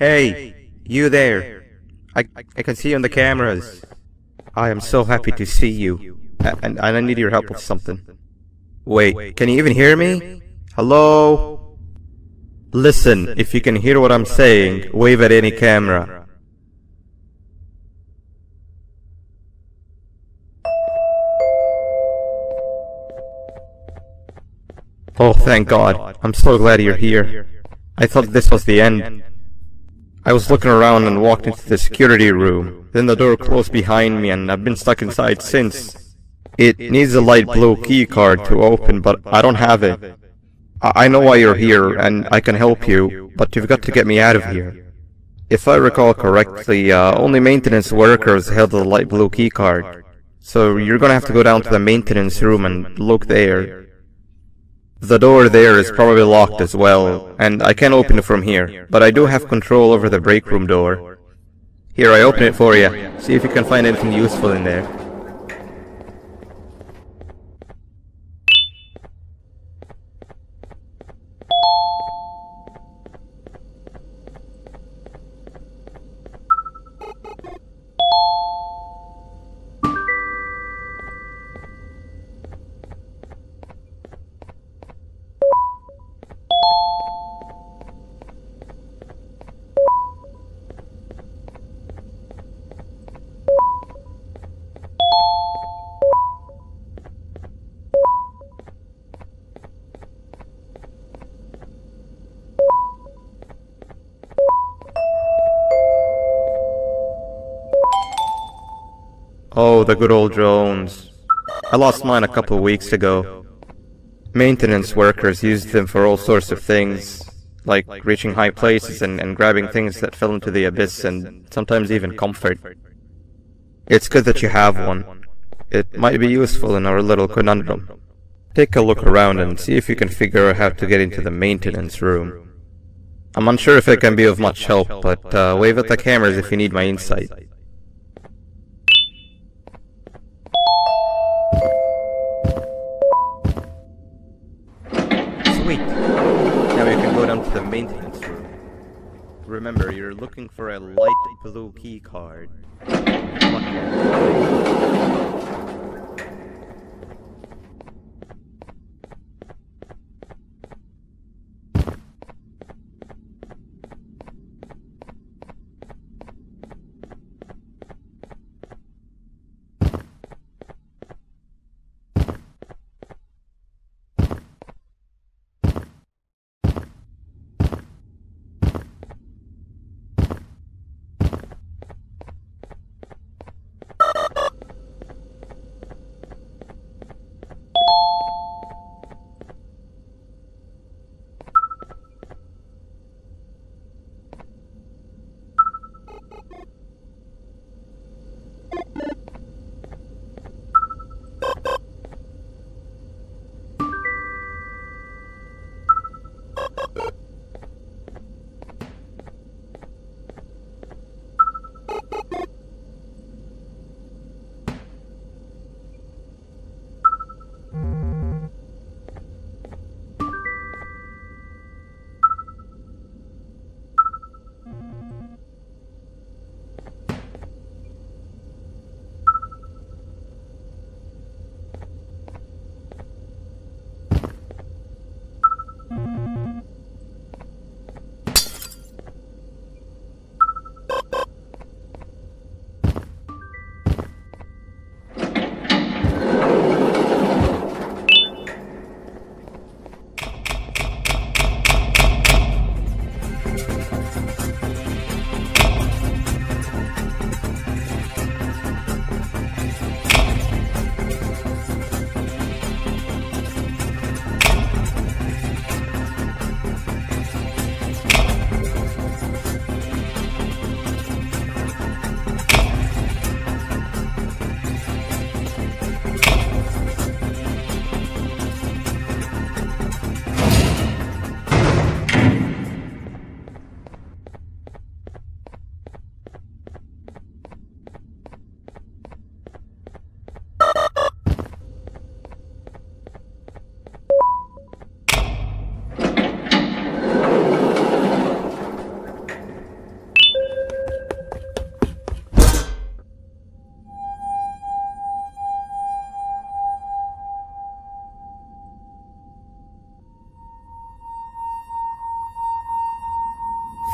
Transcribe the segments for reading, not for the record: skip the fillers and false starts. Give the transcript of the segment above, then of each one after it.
Hey, you there. I can see you on the cameras. I am so happy to see you. And I need your help with something. Wait, can you even hear me? Hello? Listen, if you can hear what I'm saying, wave at any camera. Oh, thank God. I'm so glad you're here. I thought this was the end. I was looking around and walked into the security room. Then the door closed behind me and I've been stuck inside since. It needs a light blue key card to open, but I don't have it. I know why you're here and I can help you, but you've got to get me out of here. If I recall correctly, only maintenance workers held the light blue key card. So you're gonna have to go down to the maintenance room and look there. The door there is probably locked as well, and I can't open it from here, but I do have control over the break room door. Here, I open it for you. See if you can find anything useful in there. Oh, the good old drones. I lost mine a couple of weeks ago. Maintenance workers used them for all sorts of things, like reaching high places and grabbing things that fell into the abyss, and sometimes even comfort. It's good that you have one. It might be useful in our little conundrum. Take a look around and see if you can figure out how to get into the maintenance room. I'm unsure if it can be of much help, but wave at the cameras if you need my insight. Sweet! Now you can go down to the maintenance room. Remember, you're looking for a light blue key card.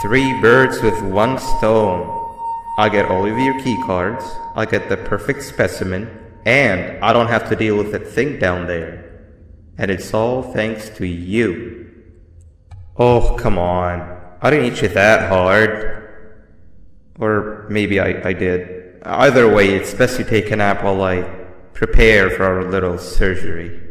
Three birds with one stone. I get all of your key cards, I get the perfect specimen, and I don't have to deal with that thing down there. And it's all thanks to you. Oh, come on. I didn't hit you that hard. Or maybe I did. Either way, it's best you take a nap while I prepare for our little surgery.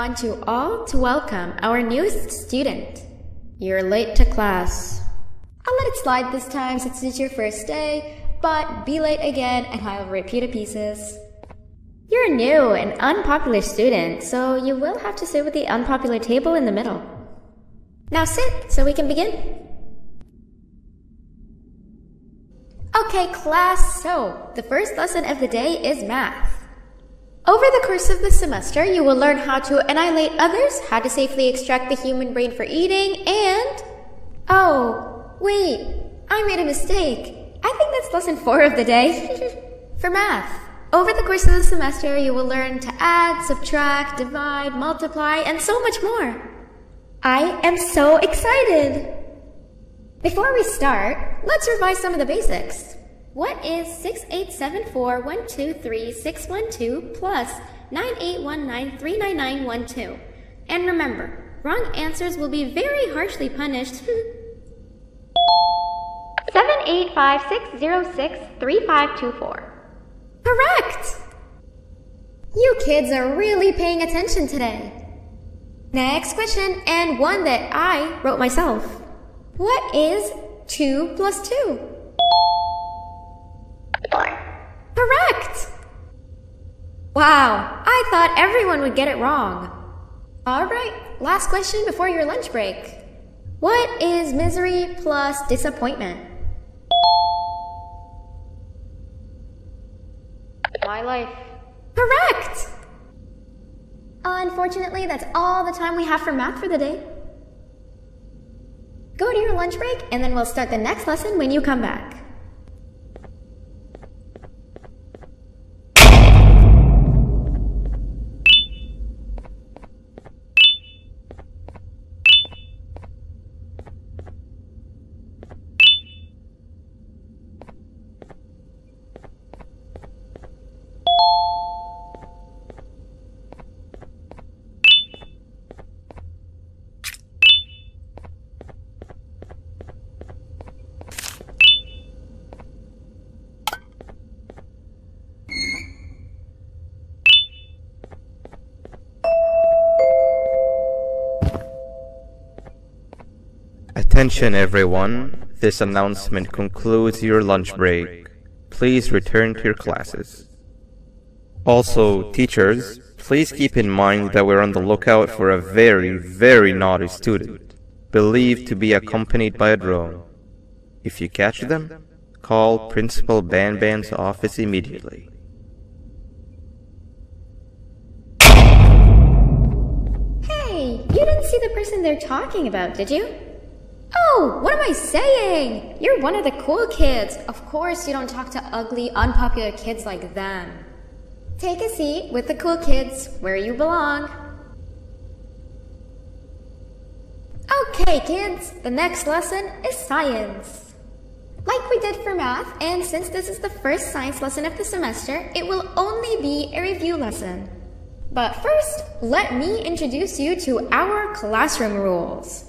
want you all to welcome our newest student. You're late to class. I'll let it slide this time since it's your first day, but be late again and I'll rip you to pieces. You're a new and unpopular student, so you will have to sit with the unpopular table in the middle. Now sit so we can begin. Okay, class, so the first lesson of the day is math. Over the course of the semester, you will learn how to annihilate others, how to safely extract the human brain for eating, and... Oh, wait, I made a mistake. I think that's lesson 4 of the day. For math, over the course of the semester, you will learn to add, subtract, divide, multiply, and so much more. I am so excited! Before we start, let's revise some of the basics. What is 6874123612 plus 9819399912? And remember, wrong answers will be very harshly punished. 785-606-3524. Correct! You kids are really paying attention today. Next question, and one that I wrote myself. What is 2 plus 2? 4. Correct! Wow, I thought everyone would get it wrong. Alright, last question before your lunch break. What is misery plus disappointment? My life. Correct! Unfortunately, that's all the time we have for math for the day. Go to your lunch break, and then we'll start the next lesson when you come back. Attention everyone, this announcement concludes your lunch break. Please return to your classes. Also, teachers, please keep in mind that we're on the lookout for a very, very naughty student, believed to be accompanied by a drone. If you catch them, call Principal Banban's office immediately. Hey, you didn't see the person they're talking about, did you? Oh, what am I saying? You're one of the cool kids. Of course you don't talk to ugly, unpopular kids like them. Take a seat with the cool kids where you belong. Okay, kids, the next lesson is science. Like we did for math, and since this is the first science lesson of the semester, it will only be a review lesson. But first, let me introduce you to our classroom rules.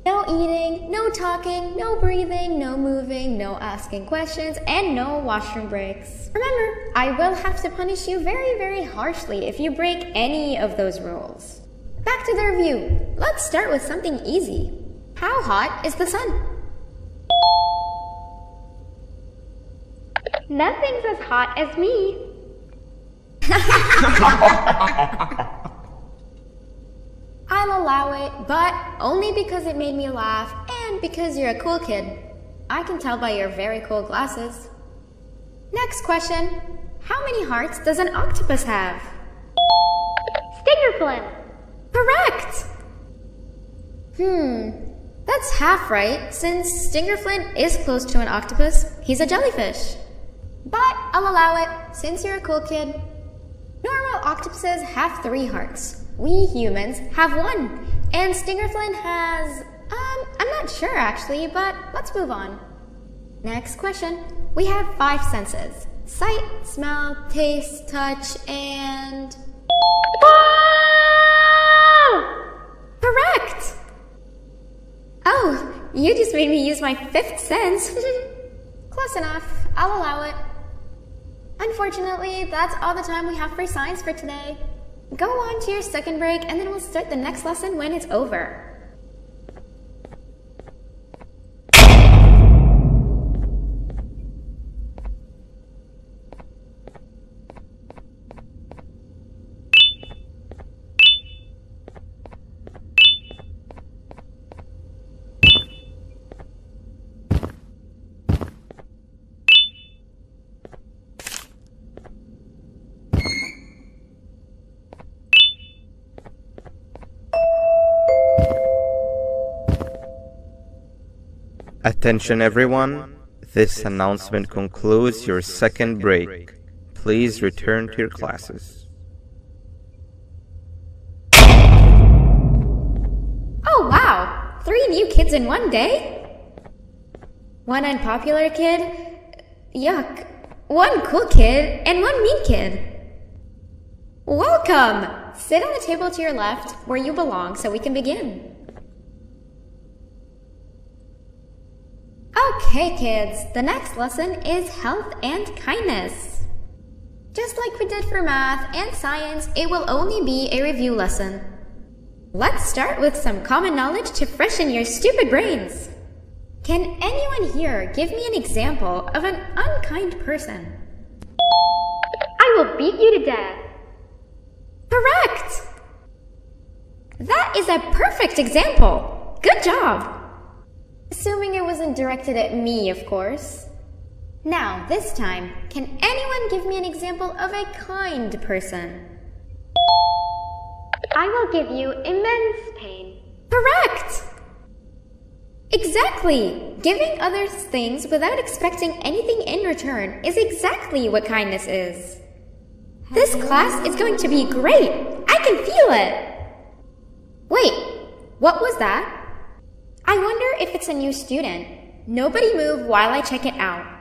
No eating, no talking, no breathing, no moving, no asking questions, and no washroom breaks. Remember, I will have to punish you very, very harshly if you break any of those rules. Back to the review. Let's start with something easy. How hot is the sun? Nothing's as hot as me. I'll allow it, but only because it made me laugh and because you're a cool kid. I can tell by your very cool glasses. Next question. How many hearts does an octopus have? Stingerflint. Correct! That's half right, since Stingerflint is close to an octopus. He's a jellyfish. But I'll allow it, since you're a cool kid. Normal octopuses have 3 hearts. We humans have 1. And Stingerflint has... I'm not sure actually, but let's move on. Next question. We have 5 senses. Sight, smell, taste, touch, and... Whoa! Correct! Oh, you just made me use my 5th sense. Close enough. I'll allow it. Unfortunately, that's all the time we have for science for today. Go on to your second break and then we'll start the next lesson when it's over. Attention everyone, this announcement concludes your second break. Please return to your classes. Oh wow! 3 new kids in one day? 1 unpopular kid? Yuck. 1 cool kid and 1 mean kid. Welcome! Sit on the table to your left where you belong so we can begin. Okay kids, the next lesson is health and kindness. Just like we did for math and science, it will only be a review lesson. Let's start with some common knowledge to freshen your stupid brains. Can anyone here give me an example of an unkind person? I will beat you to death. Correct! That is a perfect example. Good job. Assuming it wasn't directed at me, of course. Now, this time, can anyone give me an example of a kind person? I will give you immense pain. Correct! Exactly! Giving others things without expecting anything in return is exactly what kindness is. This class is going to be great! I can feel it! Wait, what was that? I wonder if it's a new student. Nobody move while I check it out.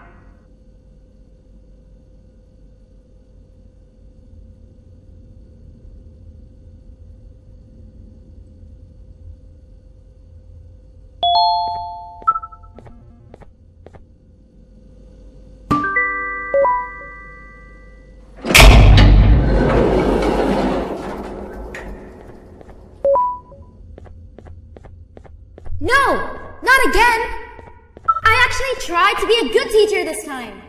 No! Not again! I actually tried to be a good teacher this time.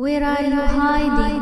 Where are you hiding?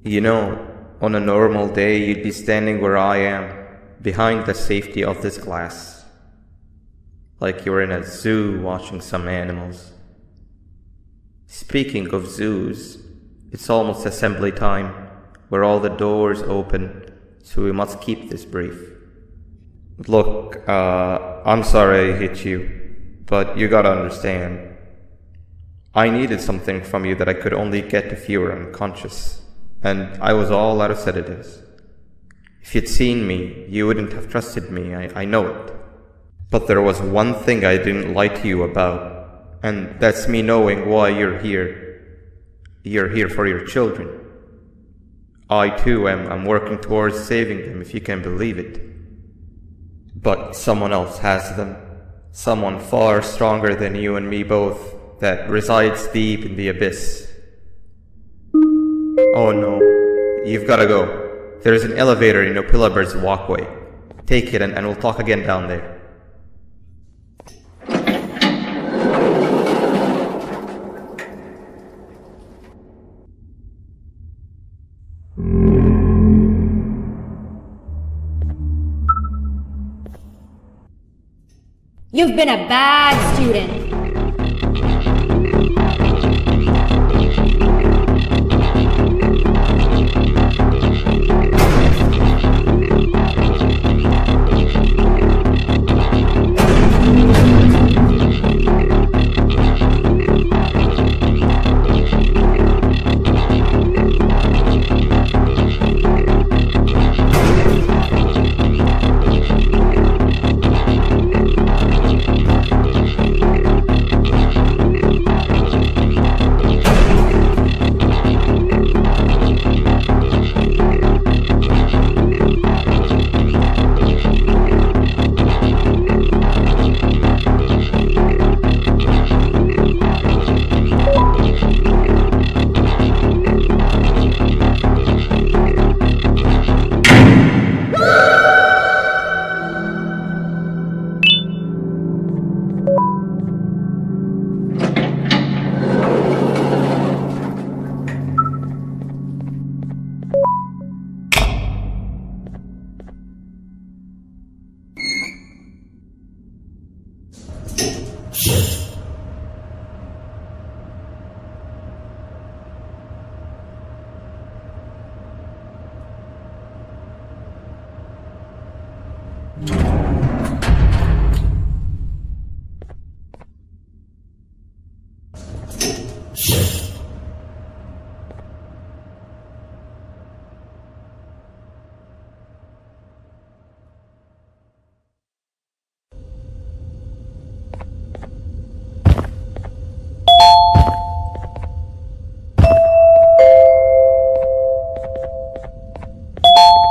You know, on a normal day you'd be standing where I am, behind the safety of this glass. Like you're in a zoo watching some animals. Speaking of zoos, it's almost assembly time, where all the doors open, so we must keep this brief. Look, I'm sorry I hit you, but you gotta understand. I needed something from you that I could only get if you were unconscious, and I was all out of sedatives. If you'd seen me, you wouldn't have trusted me, I know it. But there was one thing I didn't lie to you about, and that's me knowing why you're here. You're here for your children. I too am working towards saving them, if you can believe it. But someone else has them. Someone far stronger than you and me both, that resides deep in the abyss. Oh no, you've gotta go. There's an elevator in Opillabird's walkway. Take it and we'll talk again down there. You've been a bad student.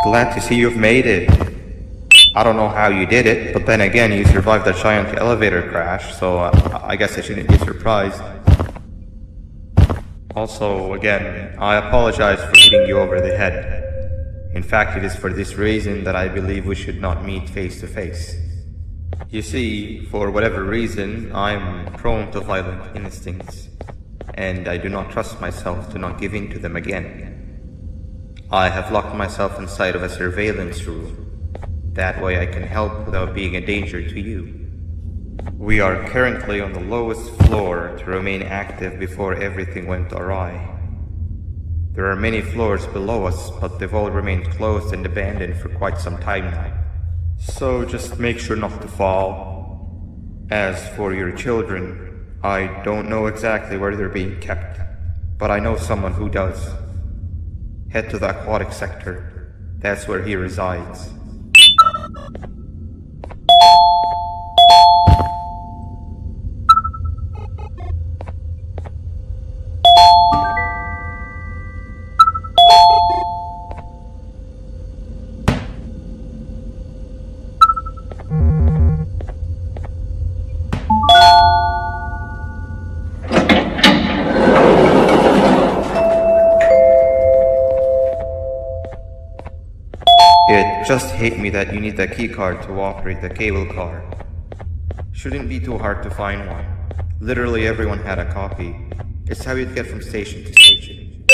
Glad to see you've made it. I don't know how you did it, but then again, you survived that giant elevator crash, so I guess I shouldn't be surprised. Also, again, I apologize for hitting you over the head. In fact, it is for this reason that I believe we should not meet face to face. You see, for whatever reason, I'm prone to violent instincts, and I do not trust myself to not give in to them again. I have locked myself inside of a surveillance room. That way I can help without being a danger to you. We are currently on the lowest floor to remain active before everything went awry. There are many floors below us, but they've all remained closed and abandoned for quite some time now. So just make sure not to fall. As for your children, I don't know exactly where they're being kept, but I know someone who does. Head to the aquatic sector. That's where he resides. It just hit me that you need the keycard to operate the cable car. Shouldn't be too hard to find one. Literally everyone had a copy. It's how you'd get from station to station.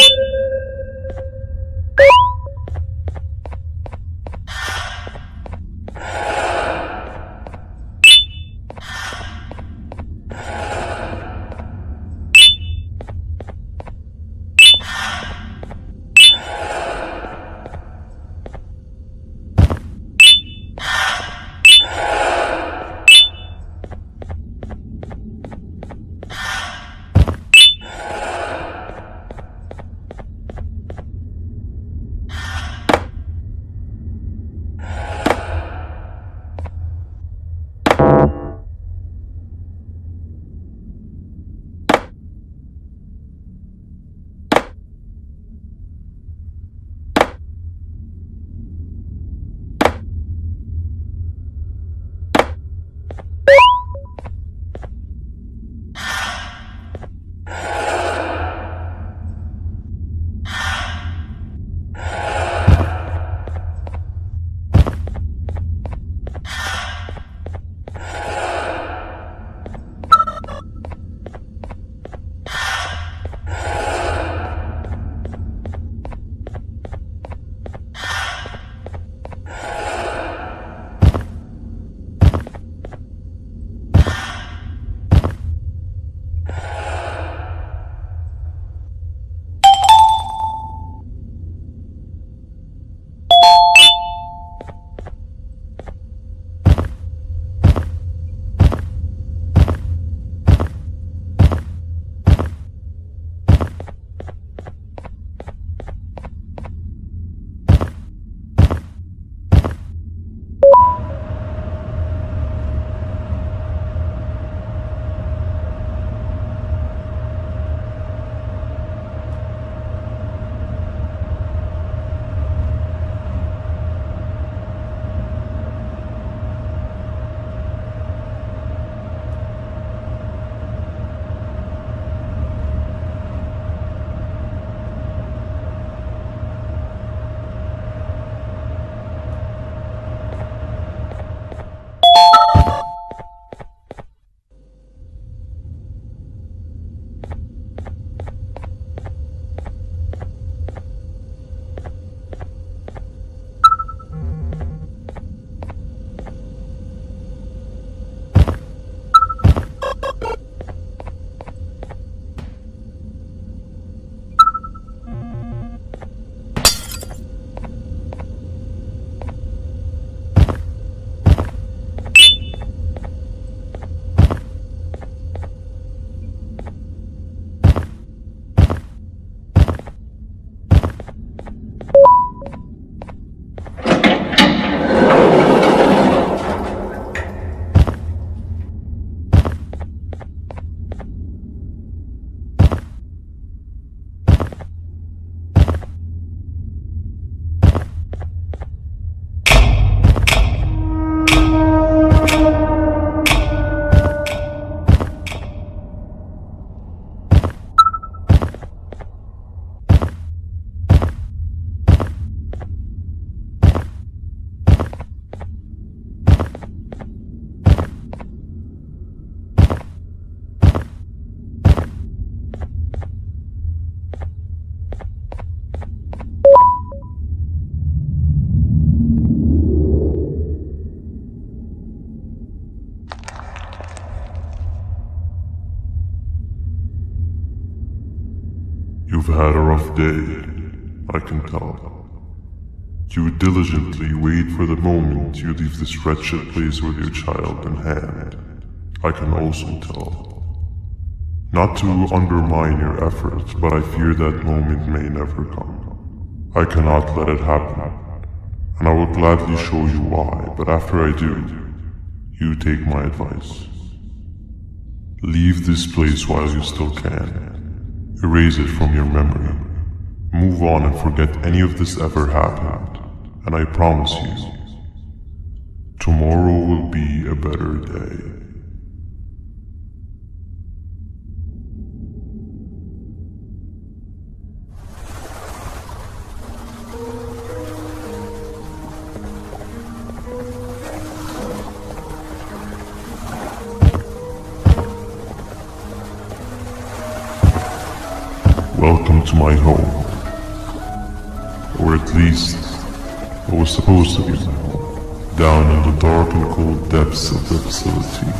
You've had a rough day, I can tell. You would diligently wait for the moment you leave this wretched place with your child in hand. I can also tell. Not to undermine your efforts, but I fear that moment may never come. I cannot let it happen, and I will gladly show you why, but after I do, you take my advice. Leave this place while you still can. Erase it from your memory. Move on and forget any of this ever happened, and I promise you, tomorrow will be a better day. Welcome to my home. Or at least, what was supposed to be my home. Down in the dark and cold depths of the facility,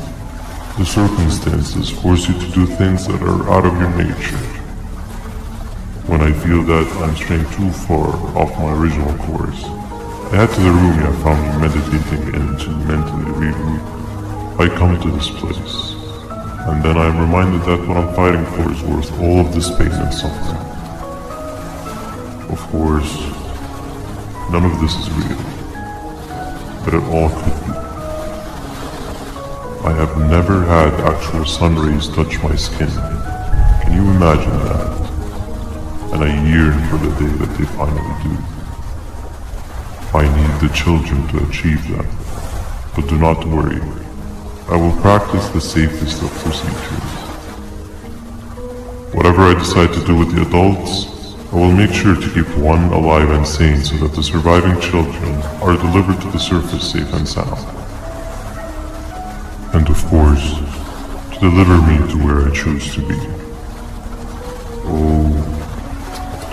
the circumstances force you to do things that are out of your nature. When I feel that I'm straying too far off my original course, I head to the room I found you meditating in to mentally regroup. I come to this place, and then I am reminded that what I'm fighting for is worth all of this pain and suffering. Of course, none of this is real, but it all could be. I have never had actual sun rays touch my skin. Can you imagine that? And I yearn for the day that they finally do. I need the children to achieve that, but do not worry. I will practice the safest of procedures. Whatever I decide to do with the adults, I will make sure to keep one alive and sane so that the surviving children are delivered to the surface safe and sound. And of course, to deliver me to where I choose to be. Oh,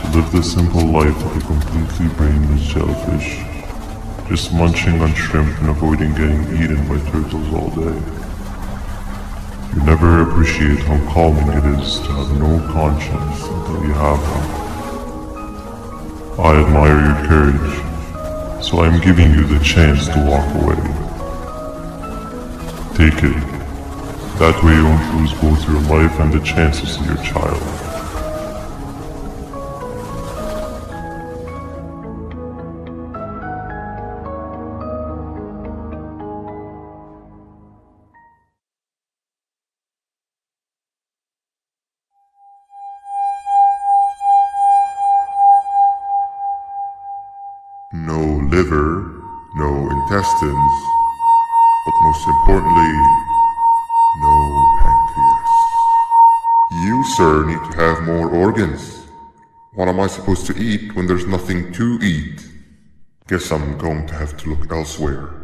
to live the simple life of a completely brainless shellfish, just munching on shrimp and avoiding getting eaten by turtles all day. You never appreciate how calming it is to have no conscience until you have one. I admire your courage, so I am giving you the chance to walk away. Take it. That way you won't lose both your life and the chance to see your child. No liver, no intestines, but most importantly, no pancreas. You, sir, need to have more organs. What am I supposed to eat when there's nothing to eat? Guess I'm going to have to look elsewhere.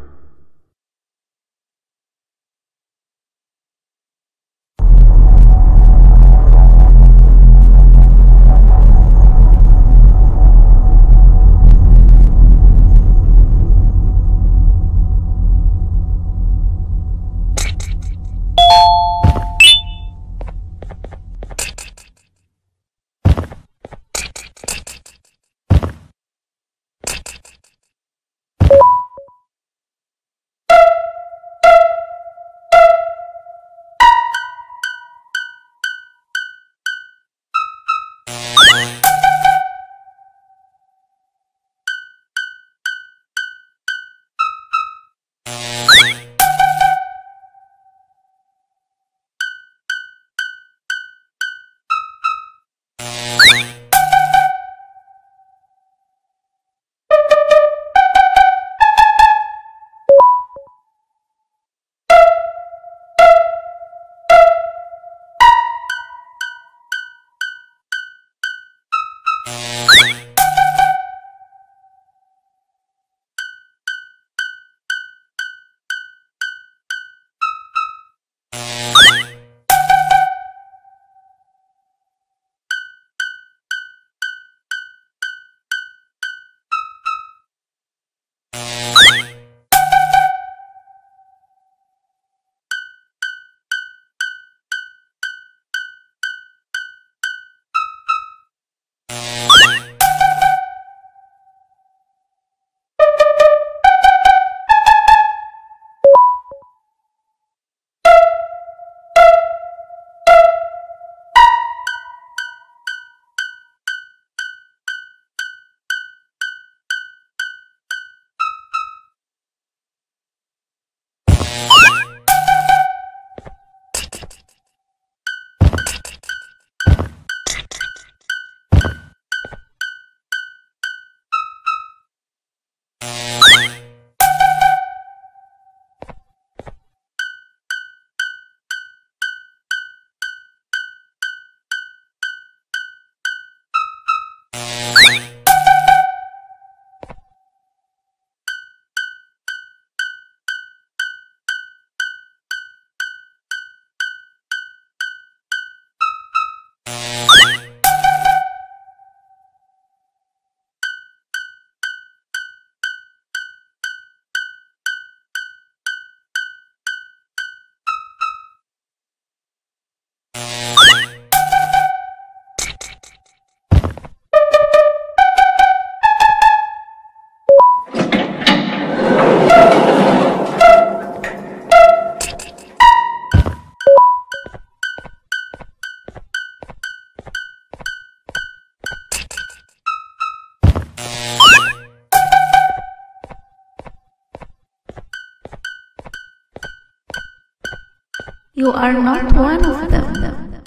You are not one of them.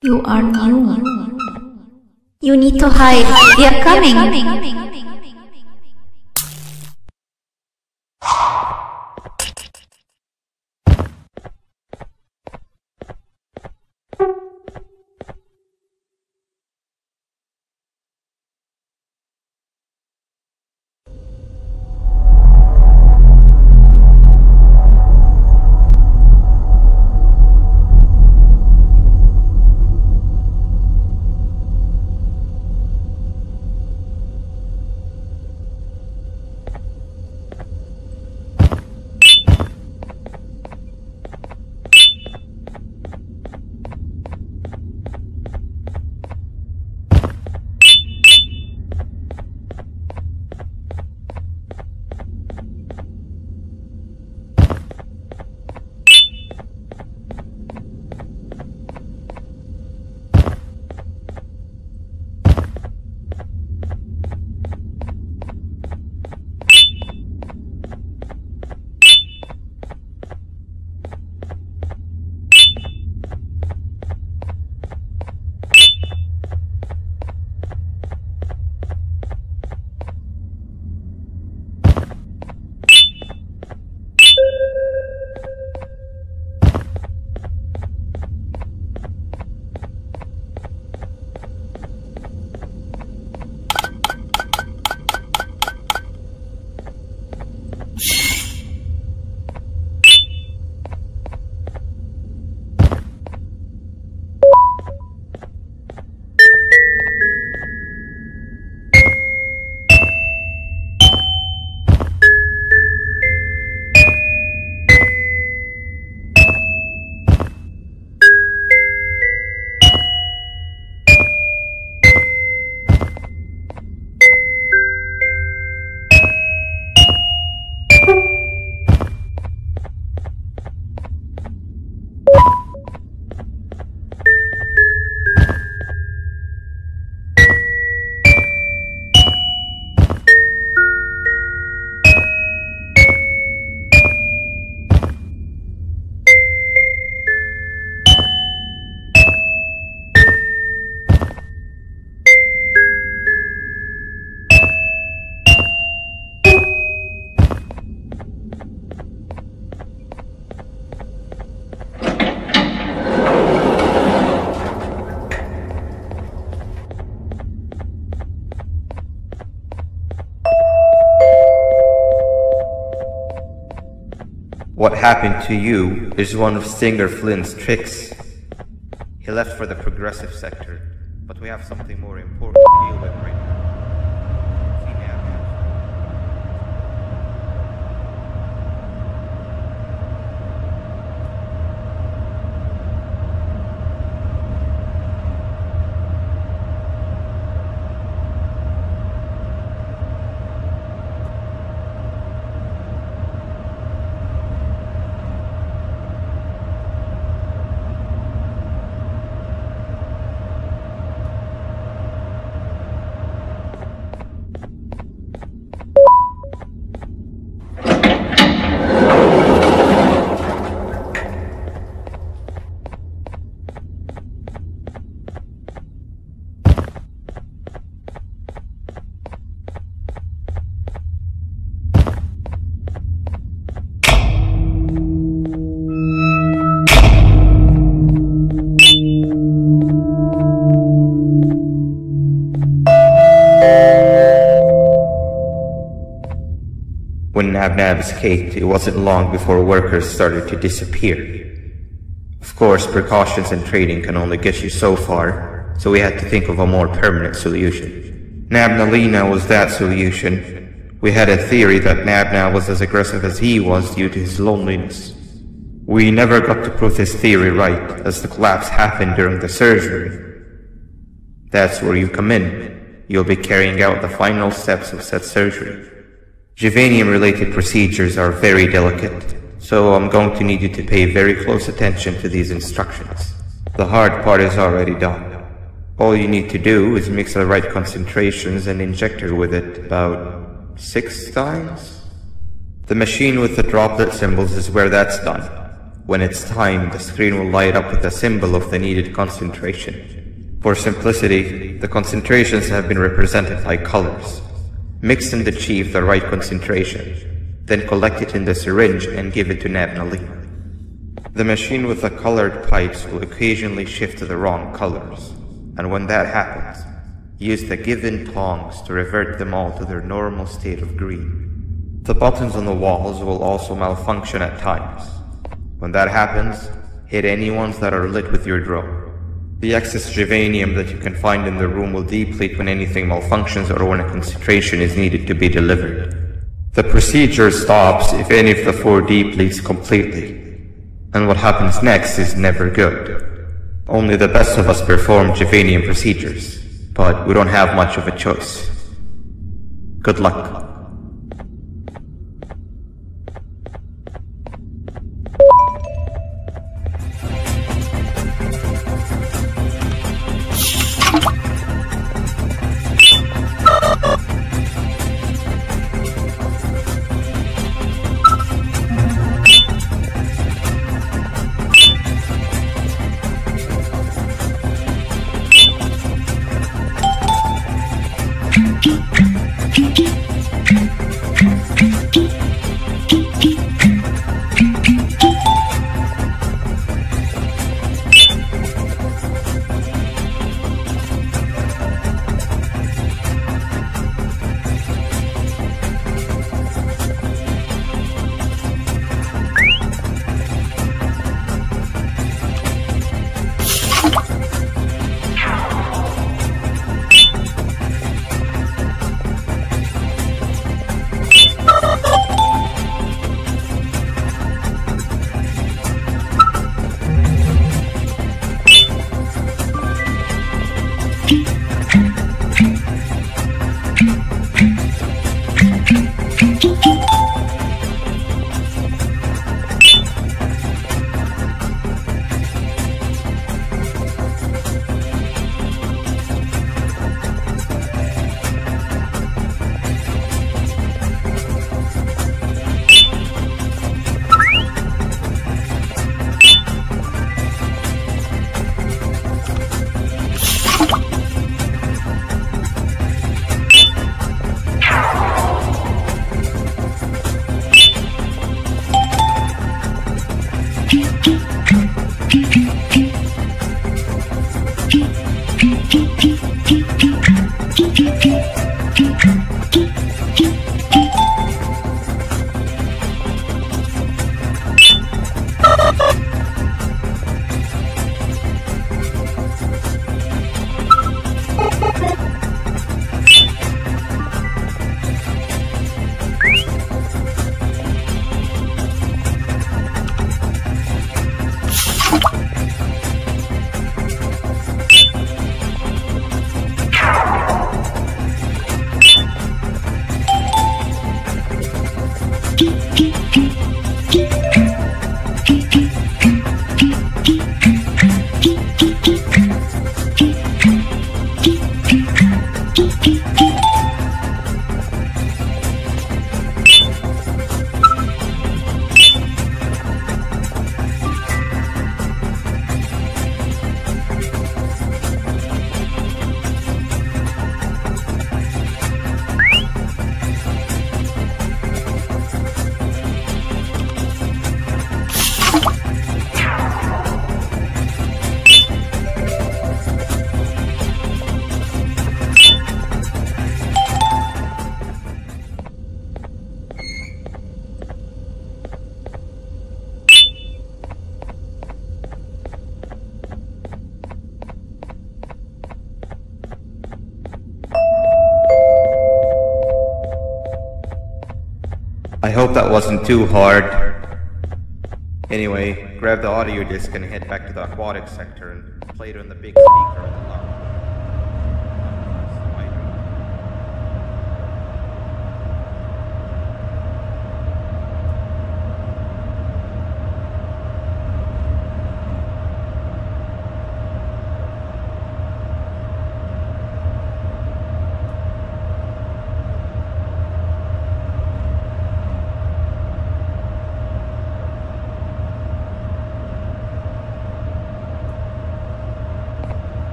You are new. You need to hide. They are coming. What happened to you is one of Stinger Flynn's tricks. He left for the progressive sector, but we have something more important to deal with right now. See now. When Nab escaped, it wasn't long before workers started to disappear. Of course, precautions and trading can only get you so far, so we had to think of a more permanent solution. Nabnalina was that solution. We had a theory that Nabna was as aggressive as he was due to his loneliness. We never got to prove this theory right, as the collapse happened during the surgery. That's where you come in. You'll be carrying out the final steps of said surgery. Juvanium-related procedures are very delicate, so I'm going to need you to pay very close attention to these instructions. The hard part is already done. All you need to do is mix the right concentrations and inject her with it about 6 times. The machine with the droplet symbols is where that's done. When it's time, the screen will light up with a symbol of the needed concentration. For simplicity, the concentrations have been represented by colors. Mix and achieve the right concentration, then collect it in the syringe and give it to Nabnali. The machine with the colored pipes will occasionally shift to the wrong colors, and when that happens, use the given tongs to revert them all to their normal state of green. The buttons on the walls will also malfunction at times. When that happens, hit any ones that are lit with your drone. The excess germanium that you can find in the room will deplete when anything malfunctions or when a concentration is needed to be delivered. The procedure stops if any of the 4 depletes completely, and what happens next is never good. Only the best of us perform germanium procedures, but we don't have much of a choice. Good luck. I hope that wasn't too hard. Anyway, grab the audio disc and head back to the aquatic sector and play it on the big speaker in the lounge.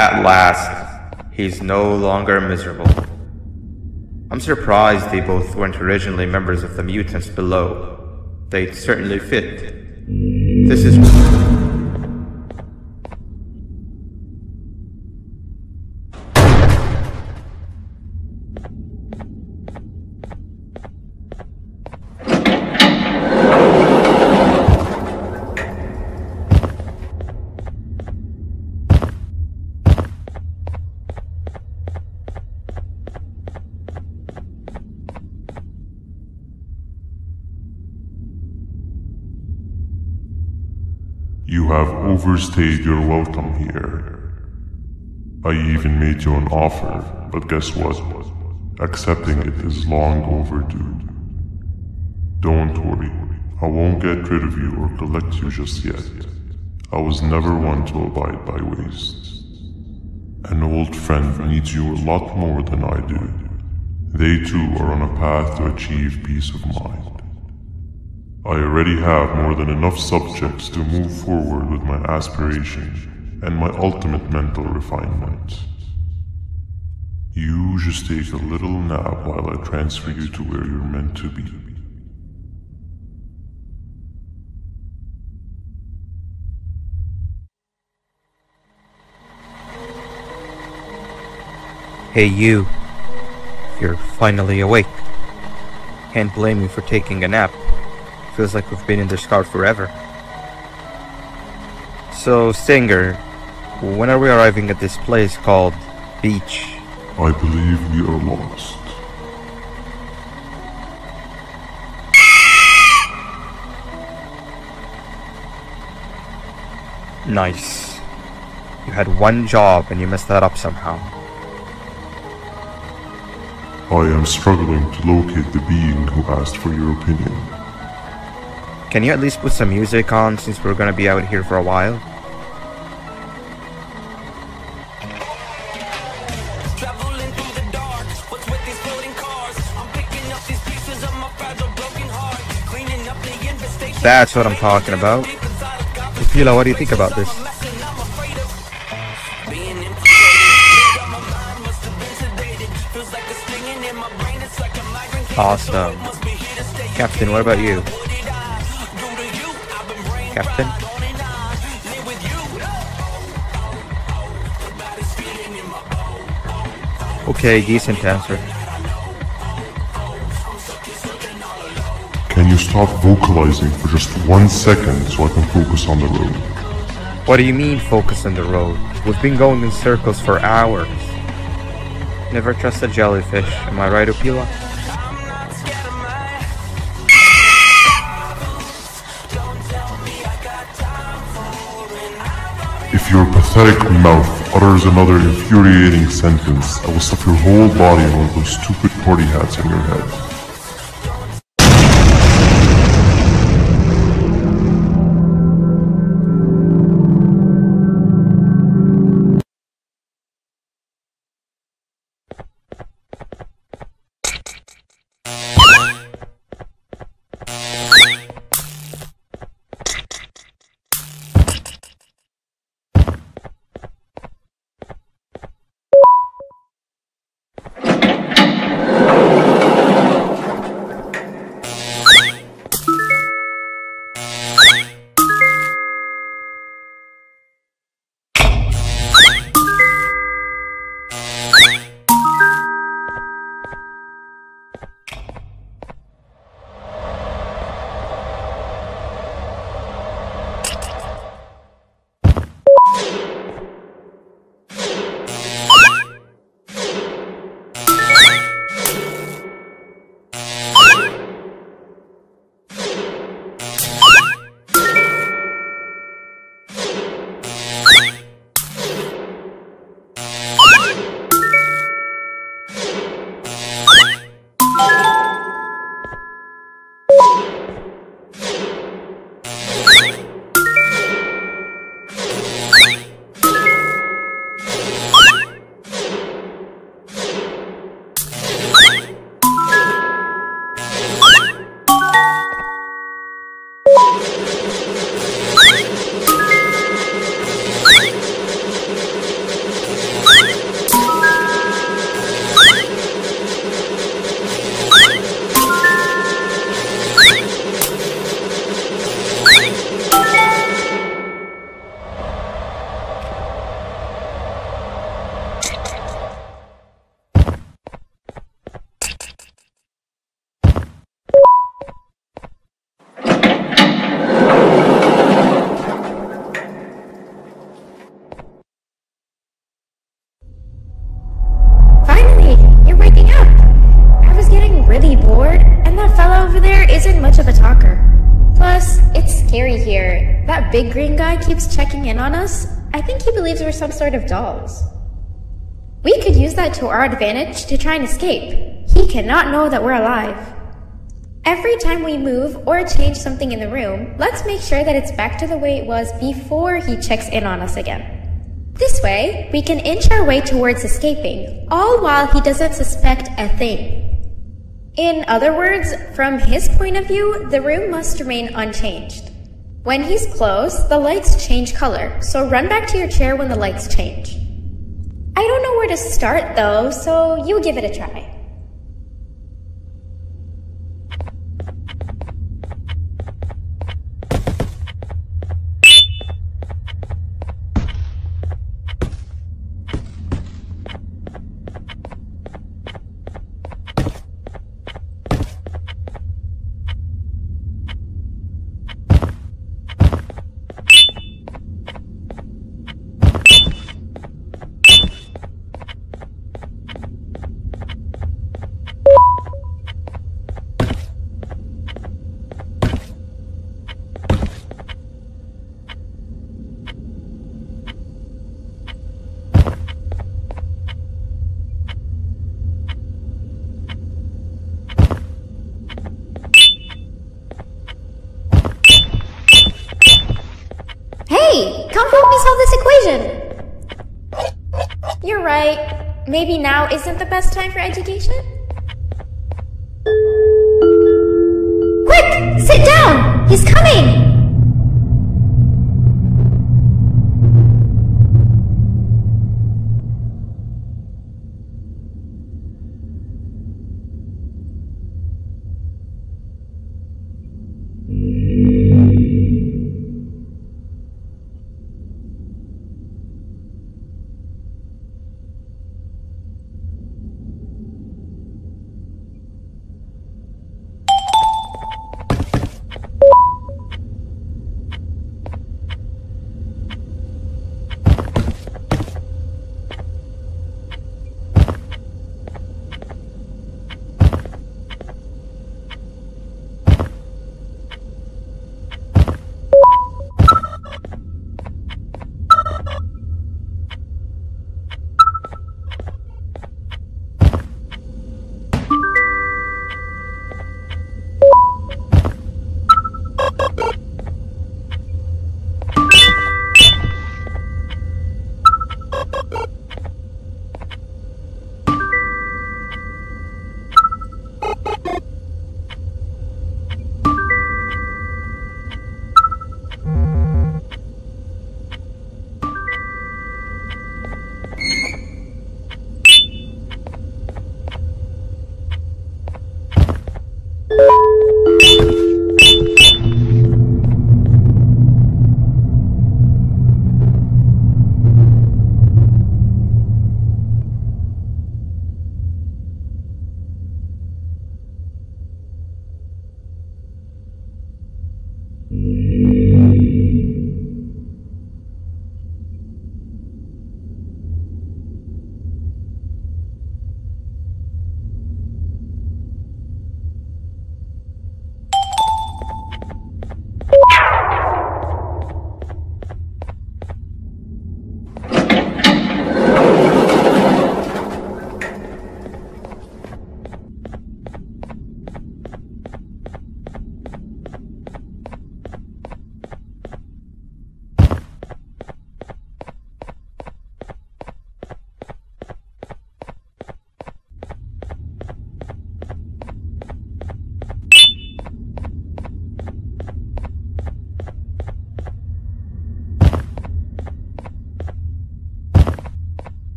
At last, he's no longer miserable. I'm surprised they both weren't originally members of the mutants below. They'd certainly fit. This is... You have overstayed your welcome here. I even made you an offer, but guess what? Accepting it is long overdue. Don't worry, I won't get rid of you or collect you just yet. I was never one to abide by waste. An old friend needs you a lot more than I do. They too are on a path to achieve peace of mind. I already have more than enough subjects to move forward with my aspiration and my ultimate mental refinement. You just take a little nap while I transfer you to where you're meant to be. Hey you. You're finally awake. Can't blame you for taking a nap. Feels like we've been in this car forever. So, Stinger, when are we arriving at this place called Beach? I believe we are lost. Nice. You had one job and you messed that up somehow. I am struggling to locate the being who asked for your opinion. Can you at least put some music on since we're gonna be out here for a while? That's what I'm talking about. Fila, what do you think about this? Awesome. Captain, what about you? Captain? Okay, decent answer. Can you stop vocalizing for just 1 second so I can focus on the road? What do you mean focus on the road? We've been going in circles for hours. Never trust a jellyfish, am I right, Opila? If your pathetic mouth utters another infuriating sentence, I will stuff your whole body in one of those stupid party hats on your head. that big green guy keeps checking in on us, I think he believes we're some sort of dolls. We could use that to our advantage to try and escape. He cannot know that we're alive. Every time we move or change something in the room, let's make sure that it's back to the way it was before he checks in on us again. This way, we can inch our way towards escaping, all while he doesn't suspect a thing. In other words, from his point of view, the room must remain unchanged. When he's close, the lights change color, so run back to your chair when the lights change. I don't know where to start though, so you give it a try. Hey, come help me solve this equation! You're right. Maybe now isn't the best time for education? Quick! Sit down! He's coming!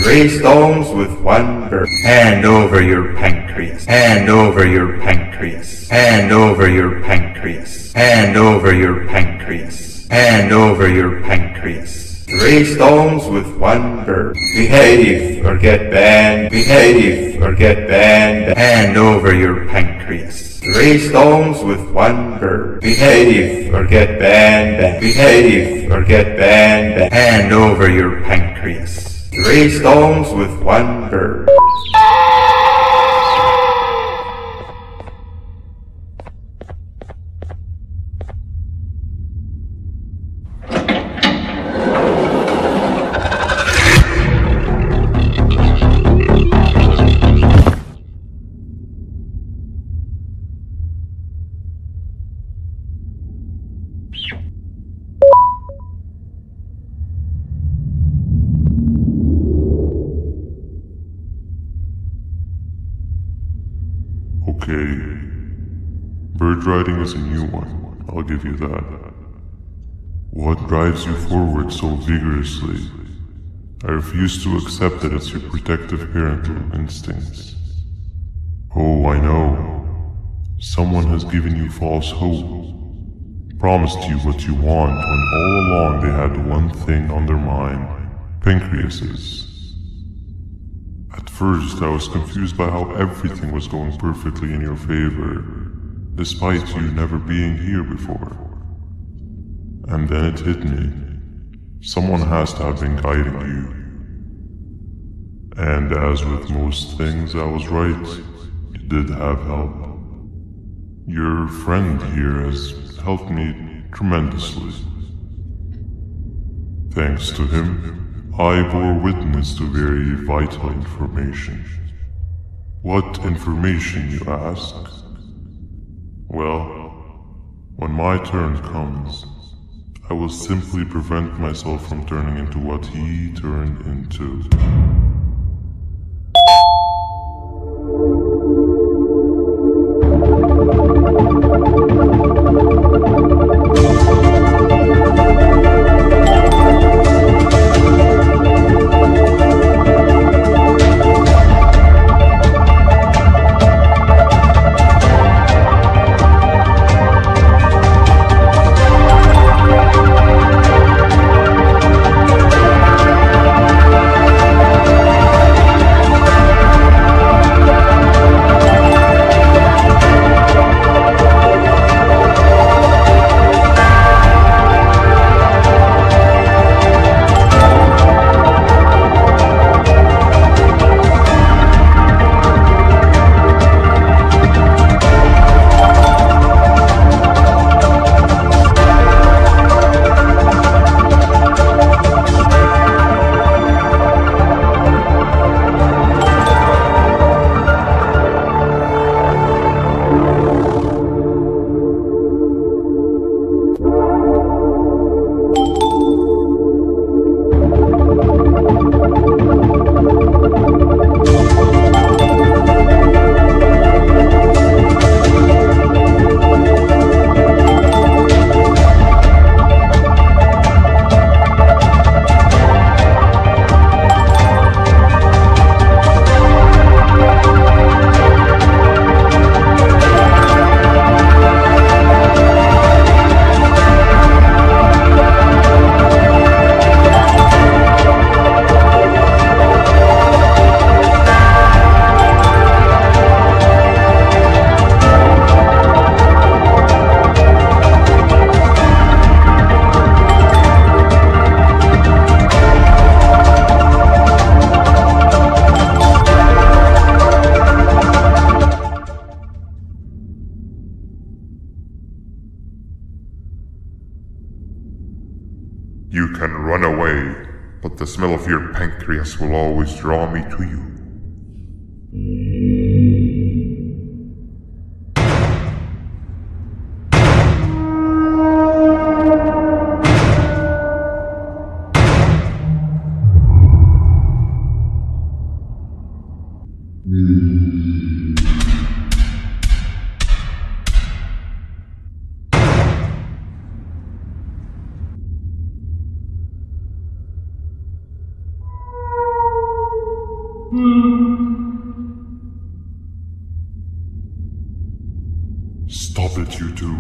3 stones with 1 bird. Hand over your pancreas. Hand over your pancreas. Hand over your pancreas. Hand over your pancreas. Hand over your pancreas. 3 stones with 1 bird. Behave or get banned. Behave or get banned. Hand over your pancreas. 3 stones with 1 bird. Behave or get banned. Behave or get banned. Hand over your pancreas. 3 stones with 1 bird. Okay. Bird riding is a new one, I'll give you that. What drives you forward so vigorously? I refuse to accept that it's your protective parental instincts. Oh, I know. Someone has given you false hope. Promised you what you want when all along they had one thing on their mind. Pancreases. At first, I was confused by how everything was going perfectly in your favor, despite you never being here before. And then it hit me. Someone has to have been guiding you. And as with most things, I was right. You did have help. Your friend here has helped me tremendously. Thanks to him, I bore witness to very vital information. What information, you ask? Well, when my turn comes, I will simply prevent myself from turning into what he turned into. You can run away, but the smell of your pancreas will always draw me to you. Stop it, you two.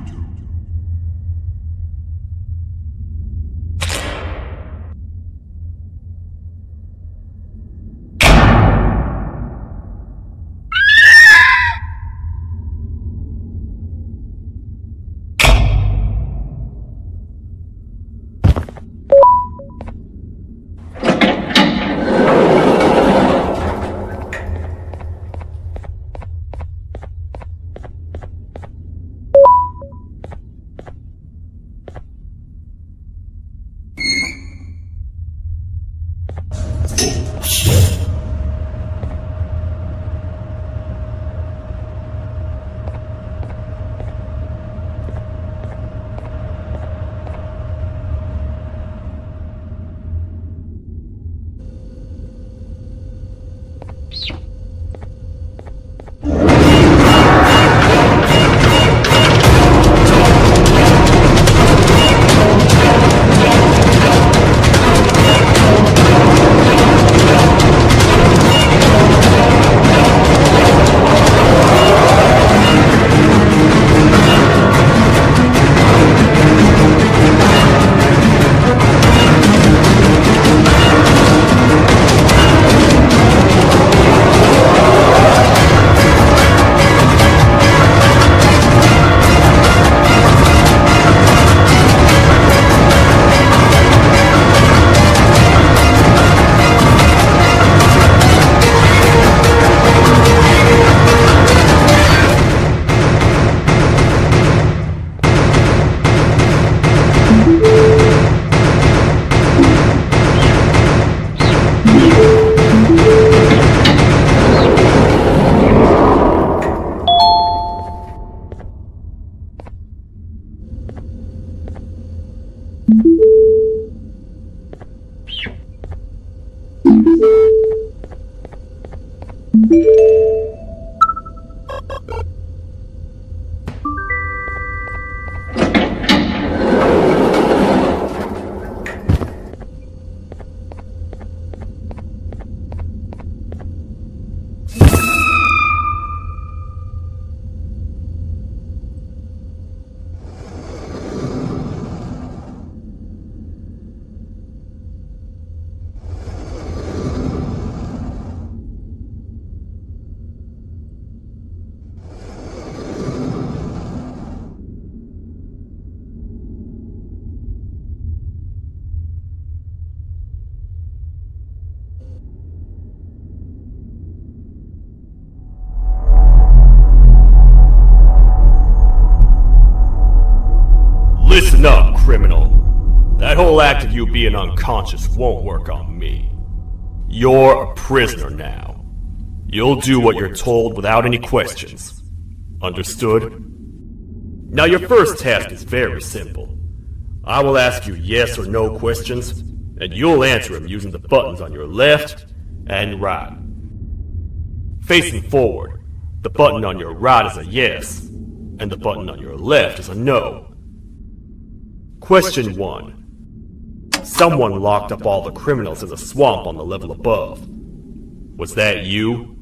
Listen up, criminal. That whole act of you being unconscious won't work on me. You're a prisoner now. You'll do what you're told without any questions. Understood? Now your first task is very simple. I will ask you yes or no questions, and you'll answer them using the buttons on your left and right. Facing forward, the button on your right is a yes, and the button on your left is a no. Question 1. Someone locked up all the criminals in the swamp on the level above. Was that you?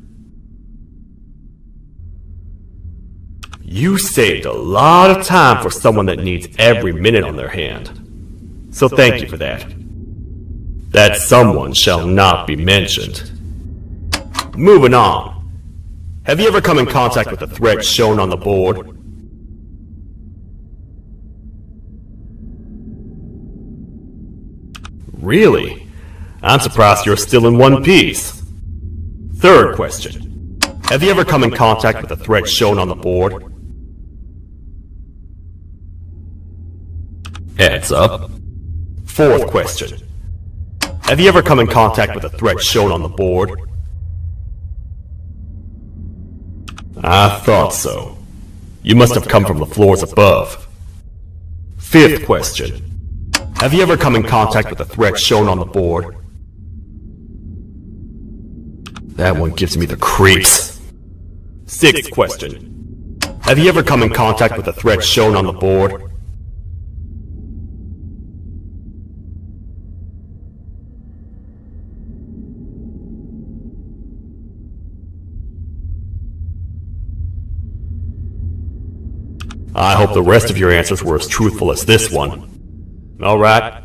You saved a lot of time for someone that needs every minute on their hand. So thank you for that. That someone shall not be mentioned. Moving on. Have you ever come in contact with the threat shown on the board? Really? I'm surprised you're still in one piece. Third question. Have you ever come in contact with the threat shown on the board? Heads up. Fourth question. Have you ever come in contact with the threat shown on the board? I thought so. You must have come from the floors above. Fifth question. Have you ever come in contact with the threat shown on the board? That one gives me the creeps. Sixth question. Have you ever come in contact with the threat shown on the board? I hope the rest of your answers were as truthful as this one. Alright,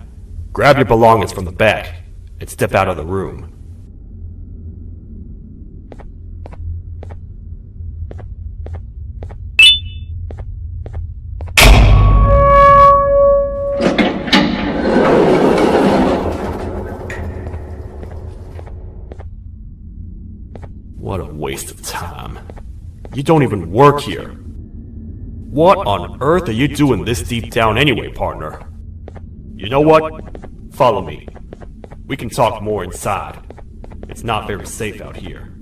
grab your belongings from the back and step out of the room. What a waste of time. You don't even work here. What on earth are you doing this deep down anyway, partner? You know what? Follow me. We can talk more inside. It's not very safe out here.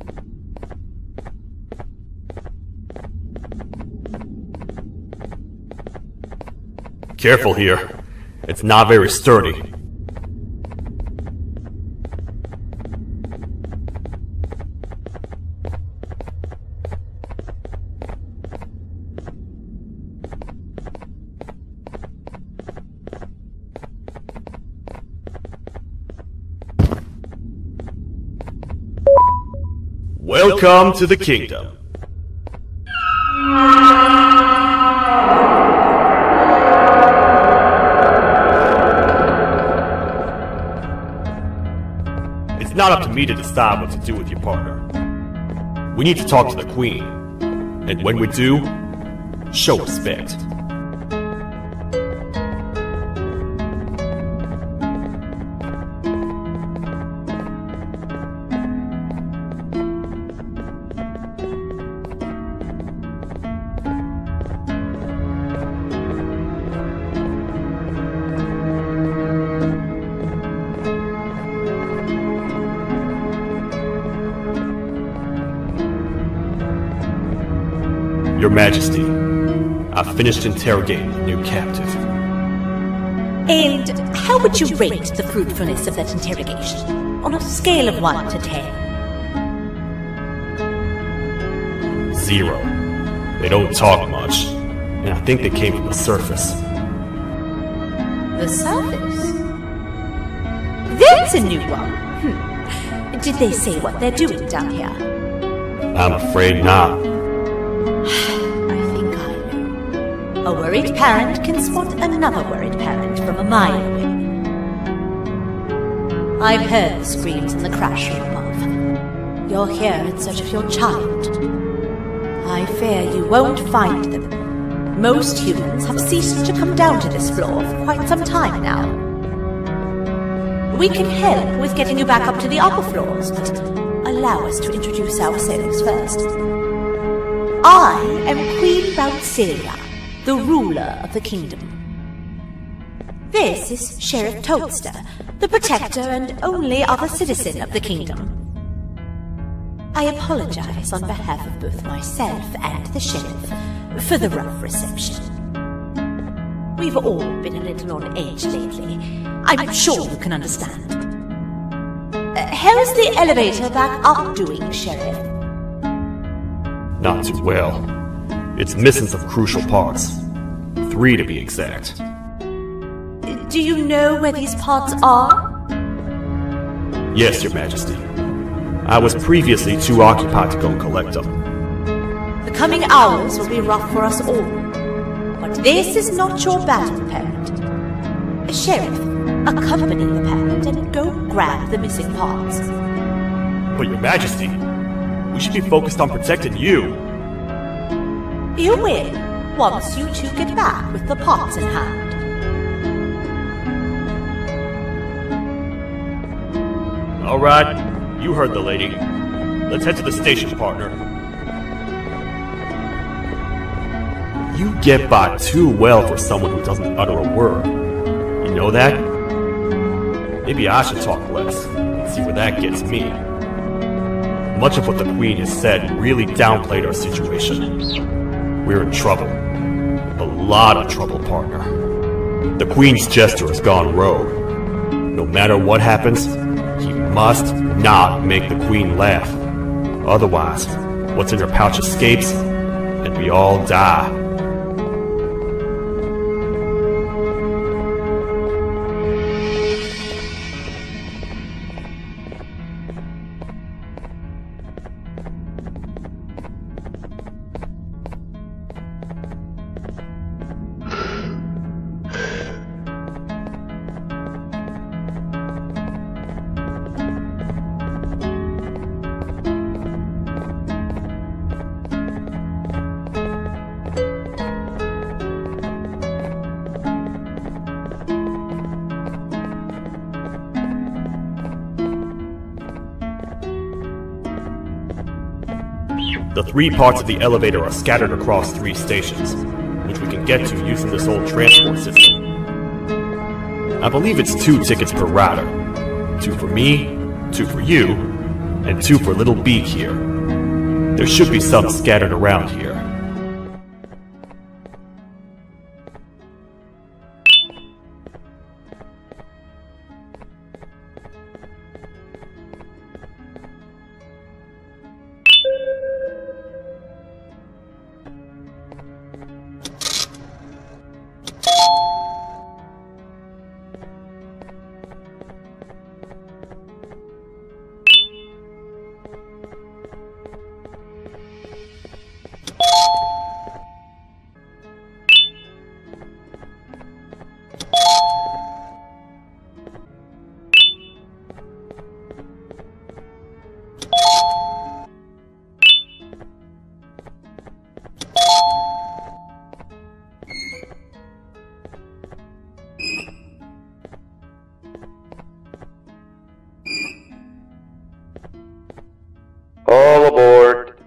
Careful here. It's not very sturdy. Welcome to the kingdom. It's not up to me to decide what to do with your partner. We need to talk to the queen. And when we do, show respect. Your Majesty, I've finished interrogating the new captive. And how would you rate the fruitfulness of that interrogation, on a scale of 1 to 10? 0. They don't talk much, and I think they came from the surface. The surface? There's a new one. Did they say what they're doing down here? I'm afraid not. I think I know. A worried parent can spot another worried parent from a mile away. I've heard the screams in the crash room above. You're here in search of your child. I fear you won't find them. Most humans have ceased to come down to this floor for quite some time now. We can help with getting you back up to the upper floors, but allow us to introduce ourselves first. I am Queen Boutsilia, the ruler of the kingdom. This is Sheriff Toadster, the protector and only other citizen of the kingdom. I apologize on behalf of both myself and the sheriff for the rough reception. We've all been a little on edge lately. I'm sure you can understand. How's the elevator back up doing, Sheriff? Not too well. It's missing some crucial parts. 3 to be exact. Do you know where these parts are? Yes, Your Majesty. I was previously too occupied to go and collect them. The coming hours will be rough for us all. But this is not your battle, parent. Sheriff, accompany the parent and go grab the missing parts. But Your Majesty, we should be focused on protecting you. You will, once you two get back with the parts in hand. Alright, you heard the lady. Let's head to the station, partner. You get by too well for someone who doesn't utter a word. You know that? Maybe I should talk less and see where that gets me. Much of what the Queen has said really downplayed our situation. We're in trouble. A lot of trouble, partner. The Queen's jester has gone rogue. No matter what happens, he must not make the Queen laugh. Otherwise, what's in her pouch escapes, and we all die. The 3 parts of the elevator are scattered across 3 stations, which we can get to using this old transport system. I believe it's 2 tickets per rider. 2 for me, 2 for you, and 2 for Little Beak here. There should be some scattered around here. All aboard.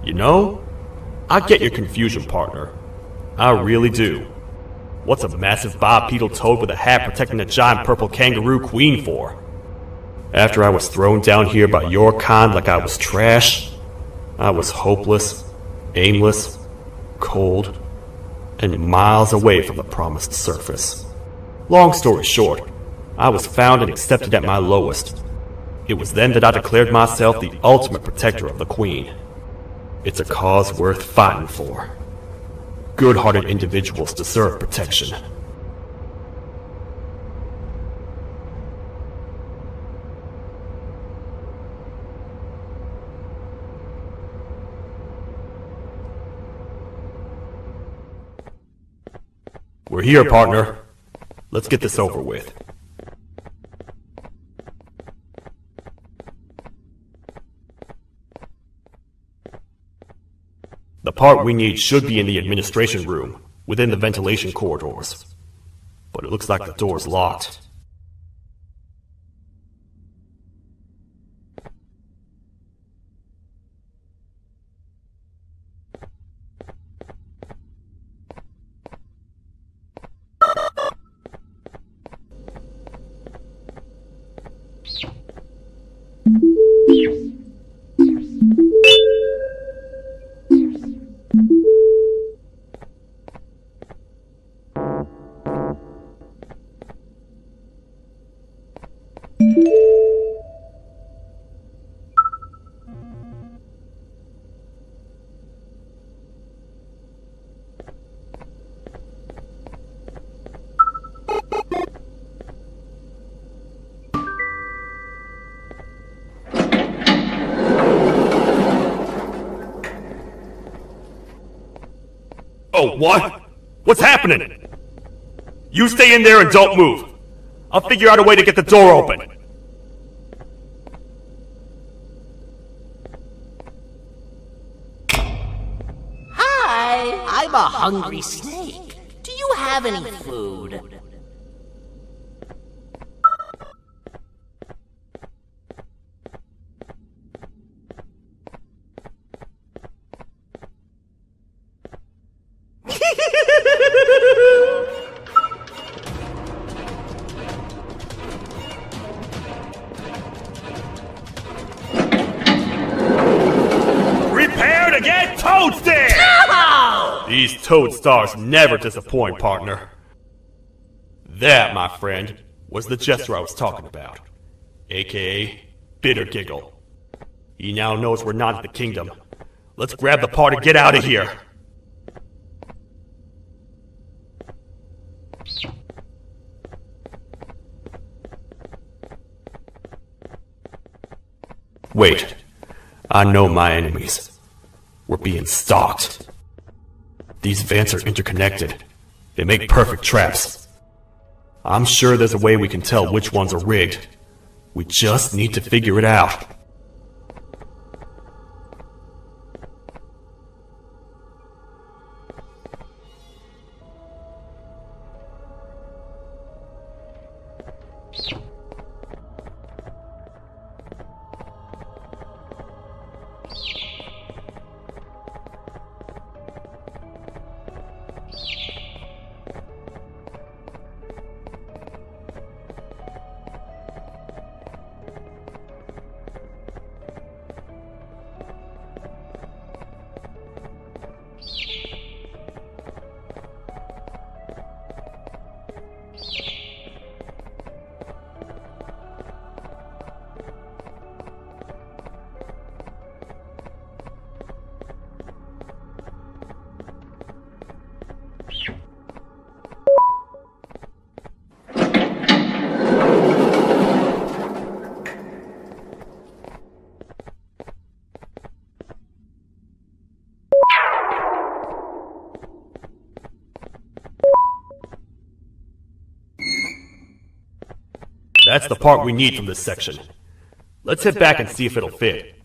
You know, I get your confusion, partner. I really do. What's a massive bipedal toad with a hat protecting a giant purple kangaroo queen for? After I was thrown down here by your kind like I was trash, I was hopeless, aimless, cold, and miles away from the promised surface. Long story short, I was found and accepted at my lowest. It was then that I declared myself the ultimate protector of the Queen. It's a cause worth fighting for. Good-hearted individuals deserve protection. We're here, partner. Let's get this over with. The part we need should be in the administration room, within the ventilation corridors. But it looks like the door's locked. Oh, what? What's happening? You stay in there and don't move. I'll figure out a way to get the door open. Hi, I'm a hungry snake. Do you have any food? Prepare to get toasted! These toad stars never disappoint, partner. That, my friend, was the gesture I was talking about, aka Bitter Giggle. He now knows we're not in the kingdom. Let's grab the part and get out of here. Wait, I know my enemies. We're being stalked. These vents are interconnected. They make perfect traps. I'm sure there's a way we can tell which ones are rigged. We just need to figure it out. That's the part we need from this section. Let's head back and see if it'll fit.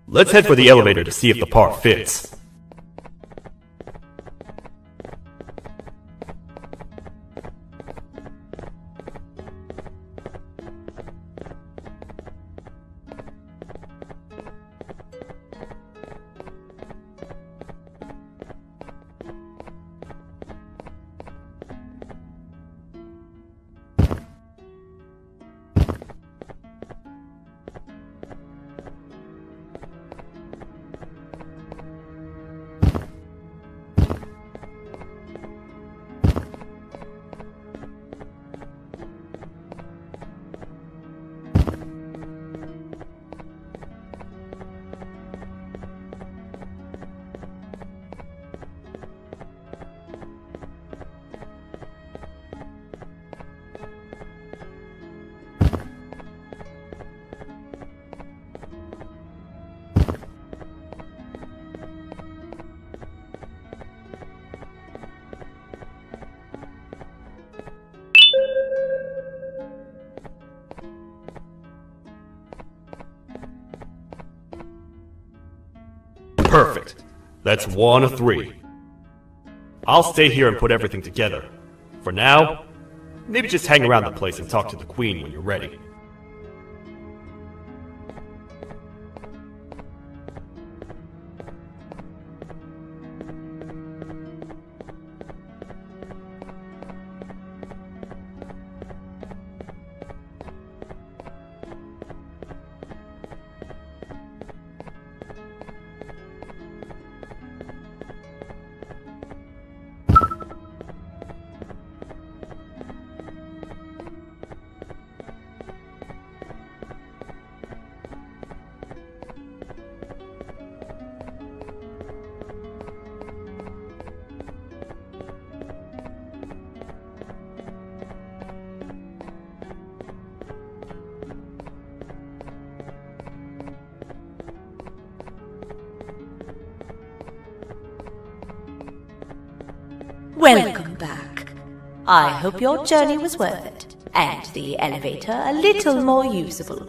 Let's head for the elevator to see if the part fits. Perfect. That's 1 of 3. I'll stay here and put everything together. For now, maybe just hang around the place and talk to the Queen when you're ready. Welcome back. I hope your journey was worth it, and the elevator a little more usable.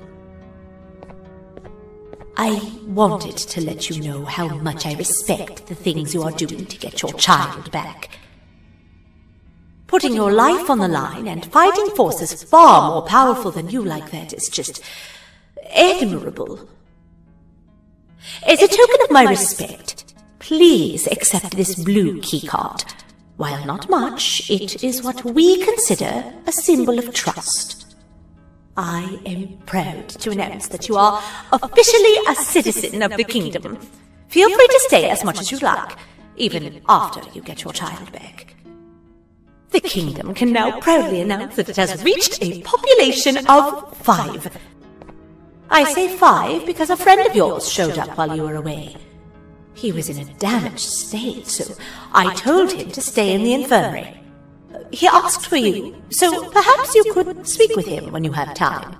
I wanted to let you know how much I respect the things you are doing to get your child back. Putting your life on the line and fighting forces far more powerful than you like that is just admirable. As a token of my respect, please accept this blue keycard. While not much, it is what we consider a symbol of trust. I am proud to announce that you are officially a citizen of the kingdom. Feel free to stay as much as you like, even after you get your child back. The kingdom can now proudly announce that it has reached a population of 5. I say 5 because a friend of yours showed up while you were away. He was in a damaged state, so I told him to stay in the infirmary. he asked for you, so perhaps you could speak with him when you have time.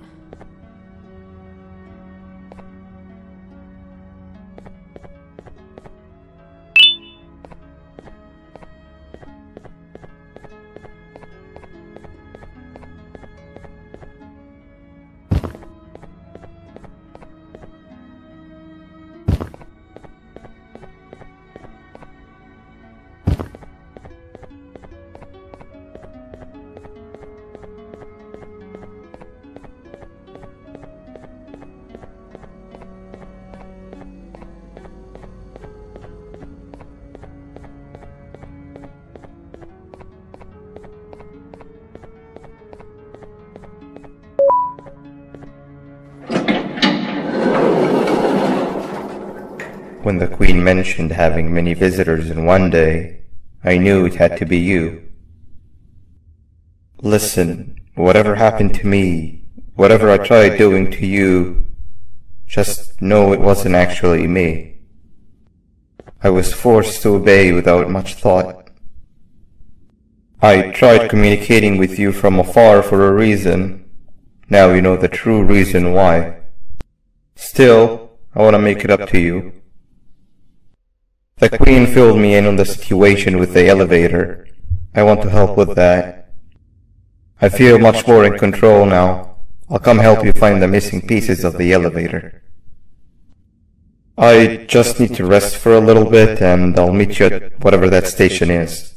When the Queen mentioned having many visitors in one day, I knew it had to be you. Listen, whatever happened to me, whatever I tried doing to you, just know it wasn't actually me. I was forced to obey without much thought. I tried communicating with you from afar for a reason. Now you know the true reason why. Still, I want to make it up to you. The Queen filled me in on the situation with the elevator. I want to help with that. I feel much more in control now. I'll come help you find the missing pieces of the elevator. I just need to rest for a little bit and I'll meet you at whatever that station is.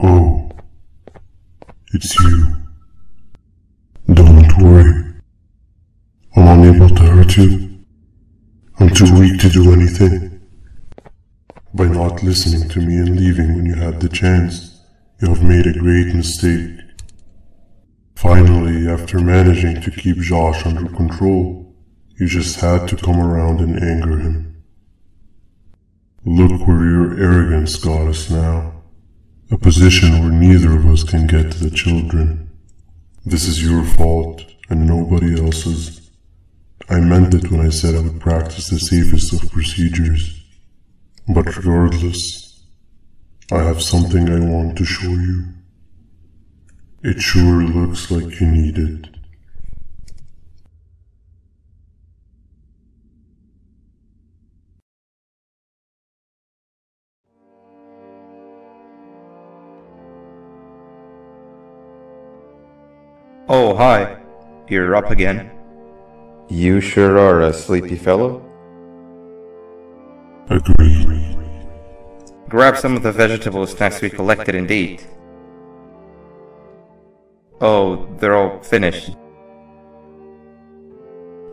Oh, it's you. Don't worry. I'm unable to hurt you. I'm too weak to do anything. By not listening to me and leaving when you had the chance, you have made a great mistake. Finally, after managing to keep Josh under control, you just had to come around and anger him. Look where your arrogance got us now. A position where neither of us can get to the children. This is your fault and nobody else's. I meant it when I said I would practice the safest of procedures. But regardless, I have something I want to show you. It sure looks like you need it. Oh, hi. You're up again. You sure are a sleepy fellow. Agreed. Grab some of the vegetable snacks we collected and eat. Oh, they're all finished.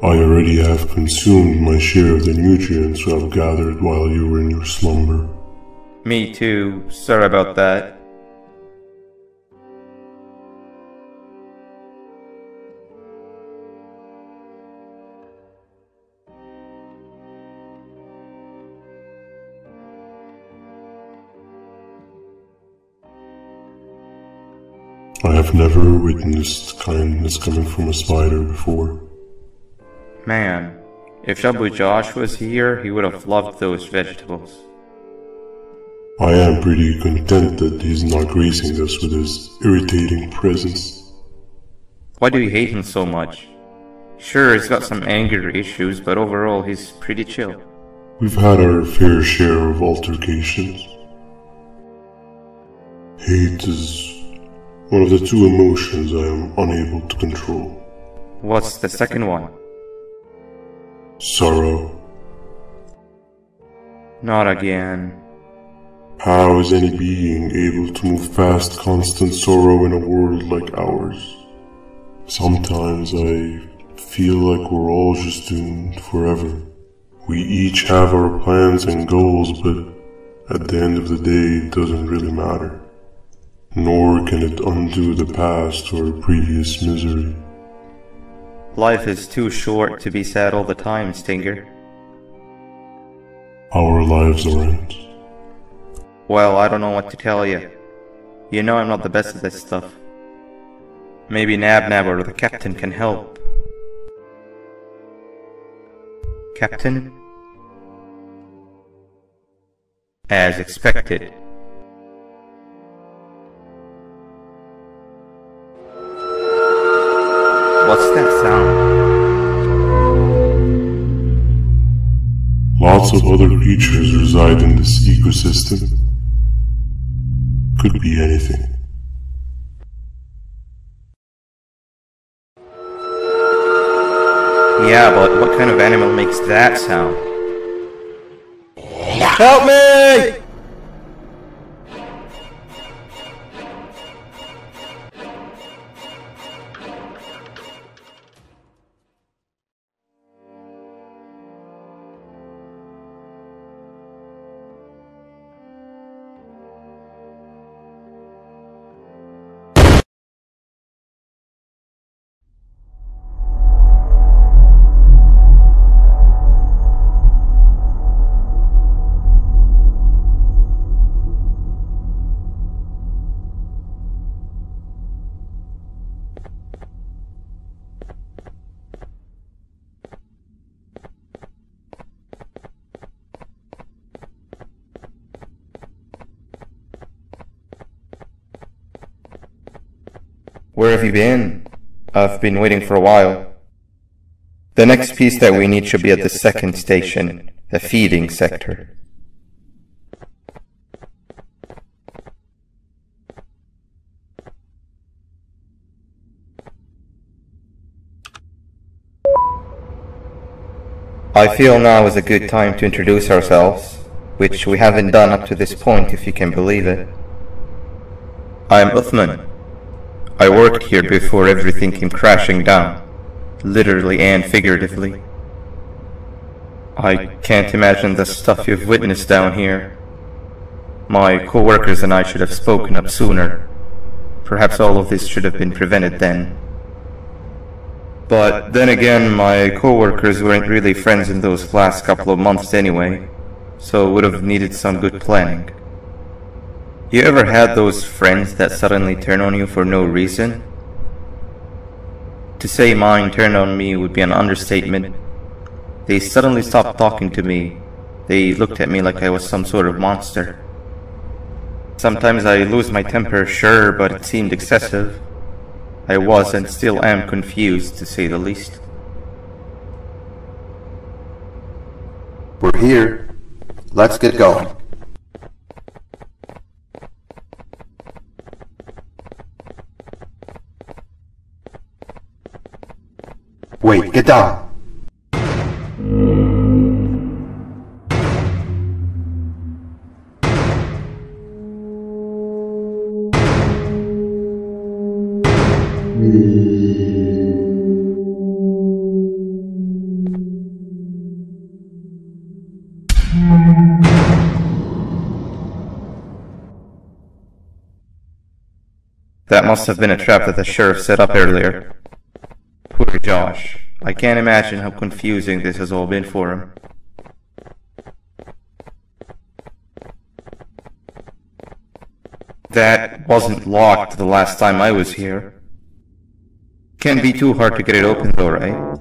I already have consumed my share of the nutrients I've gathered while you were in your slumber. Me too. Sorry about that. I have never witnessed kindness coming from a spider before. Man, if Shabu Josh was here, he would have loved those vegetables. I am pretty content that he's not gracing us with his irritating presence. Why do you hate him so much? Sure, he's got some anger issues, but overall he's pretty chill. We've had our fair share of altercations. Hate is one of the two emotions I am unable to control. What's the second one? Sorrow. Not again. How is any being able to move past constant sorrow in a world like ours? Sometimes I feel like we're all just doomed forever, We each have our plans and goals, but at the end of the day, it doesn't really matter. Nor can it undo the past or previous misery. Life is too short to be sad all the time, Stinger. Our lives aren't. Well, I don't know what to tell you. You know I'm not the best at this stuff. Maybe Nab or the captain can help. Captain? As expected. What's that sound? Lots of other creatures reside in this ecosystem. Could be anything. Yeah, but what kind of animal makes that sound? Help me! Where have you been? I've been waiting for a while. The next piece that we need should be at the second station, the feeding sector. I feel now is a good time to introduce ourselves, which we haven't done up to this point, if you can believe it. I'm Uthman. I worked here before everything came crashing down, literally and figuratively. I can't imagine the stuff you've witnessed down here. My co-workers and I should have spoken up sooner. Perhaps all of this should have been prevented then. But then again, my co-workers weren't really friends in those last couple of months anyway, so would have needed some good planning. You ever had those friends that suddenly turn on you for no reason? To say mine turned on me would be an understatement. They suddenly stopped talking to me. They looked at me like I was some sort of monster. Sometimes I lose my temper, sure, but it seemed excessive. I was and still am confused, to say the least. We're here. Let's get going. Wait, get down! That must have been a trap that the sheriff set up earlier. Poor Josh. I can't imagine how confusing this has all been for him. That wasn't locked the last time I was here. Can't be too hard to get it open though, right?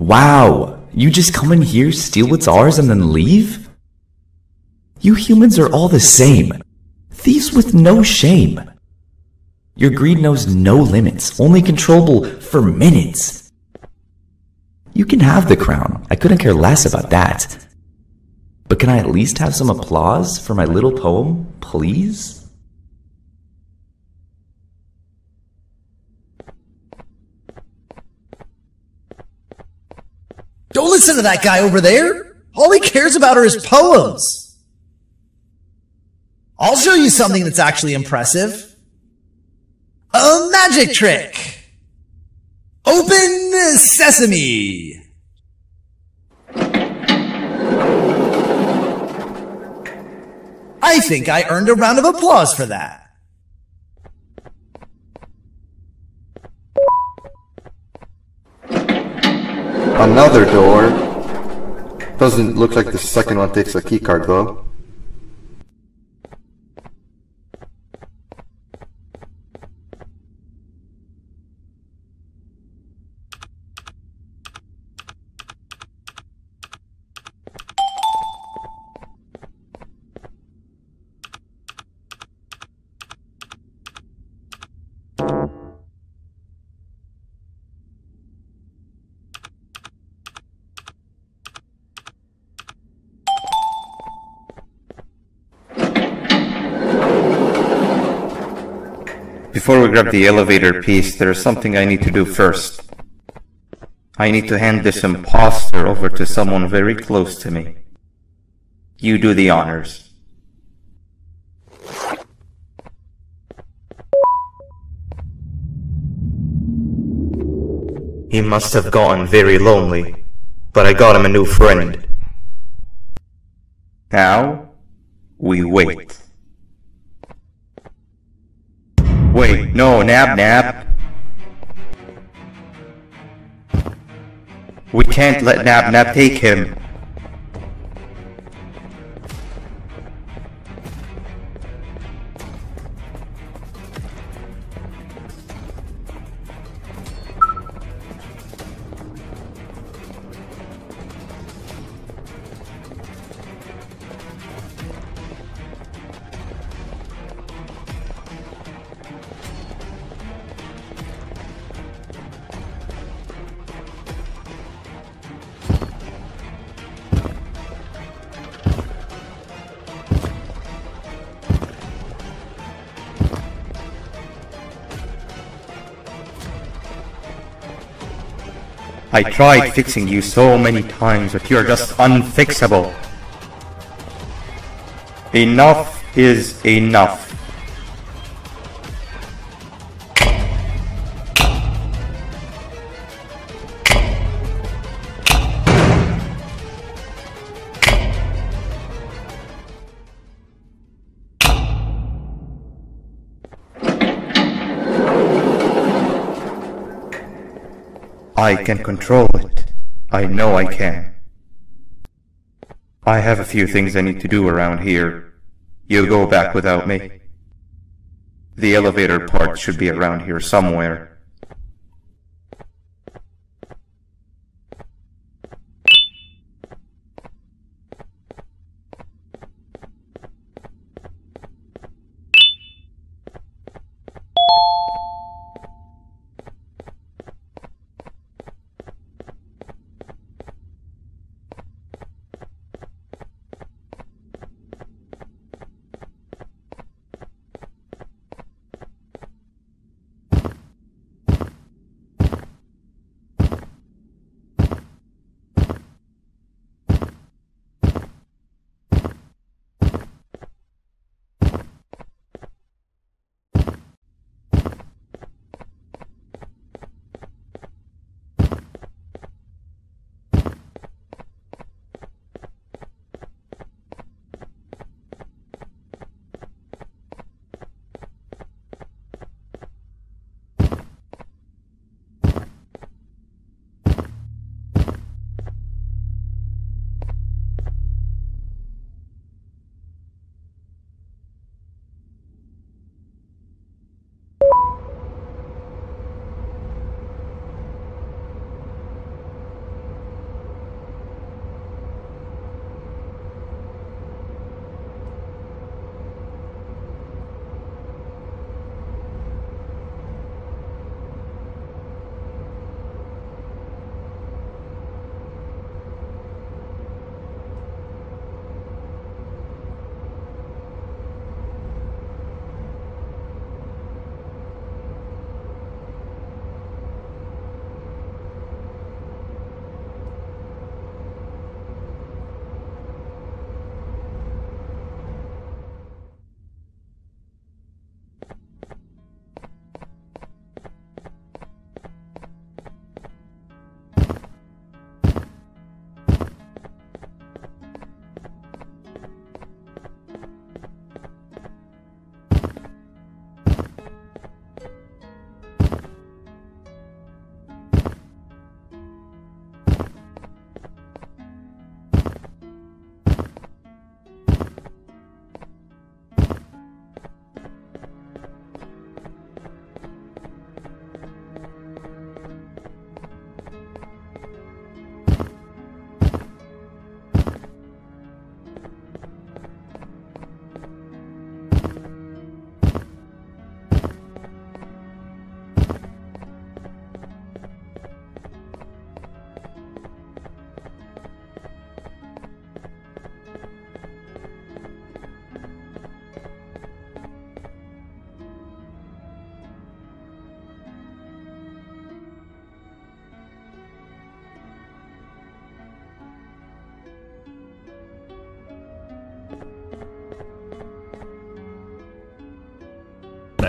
Wow, you just come in here, steal what's ours, and then leave? You humans are all the same. Thieves with no shame. Your greed knows no limits, only controllable for minutes. You can have the crown, I couldn't care less about that. But can I at least have some applause for my little poem, please? Don't listen to that guy over there! All he cares about are his poems! I'll show you something that's actually impressive. A magic trick! Open sesame! I think I earned a round of applause for that. Another door. Doesn't look like the second one takes a keycard though. Before we grab the elevator piece, there is something I need to do first. I need to hand this imposter over to someone very close to me. You do the honors. He must have gotten very lonely, but I got him a new friend. Now, we wait. Wait, no, Nab. We can't let Nab take him. I tried fixing you so many times, but you're just unfixable. Enough is enough. I can control it. I know I can. I have a few things I need to do around here. You go back without me. The elevator part should be around here somewhere.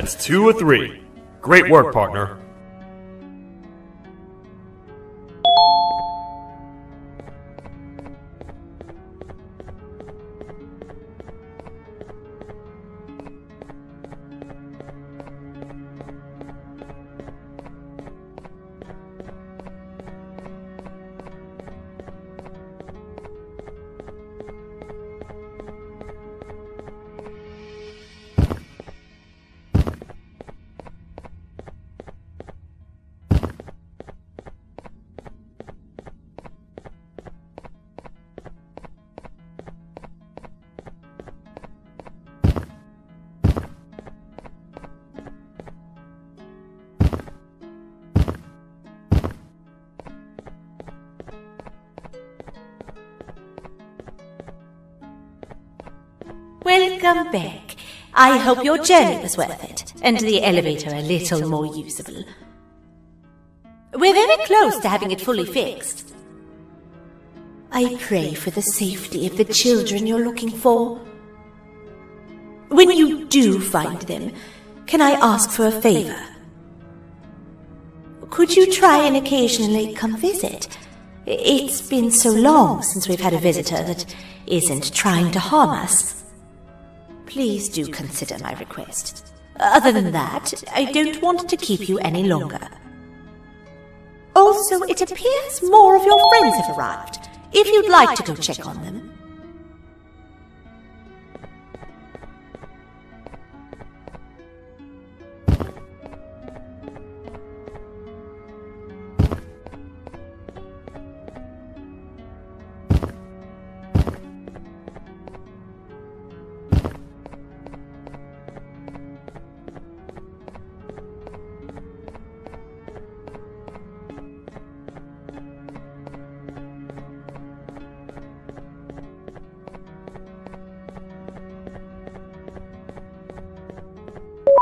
That's 2 of 3. Great work, partner. Welcome back. I hope your journey was worth it, and the elevator a little more usable. We're very close to having it fully fixed. I pray for the safety of the children you're looking for. When you do find them, can I ask for a favor? Could you try and occasionally come visit? It's been so long since we've had a visitor that isn't trying to harm us. Please do consider my request. Other than that, I don't want to keep you any longer. Also, it appears more of your friends have arrived, if you'd like to go check on them.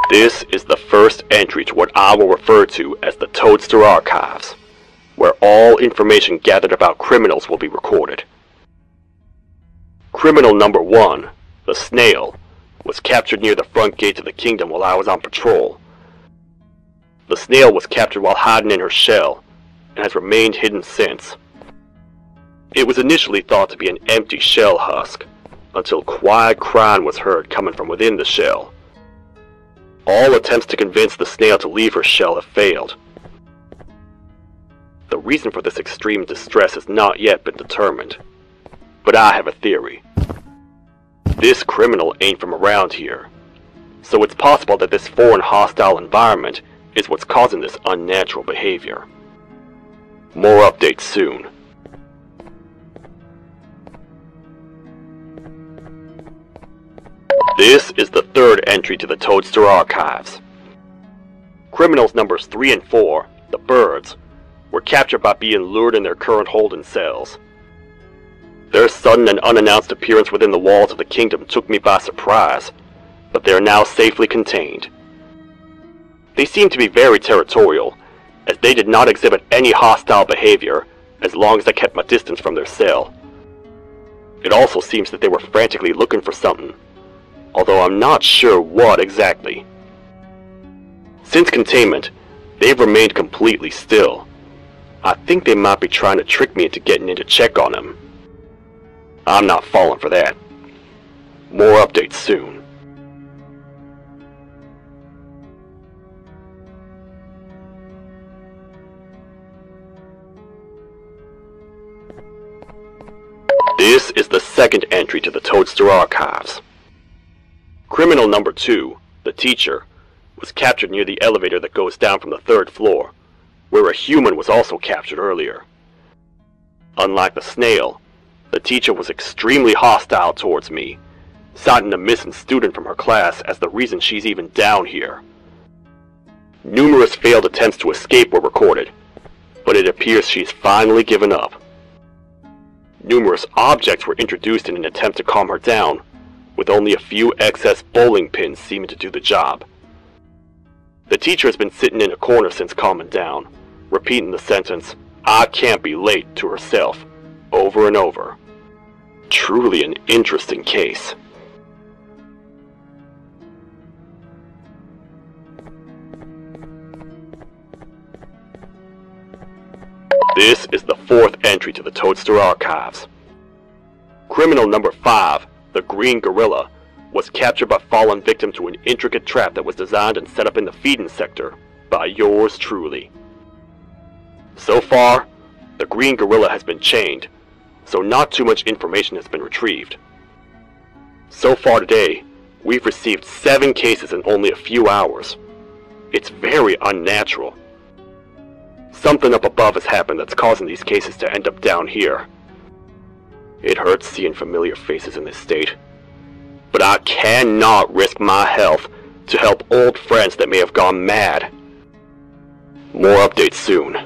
This is the first entry to what I will refer to as the Toadster Archives, where all information gathered about criminals will be recorded. Criminal number 1, the Snail, was captured near the front gate of the kingdom while I was on patrol. The Snail was captured while hiding in her shell, and has remained hidden since. It was initially thought to be an empty shell husk, until quiet crying was heard coming from within the shell. All attempts to convince the Snail to leave her shell have failed. The reason for this extreme distress has not yet been determined, but I have a theory. This criminal ain't from around here, so it's possible that this foreign hostile environment is what's causing this unnatural behavior. More updates soon. This is the third entry to the Toadster Archives. Criminals numbers 3 and 4, the Birds, were captured by being lured in their current holding cells. Their sudden and unannounced appearance within the walls of the kingdom took me by surprise, but they are now safely contained. They seem to be very territorial, as they did not exhibit any hostile behavior as long as I kept my distance from their cell. It also seems that they were frantically looking for something, although I'm not sure what exactly. Since containment, they've remained completely still. I think they might be trying to trick me into getting in to check on them. I'm not falling for that. More updates soon. This is the second entry to the Toadster Archives. Criminal number 2, the Teacher, was captured near the elevator that goes down from the 3rd floor, where a human was also captured earlier. Unlike the Snail, the Teacher was extremely hostile towards me, citing a missing student from her class as the reason she's even down here. Numerous failed attempts to escape were recorded, but it appears she's finally given up. Numerous objects were introduced in an attempt to calm her down, with only a few excess bowling pins seeming to do the job. The Teacher has been sitting in a corner since calming down, repeating the sentence, "I can't be late," to herself, over and over. Truly an interesting case. This is the 4th entry to the Toadster archives. Criminal number 5, the Green Gorilla, was captured by fallen victim to an intricate trap that was designed and set up in the feeding sector by yours truly. So far, the Green Gorilla has been chained, so not too much information has been retrieved. So far today, we've received 7 cases in only a few hours. It's very unnatural. Something up above has happened that's causing these cases to end up down here. It hurts seeing familiar faces in this state, but I cannot risk my health to help old friends that may have gone mad. More updates soon.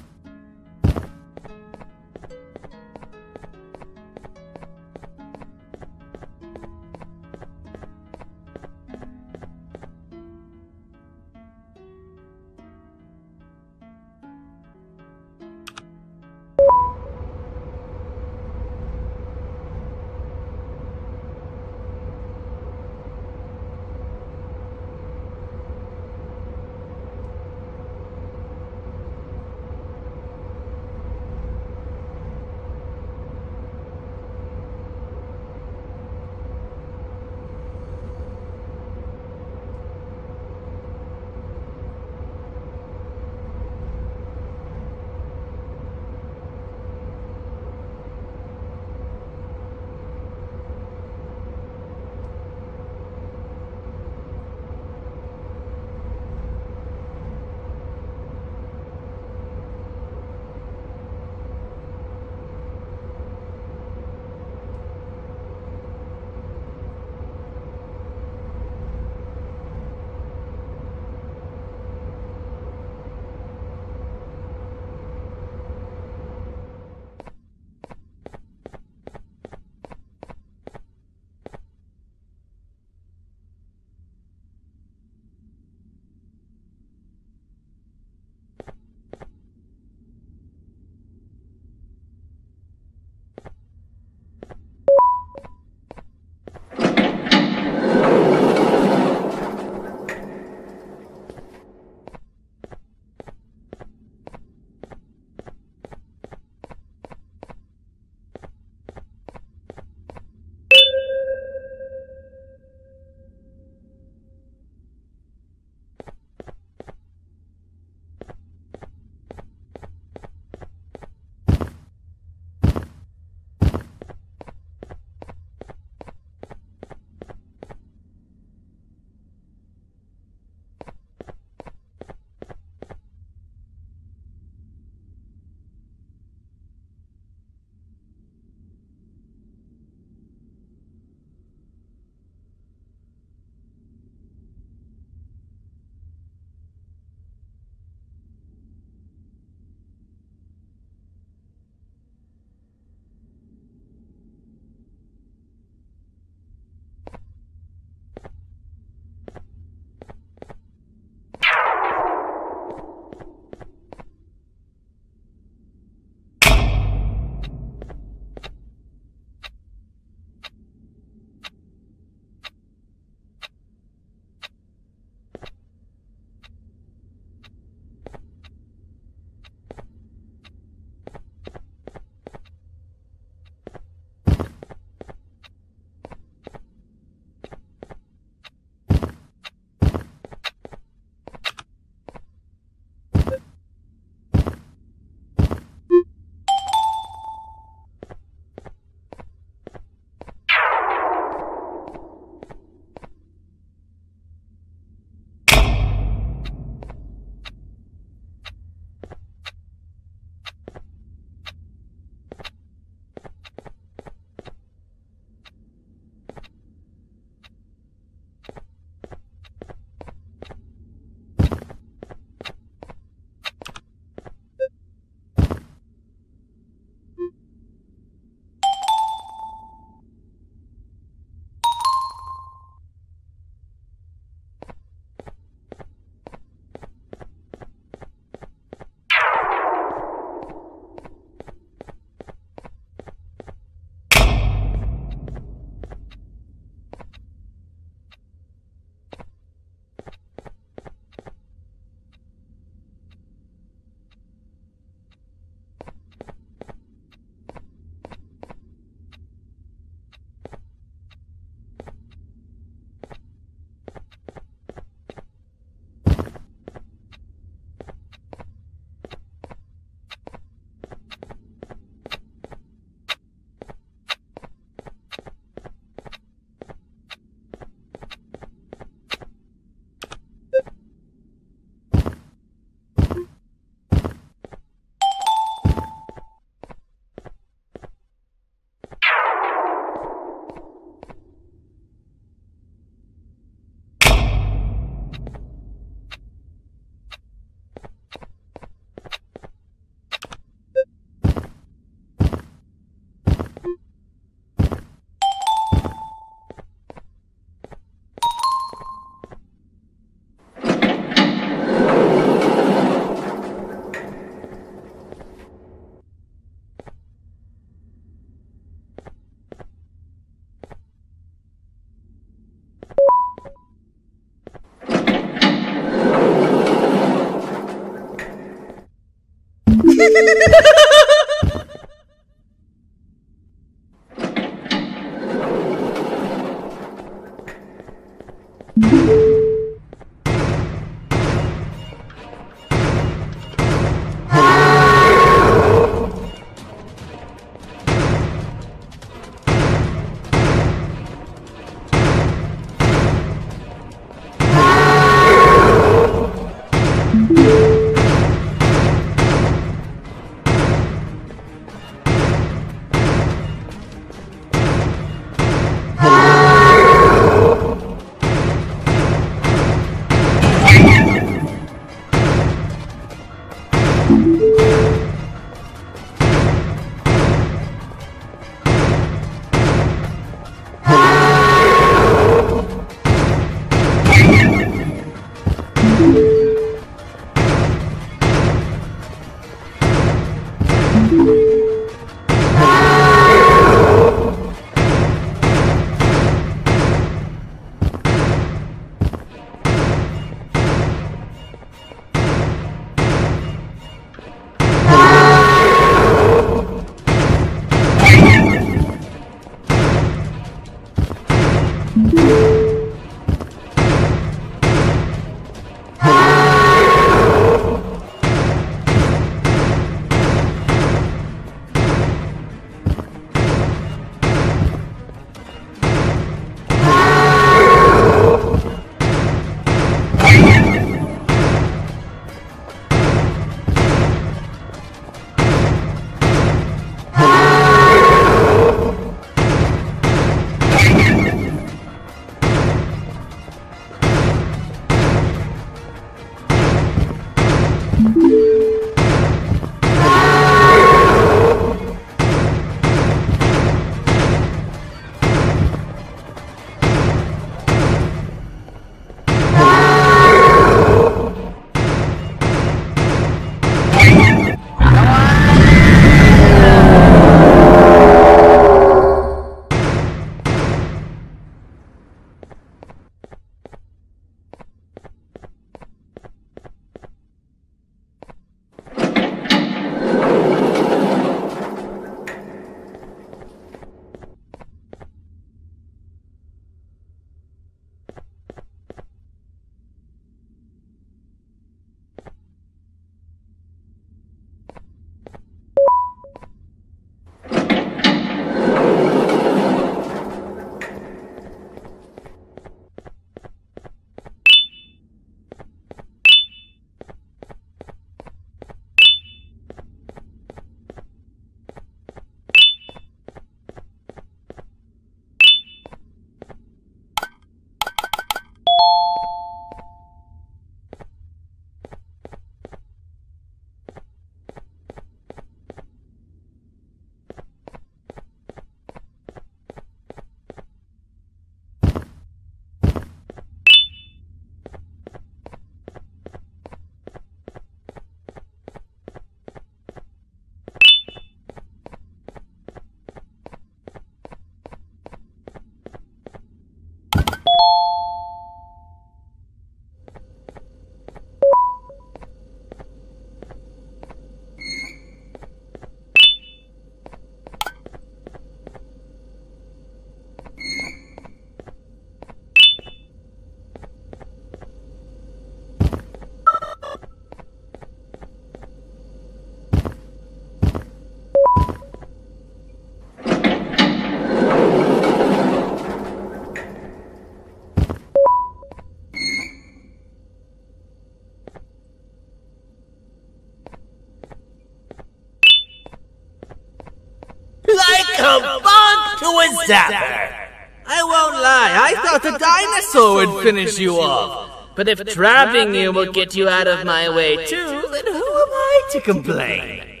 to a zapper. I won't lie, I thought the dinosaur would finish you off. But if trapping you will get you out of my way too, then who am I to complain?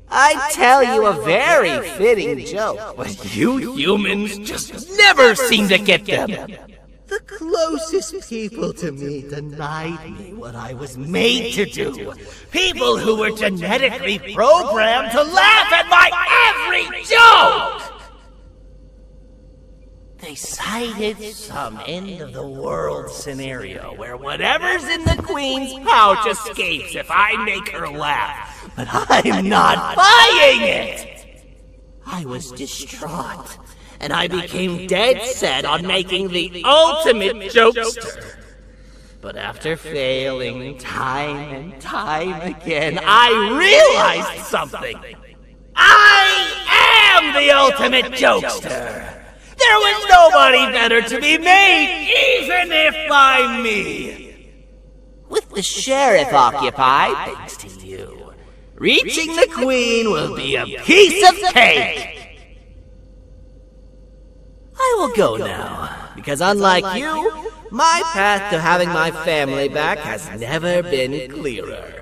I'd tell you a very fitting joke, but you humans just never seem to get them. The closest people to me denied me what I was made to do. People who were genetically programmed to laugh at my every joke! They cited some end-of-the-world scenario where whatever's in the Queen's pouch escapes if I make her laugh. But I'm not buying it! I was distraught, and I became dead set on making the ultimate jokester. But after failing time and time again, I realized something. I am the ultimate jokester! There was nobody better to be made, even if by me. With the sheriff occupied, thanks to you, reaching the Queen will be a piece of cake. I will go now, because unlike you, my path to having my family back has never been clearer.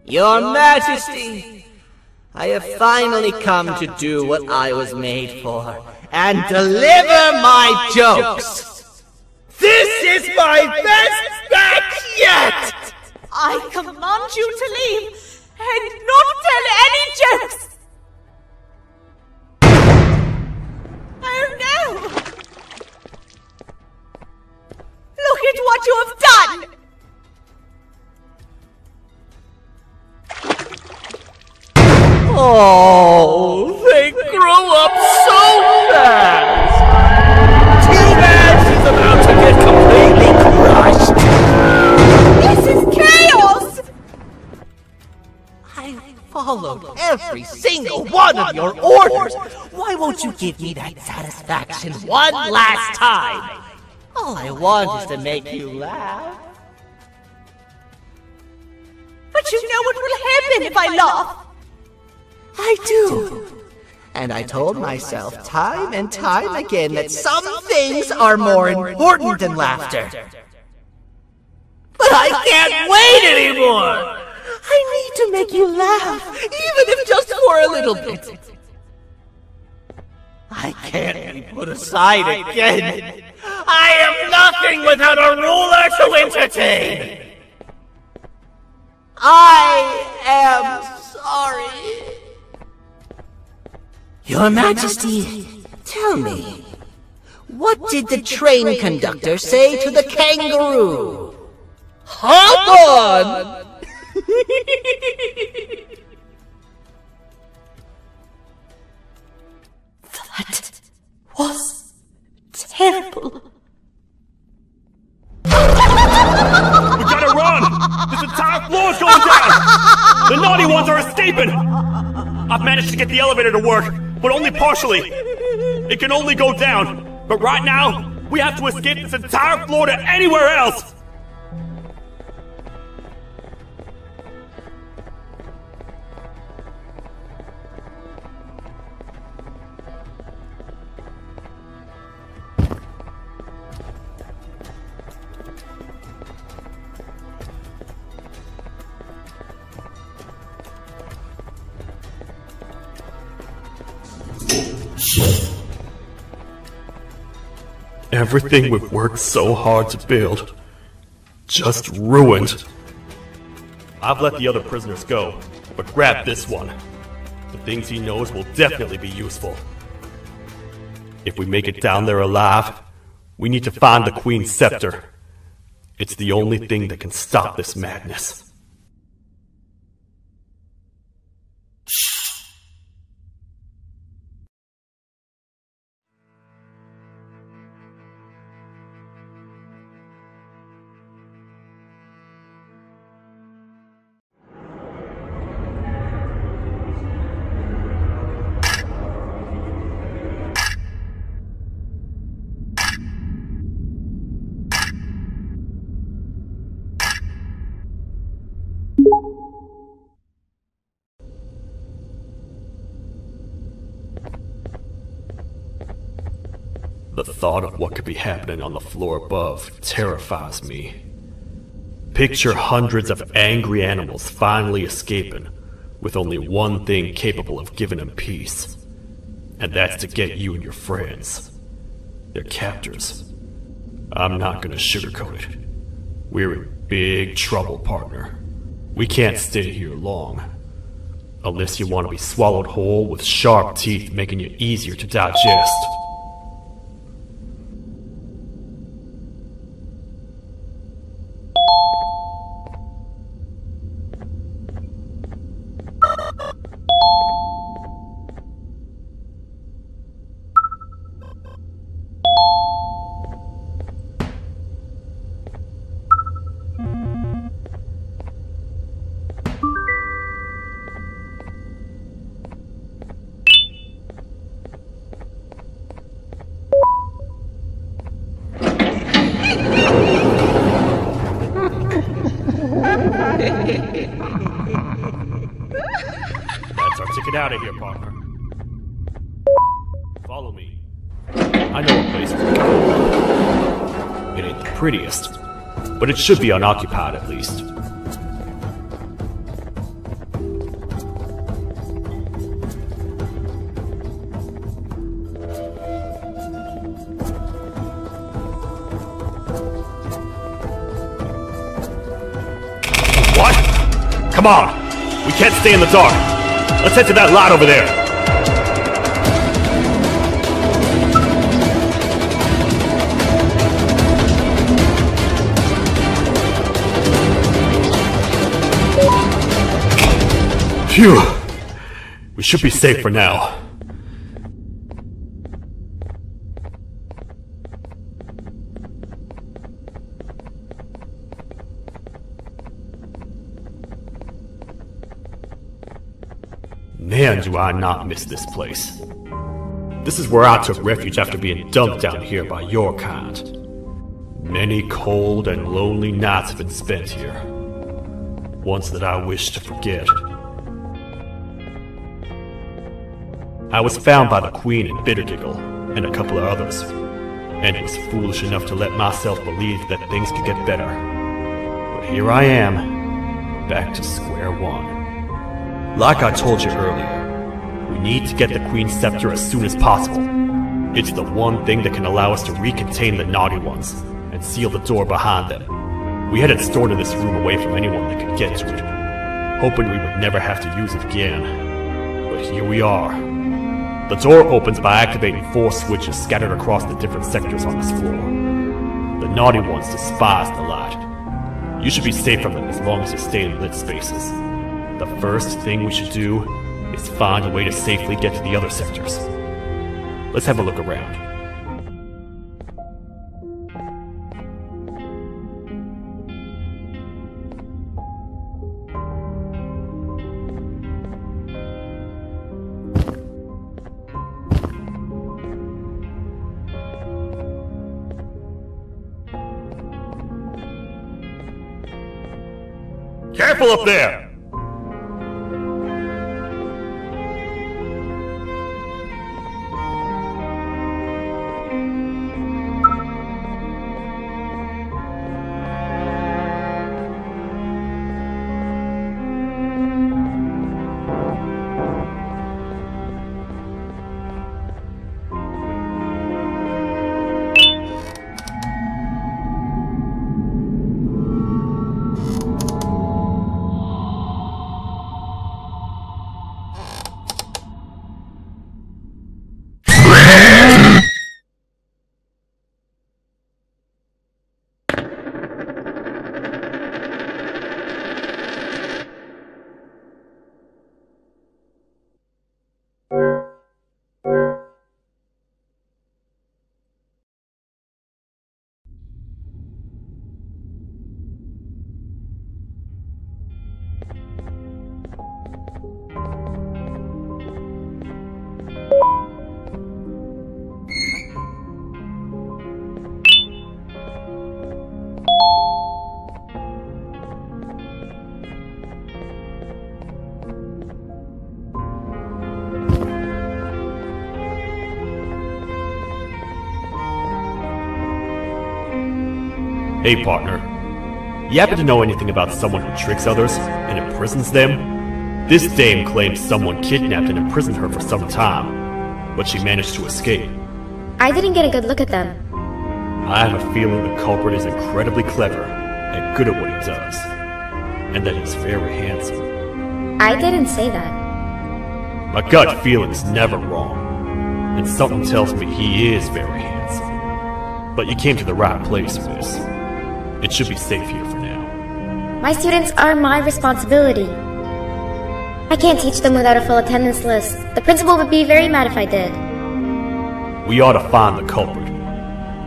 Your Majesty, I have finally come to do what I was made for, and deliver my jokes! This is my best batch yet! I command you to leave, and not tell any jokes! Oh no! Look at what you have done! Oh, they grow up so fast! Too bad she's about to get completely crushed! This is chaos! I followed every single one of your orders! Why won't you give me that satisfaction one last time? All I want is to make you laugh. But you know what will happen if I laugh! I do. And I told myself time and time again that some things are more important than laughter. But I can't wait anymore! I need to make you laugh, even if just for a little bit. I can't be put aside again. I am nothing without a ruler to entertain. I am sorry. Your Majesty, tell me, What did the train conductor say to the kangaroo? Hop on! That was terrible. We gotta run! This entire floor's going down! The naughty ones are escaping! I've managed to get the elevator to work, but only partially. It can only go down, but right now, we have to escape this entire floor to anywhere else! Everything we've worked so hard to build, just ruined. I've let the other prisoners go, but grab this one. The things he knows will definitely be useful. If we make it down there alive, we need to find the Queen's scepter. It's the only thing that can stop this madness. The thought of what could be happening on the floor above terrifies me. Picture hundreds of angry animals finally escaping, with only one thing capable of giving them peace. And that's to get you and your friends. Their captors. I'm not gonna sugarcoat it. We're in big trouble, partner. We can't stay here long. Unless you want to be swallowed whole with sharp teeth making you easier to digest. That's our ticket out of here, partner. Follow me. I know a place we can go. It ain't the prettiest, but it should be unoccupied at least. What? Come on! We can't stay in the dark! Let's head to that lot over there! Phew! We should be safe for now. Man, do I not miss this place. This is where I took refuge after being dumped down here by your kind. Many cold and lonely nights have been spent here. Ones that I wish to forget. I was found by the Queen in Bittergiggle, and a couple of others, and was foolish enough to let myself believe that things could get better. But here I am, back to square one. Like I told you earlier, we need to get the Queen's scepter as soon as possible. It's the one thing that can allow us to recontain the naughty ones, and seal the door behind them. We had it stored in this room away from anyone that could get to it, hoping we would never have to use it again. But here we are. The door opens by activating 4 switches scattered across the different sectors on this floor. The naughty ones despise the light. You should be safe from them as long as you stay in lit spaces. The first thing we should do is find a way to safely get to the other sectors. Let's have a look around. Careful up there! Hey partner, you happen to know anything about someone who tricks others and imprisons them? This dame claims someone kidnapped and imprisoned her for some time, but she managed to escape. I didn't get a good look at them. I have a feeling the culprit is incredibly clever and good at what he does, and that he's very handsome. I didn't say that. My gut feeling's never wrong, and something tells me he is very handsome. But you came to the right place, miss. It should be safe here for now. My students are my responsibility. I can't teach them without a full attendance list. The principal would be very mad if I did. We ought to find the culprit,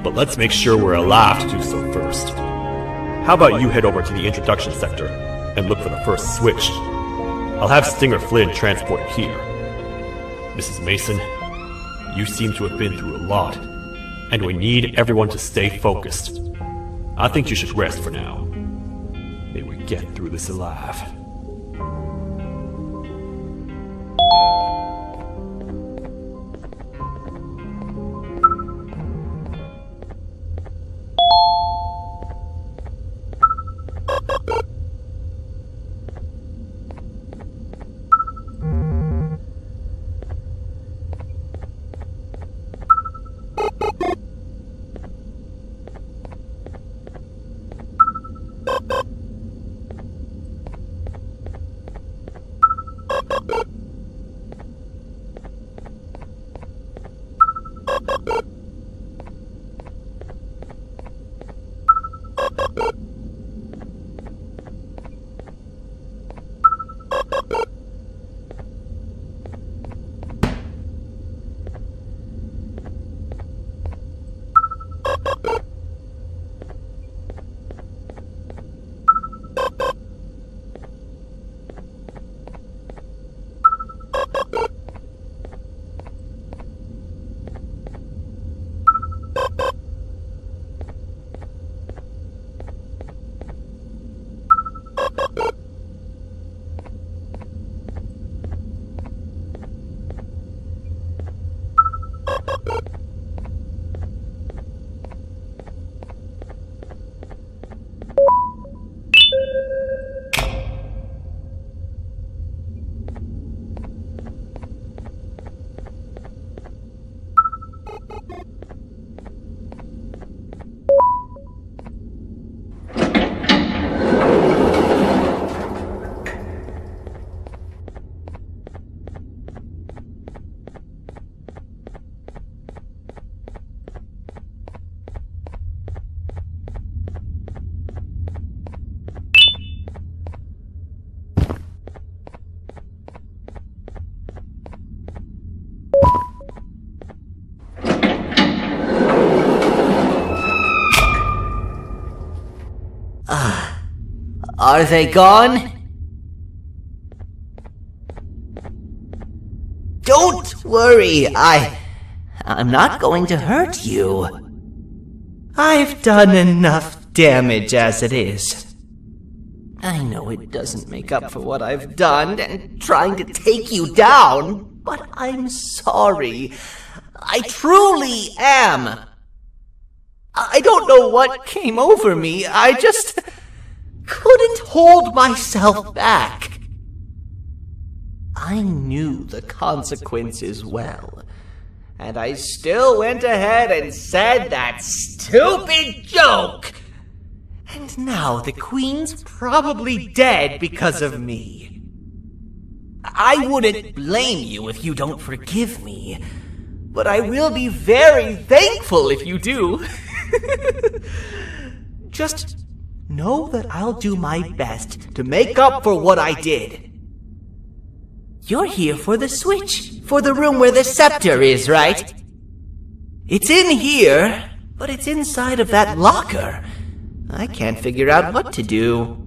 but let's make sure we're alive to do so first. How about you head over to the introduction sector and look for the first switch? I'll have Stinger Flynn transport it here. Mrs. Mason, you seem to have been through a lot, and we need everyone to stay focused. I think you should rest for now. May we get through this alive. Are they gone? Don't worry, I'm not going to hurt you. I've done enough damage as it is. I know it doesn't make up for what I've done and trying to take you down, but I'm sorry. I truly am. I don't know what came over me. I just couldn't hold myself back. I knew the consequences well, and I still went ahead and said that stupid joke. And now the Queen's probably dead because of me. I wouldn't blame you if you don't forgive me, but I will be very thankful if you do. Just know that I'll do my best to make up for what I did. You're here for the switch, for the room where the scepter is, right? It's in here, but it's inside of that locker. I can't figure out what to do.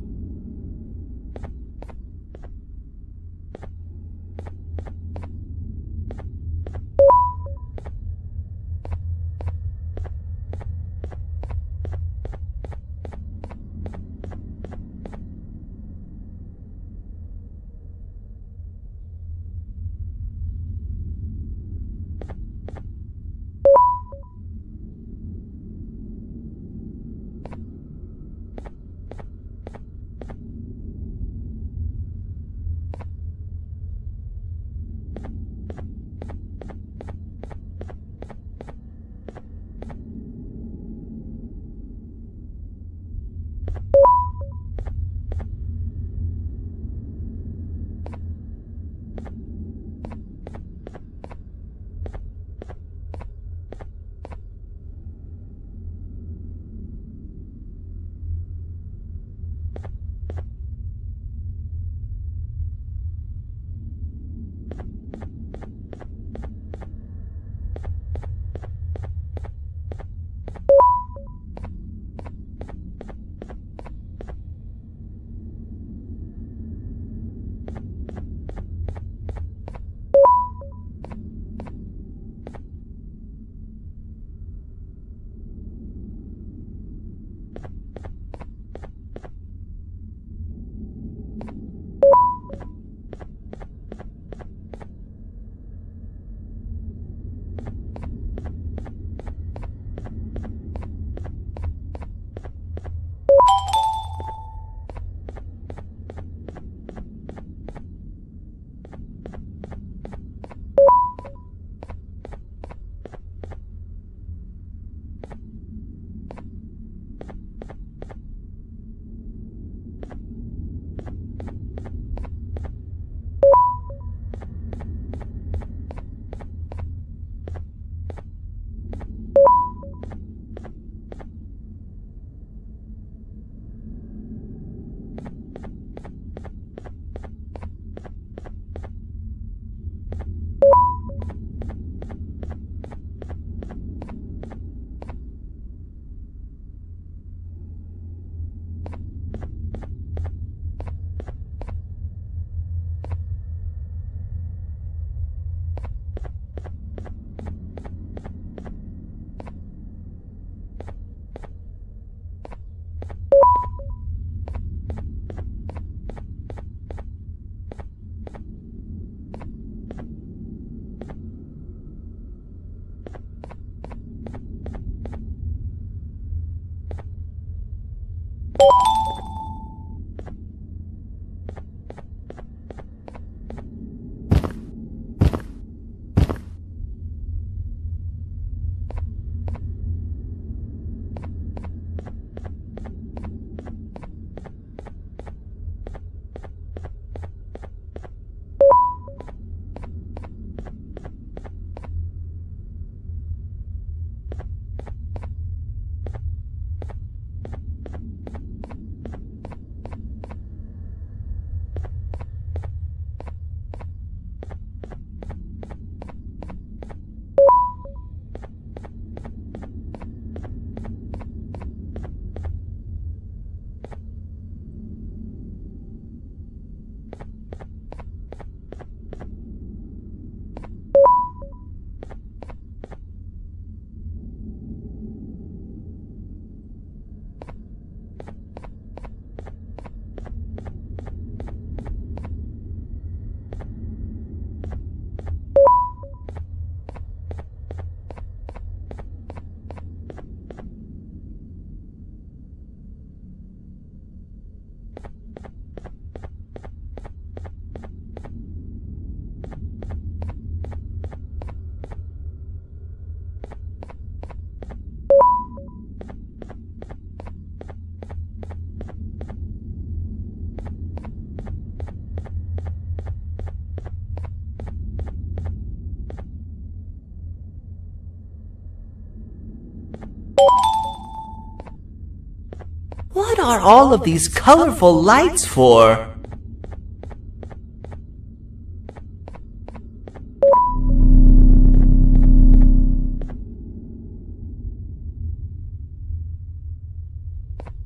What are all of these colorful lights for?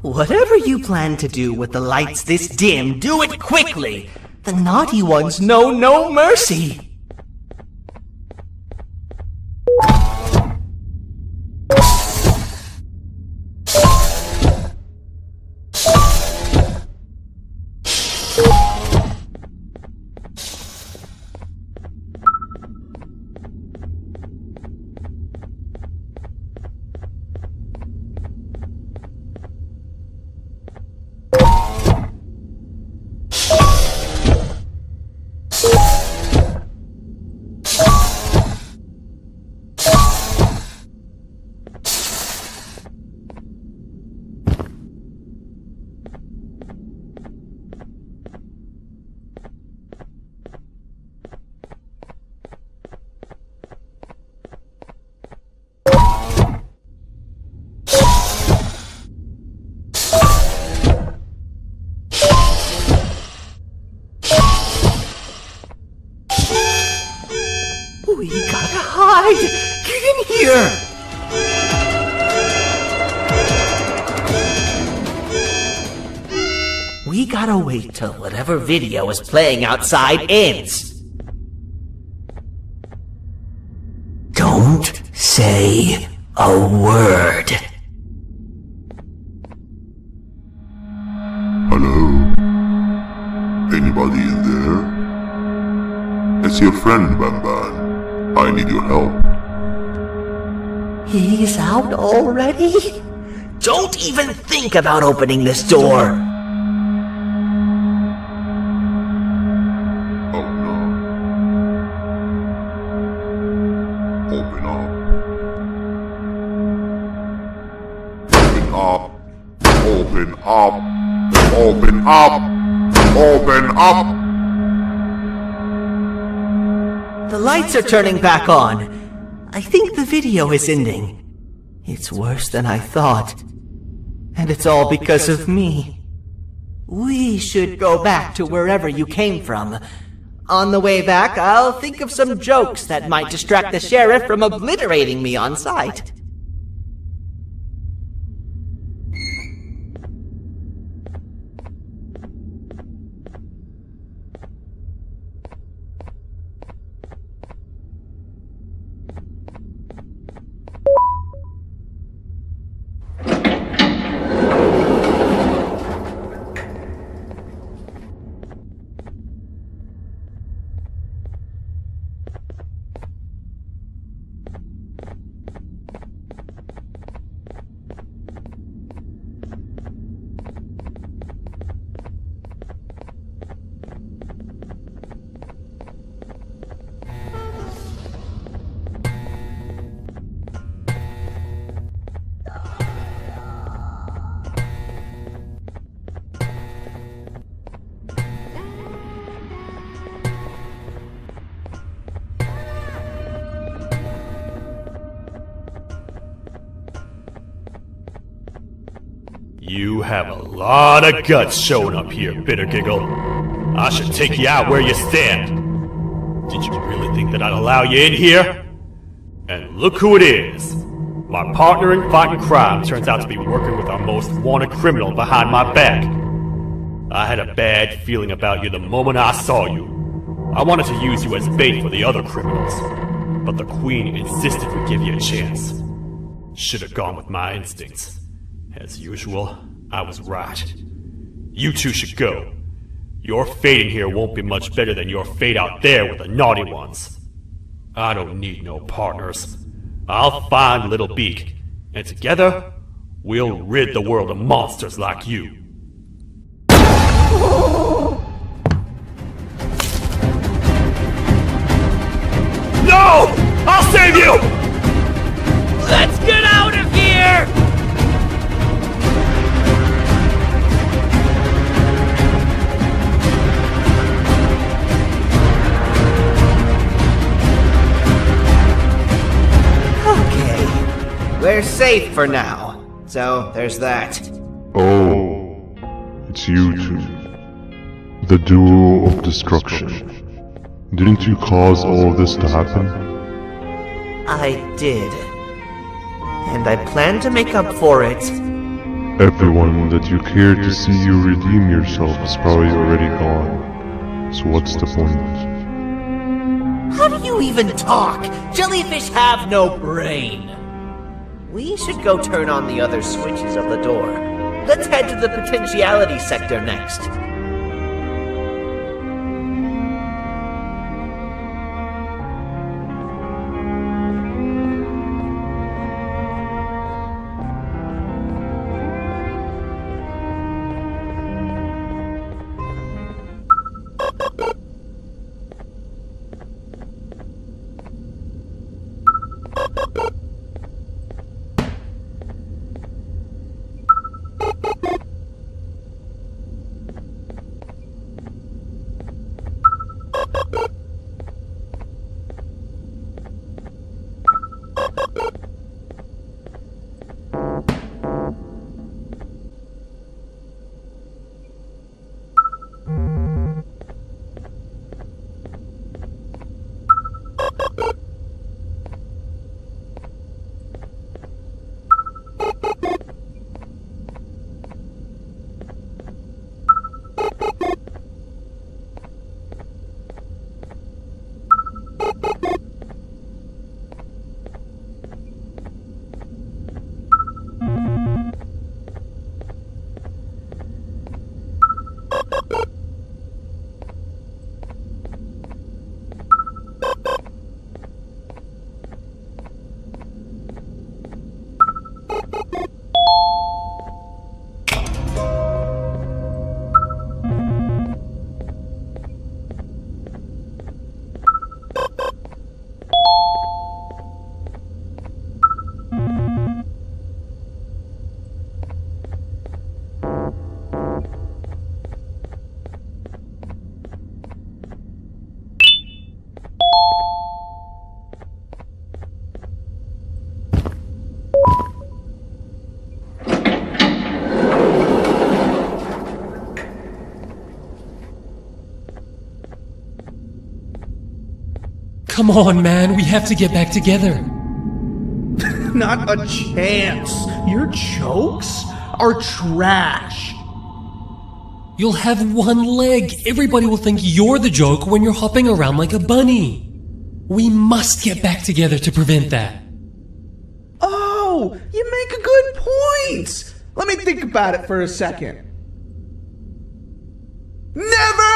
Whatever you plan to do with the lights this dim, do it quickly! The naughty ones know no mercy! We gotta hide! Get in here! We gotta wait till whatever video is playing outside ends. Don't say a word. Hello? Anybody in there? It's your friend, Banban. I need your help. He's out already? Don't even think about opening this door! Oh no. Open up. Open up. Open up. Open up. The lights are turning back on. I think the video is ending. It's worse than I thought. And it's all because of me. We should go back to wherever you came from. On the way back, I'll think of some jokes that might distract the sheriff from obliterating me on sight. You have a lot of guts showing up here, Bitter Giggle. I should take you out where you stand. Did you really think that I'd allow you in here? And look who it is. My partner in fighting crime turns out to be working with our most wanted criminal behind my back. I had a bad feeling about you the moment I saw you. I wanted to use you as bait for the other criminals, but the Queen insisted we give you a chance. Should have gone with my instincts. As usual, I was right. You two should go. Your fate in here won't be much better than your fate out there with the naughty ones. I don't need no partners. I'll find Little Beak, and together, we'll rid the world of monsters like you. No! I'll save you! Let's get out of here! Okay, we're safe for now, so there's that. Oh. It's you two. The duo of destruction. Didn't you cause all of this to happen? I did. And I plan to make up for it. Everyone that you cared to see you redeem yourself is probably already gone. So what's the point? How do you even talk? Jellyfish have no brain. We should go turn on the other switches of the door. Let's head to the potentiality sector next. Come on, man, we have to get back together. Not a chance. Your jokes are trash. You'll have one leg. Everybody will think you're the joke when you're hopping around like a bunny. We must get back together to prevent that. Oh, you make a good point. Let me think about it for a second. Never!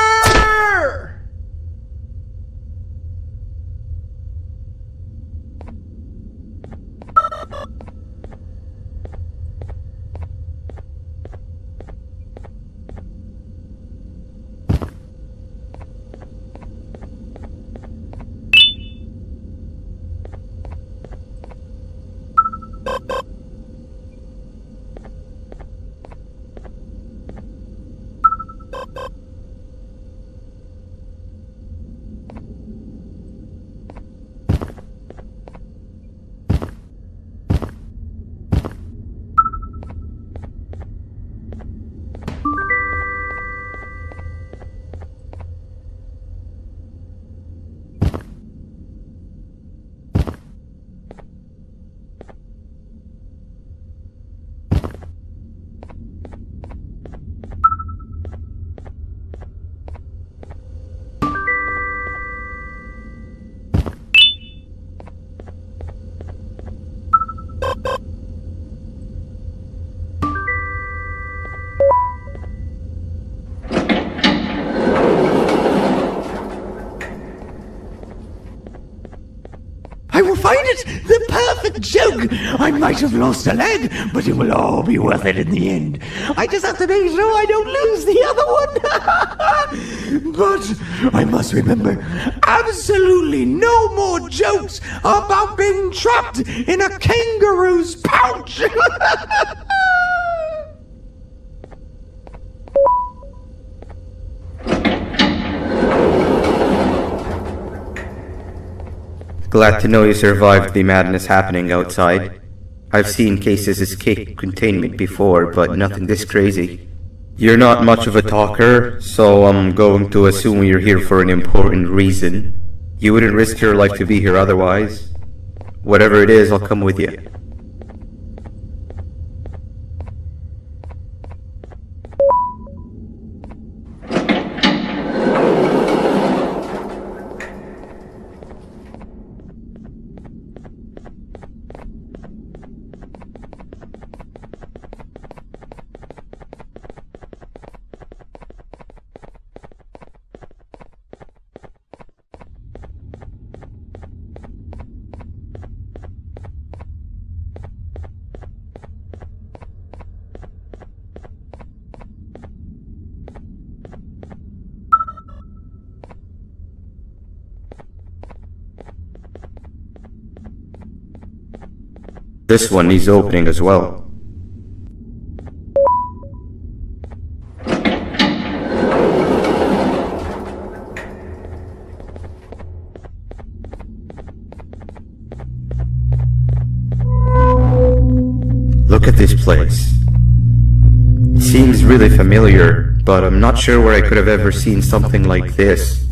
I will find it! The perfect joke! I might have lost a leg, but it will all be worth it in the end. I just have to make sure I don't lose the other one. But I must remember, absolutely no more jokes about being trapped in a kangaroo's pouch. Glad to know you survived the madness happening outside. I've seen cases escape containment before, but nothing this crazy. You're not much of a talker, so I'm going to assume you're here for an important reason. You wouldn't risk your life to be here otherwise. Whatever it is, I'll come with you. This one needs opening as well. Look at this place. It seems really familiar, but I'm not sure where I could have ever seen something like this.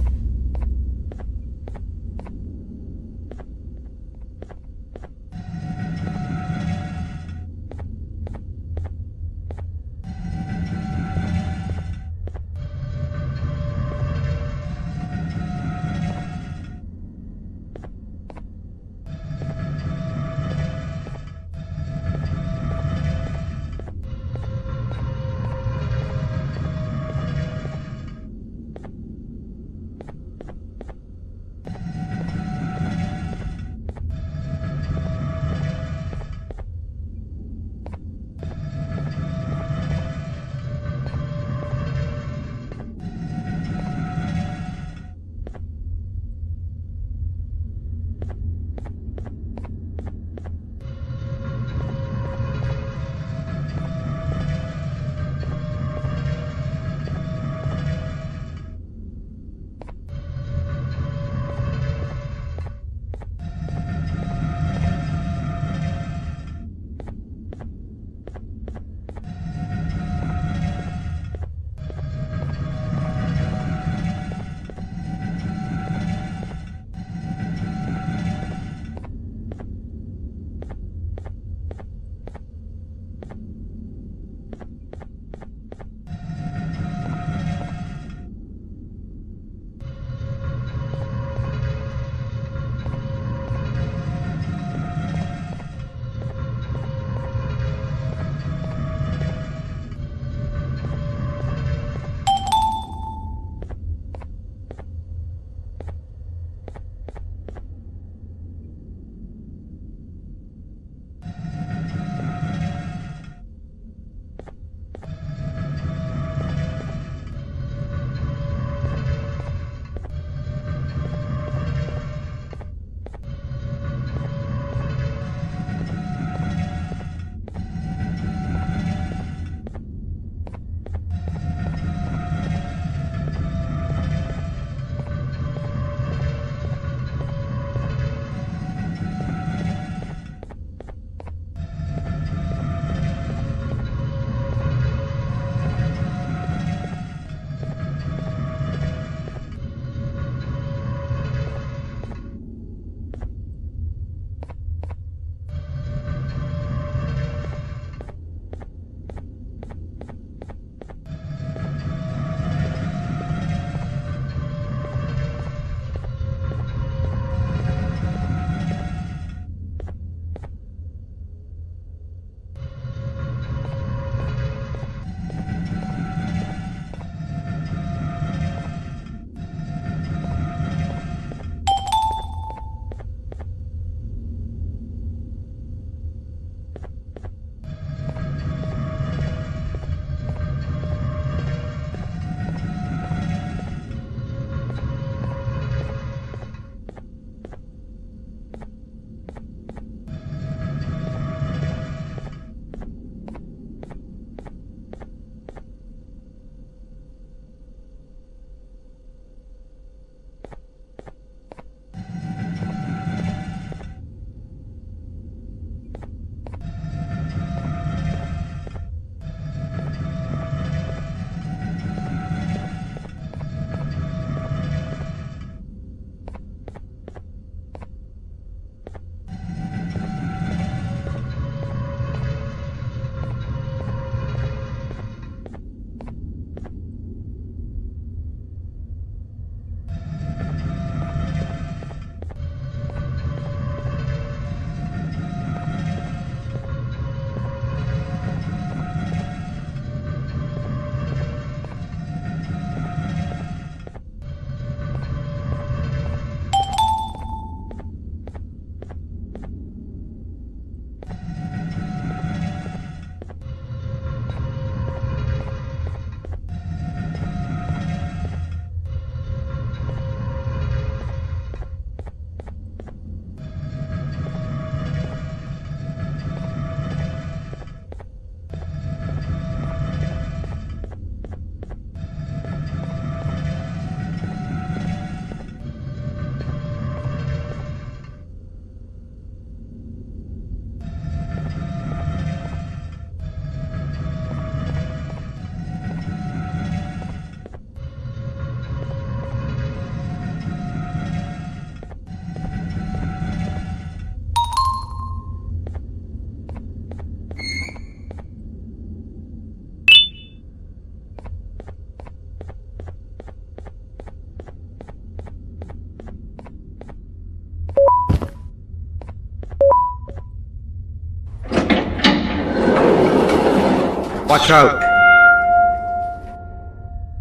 Watch out!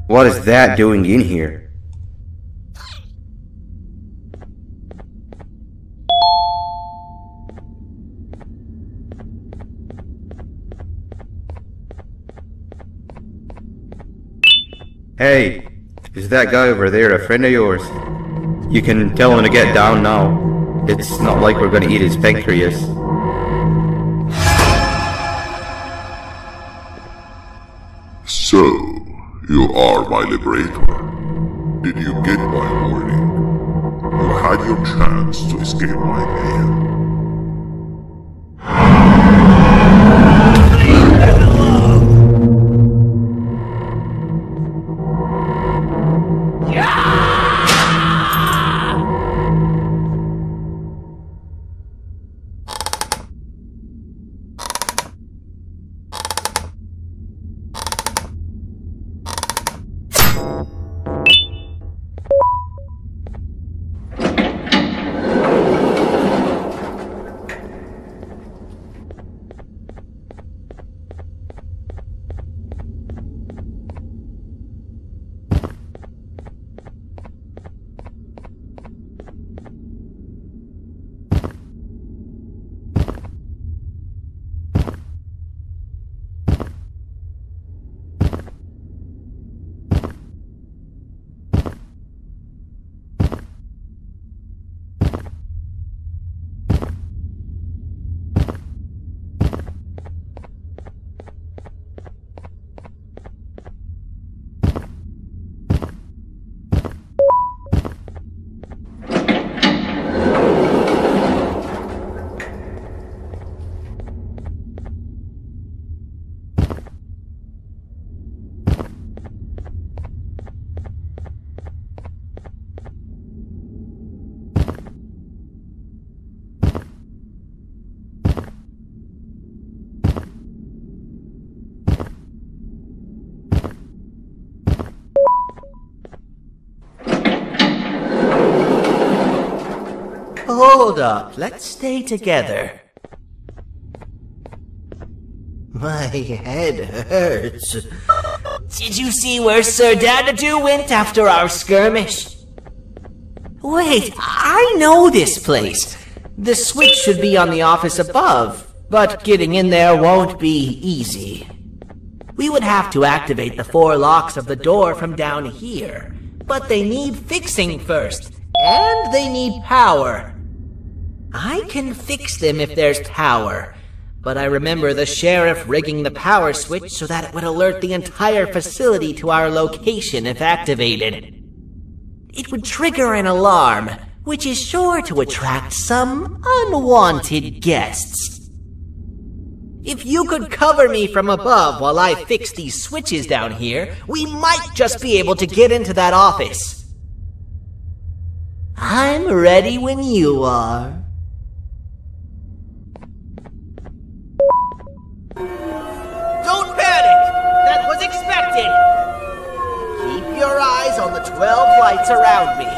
What is that doing in here? Hey, is that guy over there a friend of yours? You can tell him to get down now. It's not like we're gonna eat his pancreas. So, you are my liberator. Did you get my warning? You had your chance to escape my mayhem. Hold up, let's stay together. My head hurts. Did you see where Sir Dadadoo went after our skirmish? Wait, I know this place. The switch should be on the office above, but getting in there won't be easy. We would have to activate the 4 locks of the door from down here, but they need fixing first, and they need power. I can fix them if there's power, but I remember the sheriff rigging the power switch so that it would alert the entire facility to our location if activated. It would trigger an alarm, which is sure to attract some unwanted guests. If you could cover me from above while I fix these switches down here, we might just be able to get into that office. I'm ready when you are. Don't panic! That was expected! Keep your eyes on the 12 lights around me.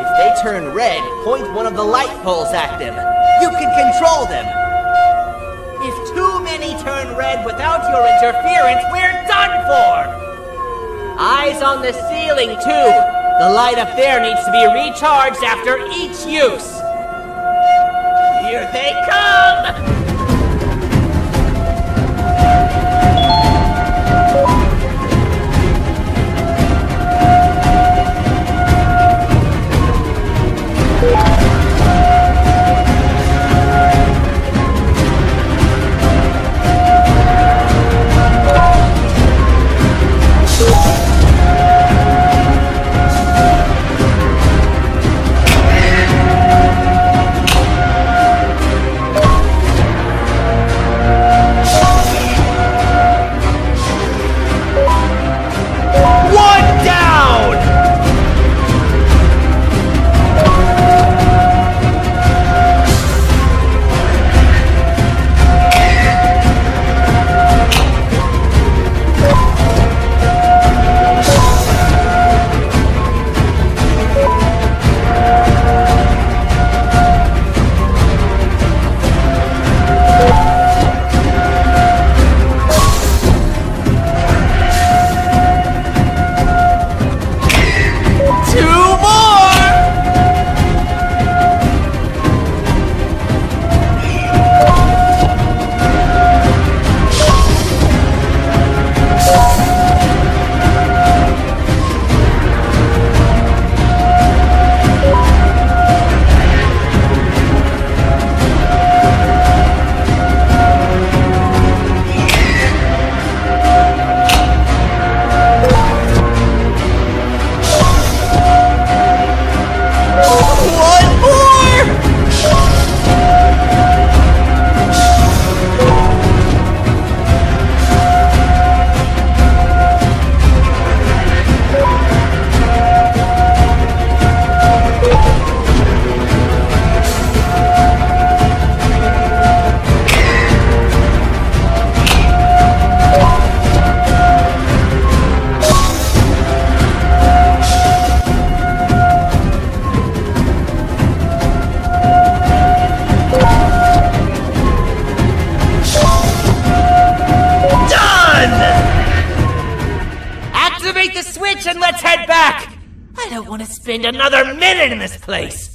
If they turn red, point one of the light poles at them. You can control them. If too many turn red without your interference, we're done for! Eyes on the ceiling, too. The light up there needs to be recharged after each use. Here they come! spend another minute in this place!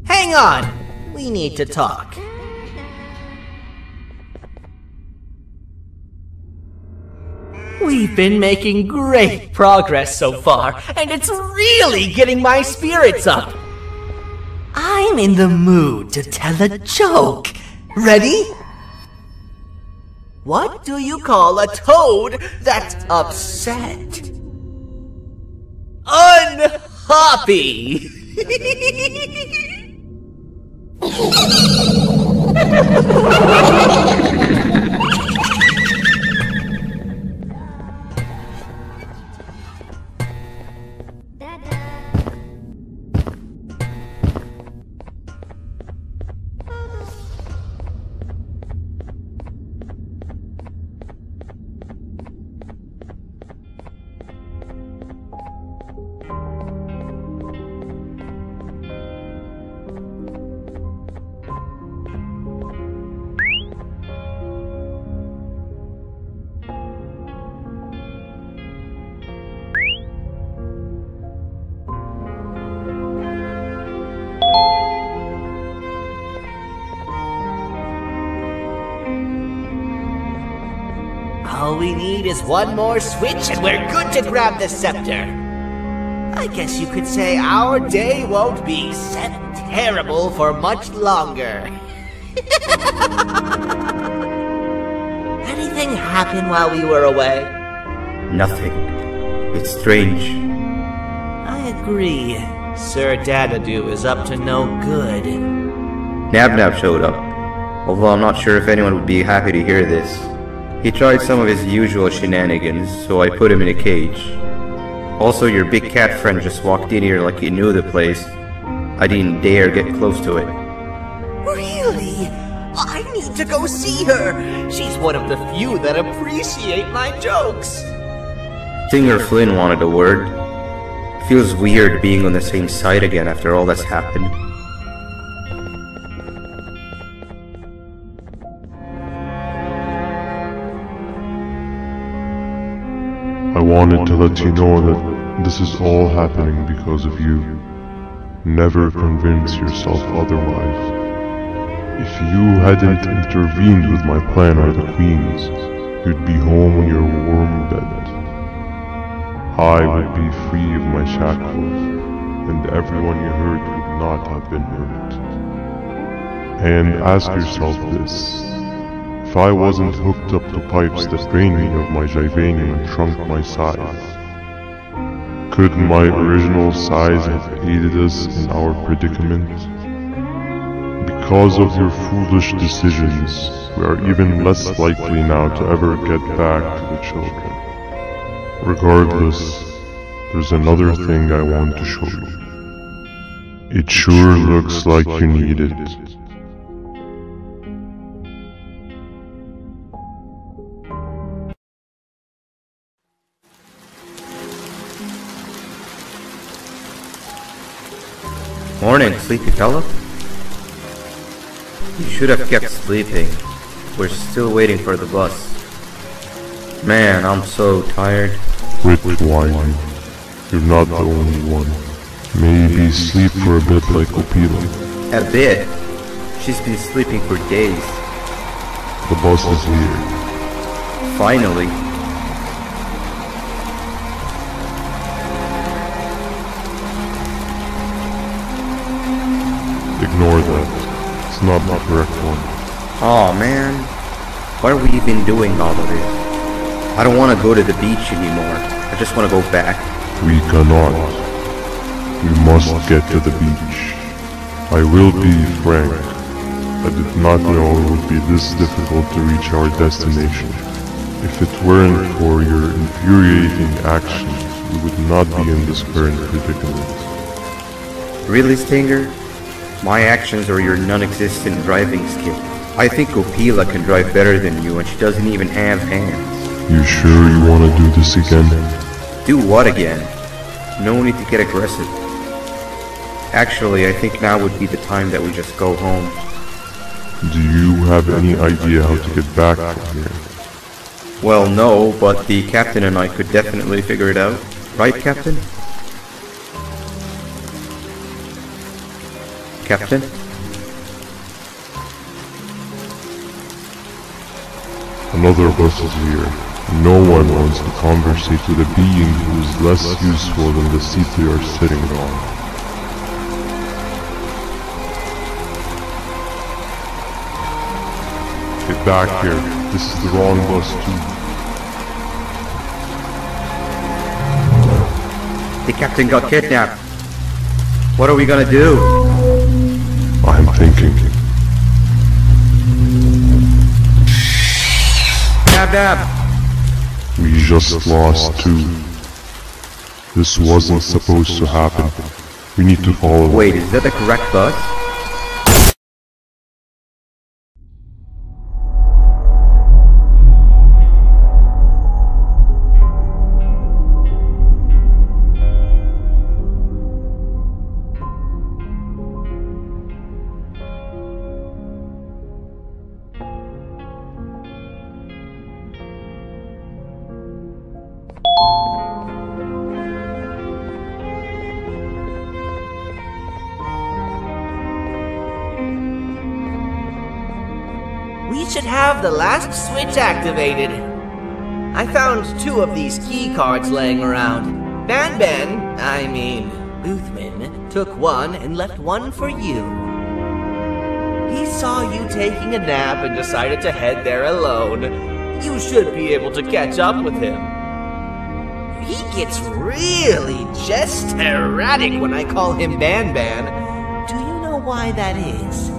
Hang on! We need to talk. We've been making great progress so far, and it's really getting my spirits up. I'm in the mood to tell a joke. Ready? What do you call a toad that's upset? Unhappy! All we need is one more switch and we're good to grab the scepter. I guess you could say our day won't be terrible for much longer. Anything happen while we were away? Nothing. It's strange. I agree. Sir Dadadoo is up to no good. Nab showed up, although I'm not sure if anyone would be happy to hear this. He tried some of his usual shenanigans, so I put him in a cage. Also, your big cat friend just walked in here like he knew the place. I didn't dare get close to it. Really? I need to go see her. She's one of the few that appreciate my jokes. Singer Flynn wanted a word. Feels weird being on the same side again after all that's happened. I wanted to let you know that this is all happening because of you. Never convince yourself otherwise. If you hadn't intervened with my plan or the Queen's, you'd be home in your warm bed. I would be free of my shackles, and everyone you hurt would not have been hurt. And ask yourself this. If I wasn't hooked up to pipes that drained me of my Jivanium and shrunk my size, could my original size have aided us in our predicament? Because of your foolish decisions, we are even less likely now to ever get back to the children. Regardless, there's another thing I want to show you. It sure looks like you need it. Morning, sleepy fella. You should have kept sleeping. We're still waiting for the bus. Man, I'm so tired. Quit whining. You're not the only one. Maybe sleep for a bit like Opila. A bit? She's been sleeping for days. The bus is here. Finally. Ignore that. It's not the correct one. Aw, man. Why are we even doing all of this? I don't want to go to the beach anymore. I just want to go back. We cannot. We must get to the beach. I will be frank. I did not know it would be this difficult to reach our destination. If it weren't for your infuriating actions, we would not be in this current predicament. Really, Stinger? My actions are your non-existent driving skill. I think Opila can drive better than you and she doesn't even have hands. You sure you want to do this again? Do what again? No need to get aggressive. Actually, I think now would be the time that we just go home. Do you have any idea how to get back from here? Well, no, but the captain and I could definitely figure it out. Right, Captain? Captain? Another bus is here. No one wants to conversate with a being who is less useful than the seat they are sitting on. Get back here. This is the wrong bus too. The captain got kidnapped. What are we gonna do? I'm thinking. Dab dab. We just lost two. This wasn't supposed to happen. We need to follow. Wait, is that the correct bus? We should have the last switch activated. I found 2 of these key cards laying around. Boothman, took one and left one for you. He saw you taking a nap and decided to head there alone. You should be able to catch up with him. He gets really just erratic when I call him Banban. Do you know why that is?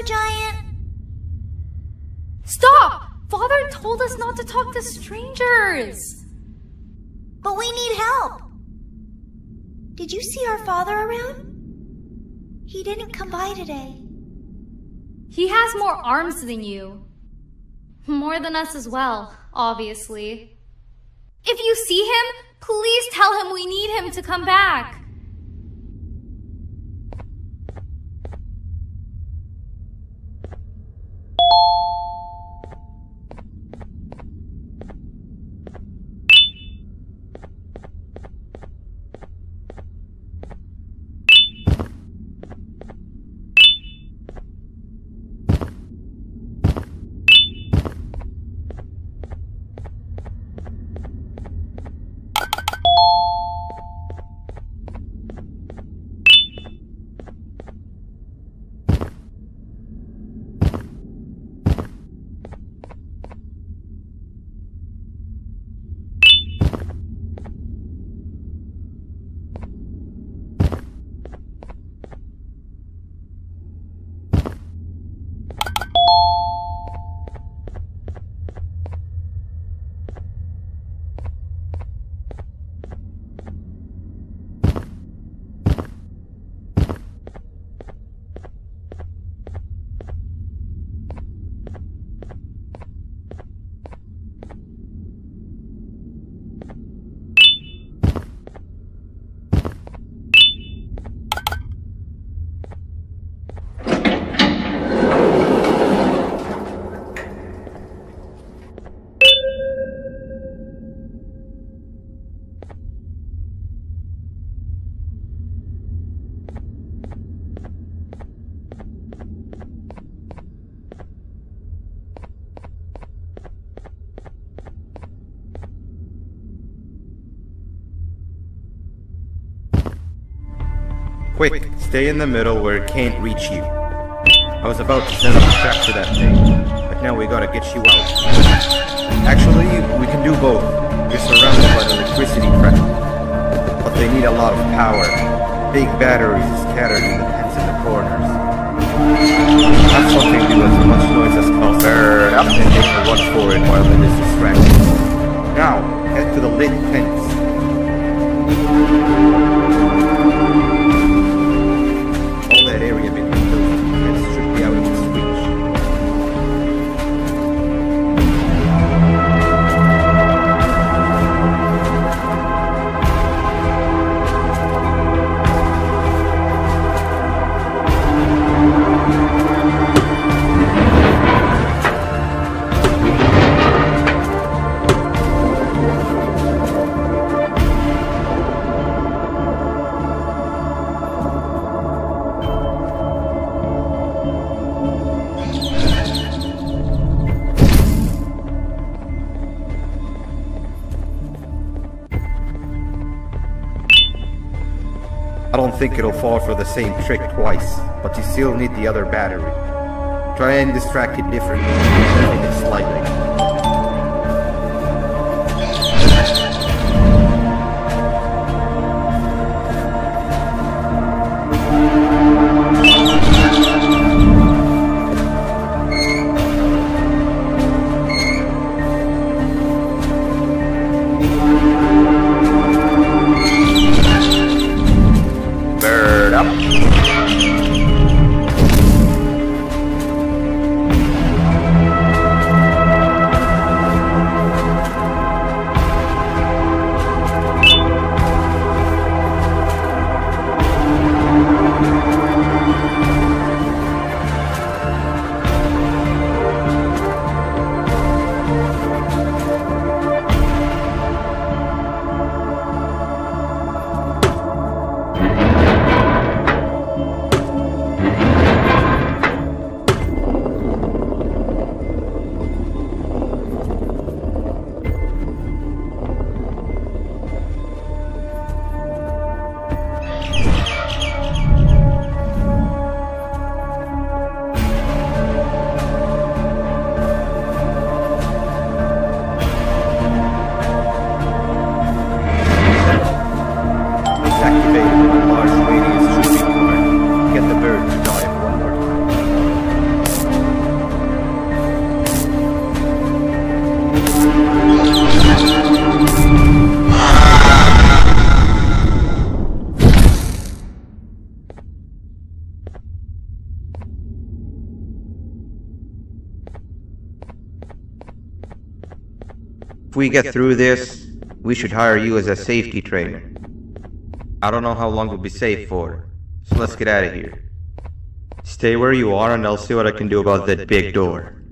Giant. Stop! Father told us not to talk to strangers. But we need help. Did you see our father around? He didn't come by today. He has more arms than you. More than us as well, obviously. If you see him, please tell him we need him to come back. Quick, stay in the middle where it can't reach you. I was about to set up a trap for that thing, but now we gotta get you out. Actually, we can do both. You're surrounded by the electricity trap, but they need a lot of power. Big batteries scattered in the pens in the corners. Have something do as much noise as possible, and take a run for it while it is distracted. Now, head to the lit pens. All that area between those two pens should be out of its reach. I don't think it'll fall for the same trick twice, but you still need the other battery. Try and distract it differently, moving it slightly. If we get through this, we should hire you as a safety trainer. I don't know how long we'll be safe for, so let's get out of here. Stay where you are and I'll see what I can do about that big door.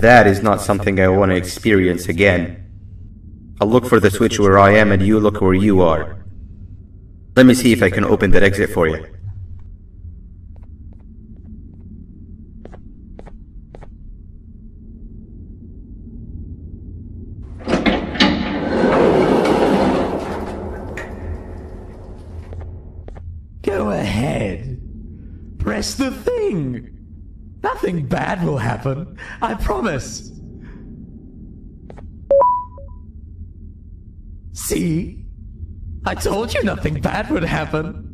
That is not something I want to experience again. I'll look for the switch where I am and you look where you are. Let me see if I can open that exit for you. Go ahead. Press the thing. Nothing bad will happen. I promise. See? I told you nothing bad would happen.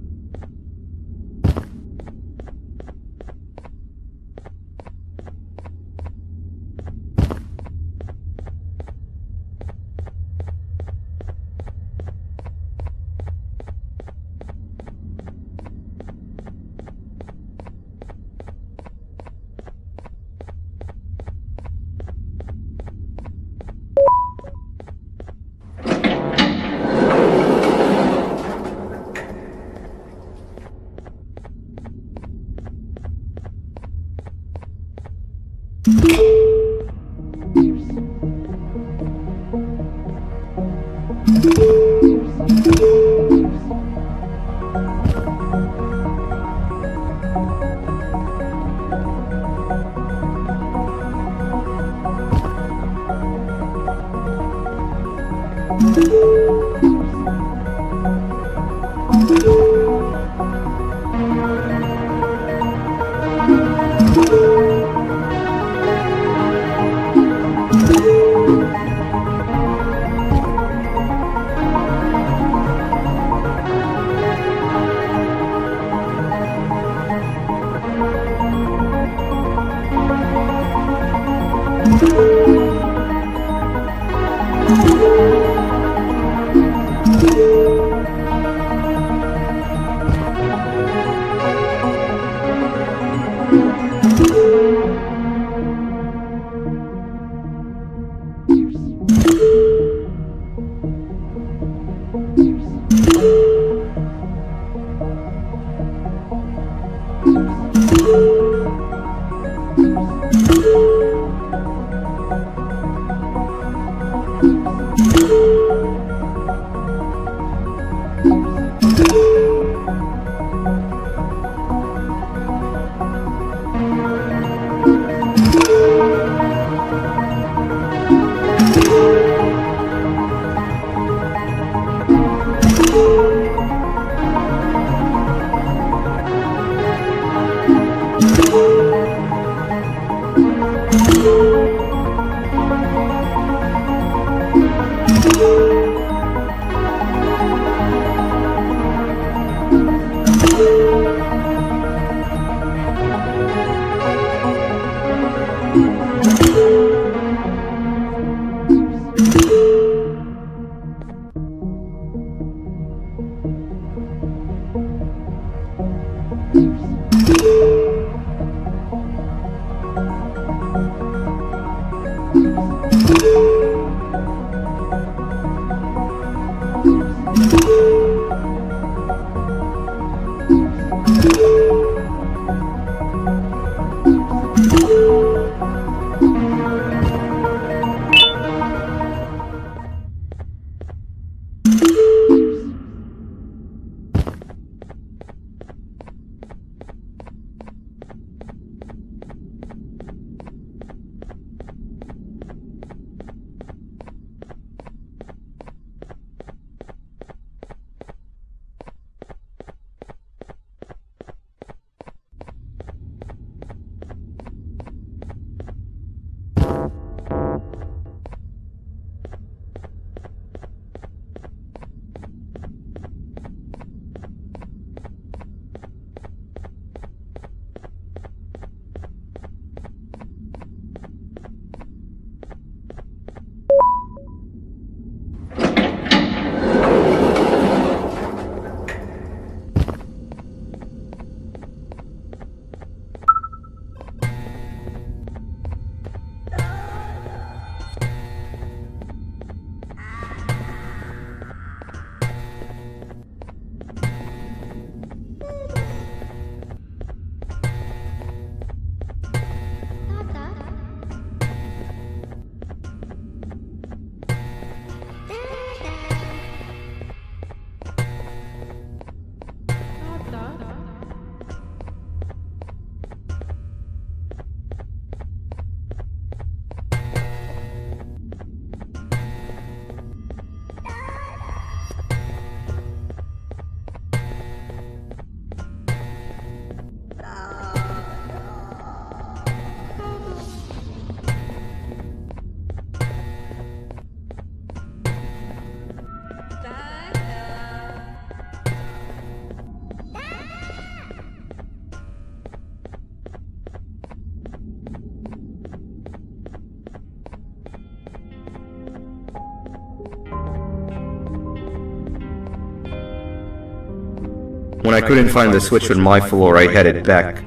When I couldn't find the switch on my floor, I headed back.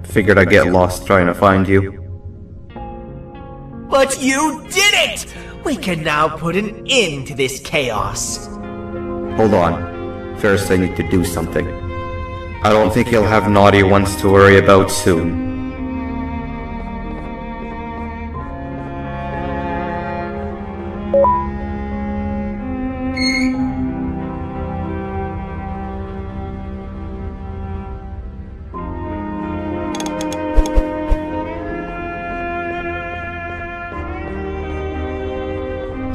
Figured I'd get lost trying to find you. But you did it! We can now put an end to this chaos. Hold on. First I need to do something. I don't think he'll have naughty ones to worry about soon.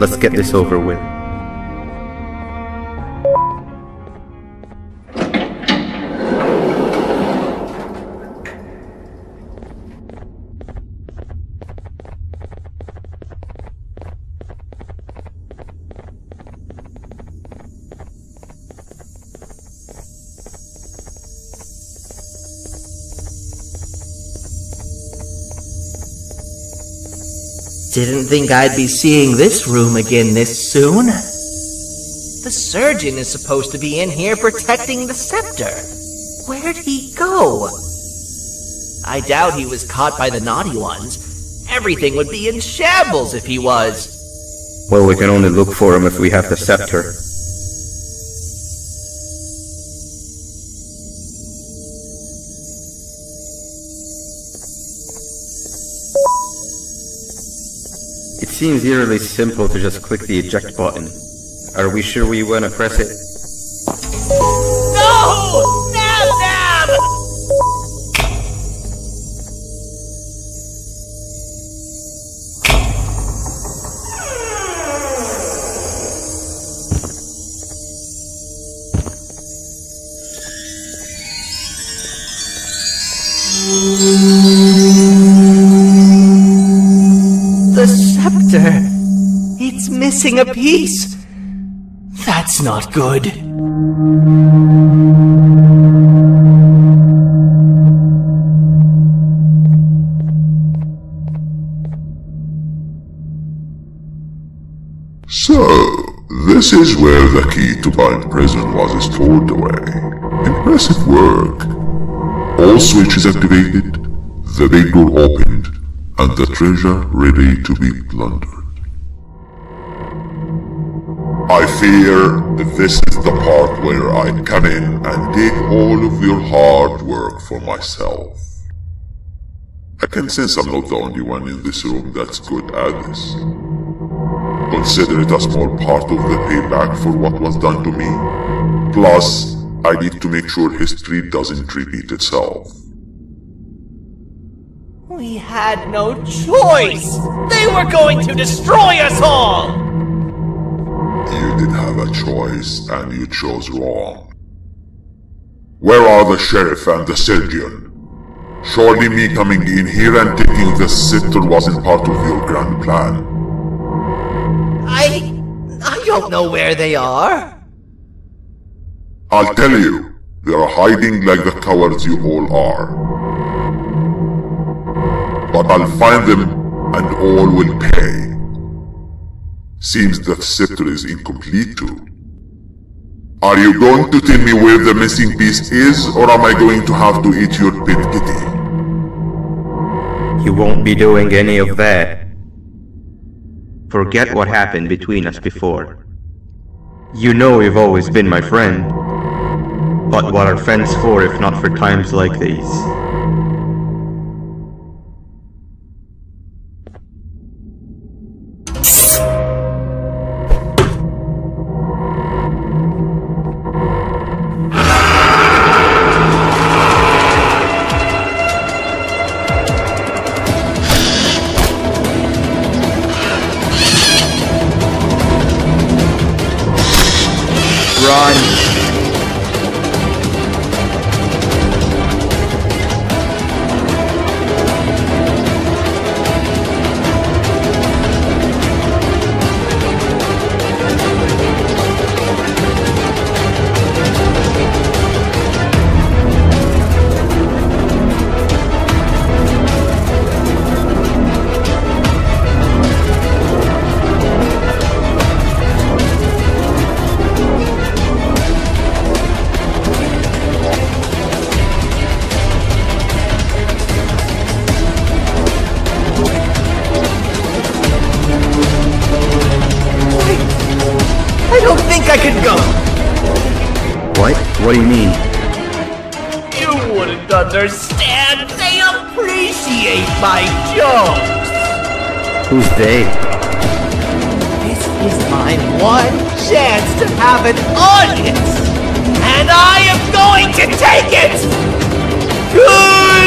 Let's get this over with. Didn't think I'd be seeing this room again this soon. The surgeon is supposed to be in here protecting the scepter. Where'd he go? I doubt he was caught by the naughty ones. Everything would be in shambles if he was. Well, we can only look for him if we have the scepter. It seems eerily simple to just click the eject button. Are we sure we want to press it? No! Nab! The scepter! It's missing a piece! That's not good. So, this is where the key to Bind Prison was stored away. Impressive work. All switches activated, the big door opened, and the treasure ready to be plundered. I fear this is the part where I come in and take all of your hard work for myself. I can sense I'm not the only one in this room that's good at this. Consider it a small part of the payback for what was done to me. Plus, I need to make sure history doesn't repeat itself. We had no choice! They were going to destroy us all! You did have a choice, and you chose wrong. Where are the sheriff and the surgeon? Surely me coming in here and taking the scepter wasn't part of your grand plan. I don't know where they are. I'll tell you, they are hiding like the cowards you all are. But I'll find them, and all will pay. Seems that scepter is incomplete too. Are you going to tell me where the missing piece is, or am I going to have to eat your pet kitty? You won't be doing any of that. Forget what happened between us before. You know you've always been my friend. But what are friends for if not for times like these? I could go. What? What do you mean? You wouldn't understand. They appreciate my jokes. Who's they? This is my one chance to have an audience, and I am going to take it. Goodbye.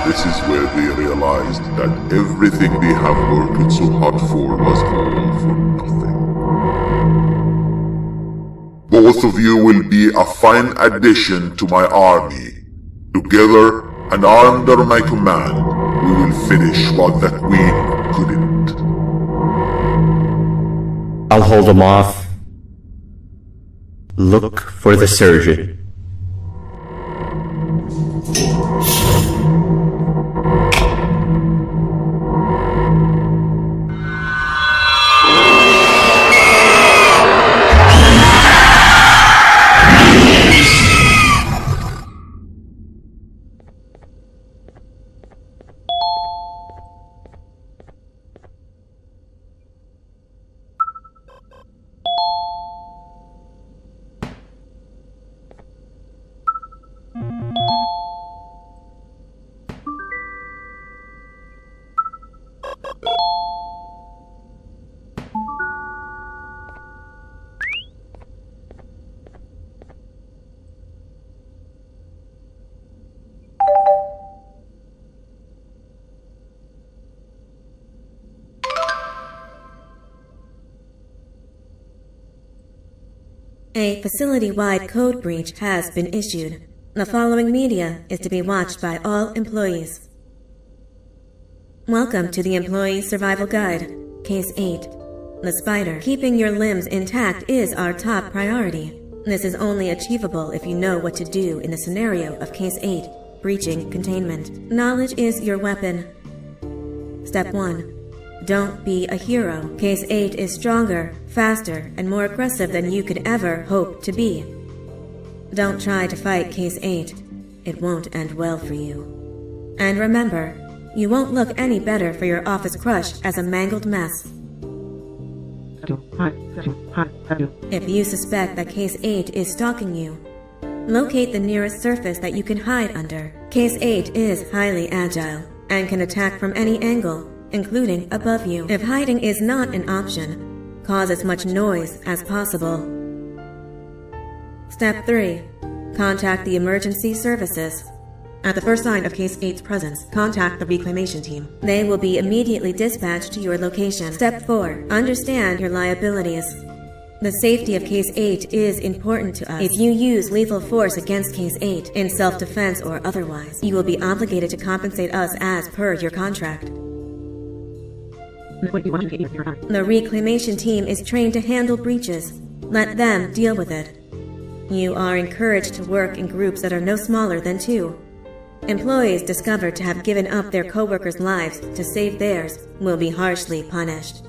This is where they realized that everything they have worked so hard for was all for nothing. Both of you will be a fine addition to my army. Together and under my command, we will finish what the Queen couldn't. I'll hold them off. Look for the surgeon. A facility-wide code breach has been issued. The following media is to be watched by all employees. Welcome to the Employee Survival Guide, Case 8. The spider. Keeping your limbs intact is our top priority. This is only achievable if you know what to do in the scenario of Case 8, breaching containment. Knowledge is your weapon. Step 1. Don't be a hero. Case 8 is stronger, faster, and more aggressive than you could ever hope to be. Don't try to fight Case 8. It won't end well for you. And remember, you won't look any better for your office crush as a mangled mess. If you suspect that Case 8 is stalking you, locate the nearest surface that you can hide under. Case 8 is highly agile and can attack from any angle, including above you. If hiding is not an option, cause as much noise as possible. Step 3. Contact the emergency services. At the first sign of Case 8's presence, contact the reclamation team. They will be immediately dispatched to your location. Step 4. Understand your liabilities. The safety of Case 8 is important to us. If you use lethal force against Case 8, in self-defense or otherwise, you will be obligated to compensate us as per your contract. The reclamation team is trained to handle breaches. Let them deal with it. You are encouraged to work in groups that are no smaller than 2. Employees discovered to have given up their co-workers' lives to save theirs will be harshly punished.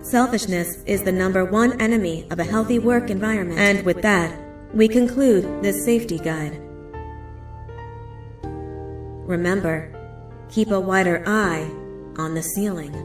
Selfishness is the #1 enemy of a healthy work environment. And with that, we conclude this safety guide. Remember, keep a wider eye on the ceiling.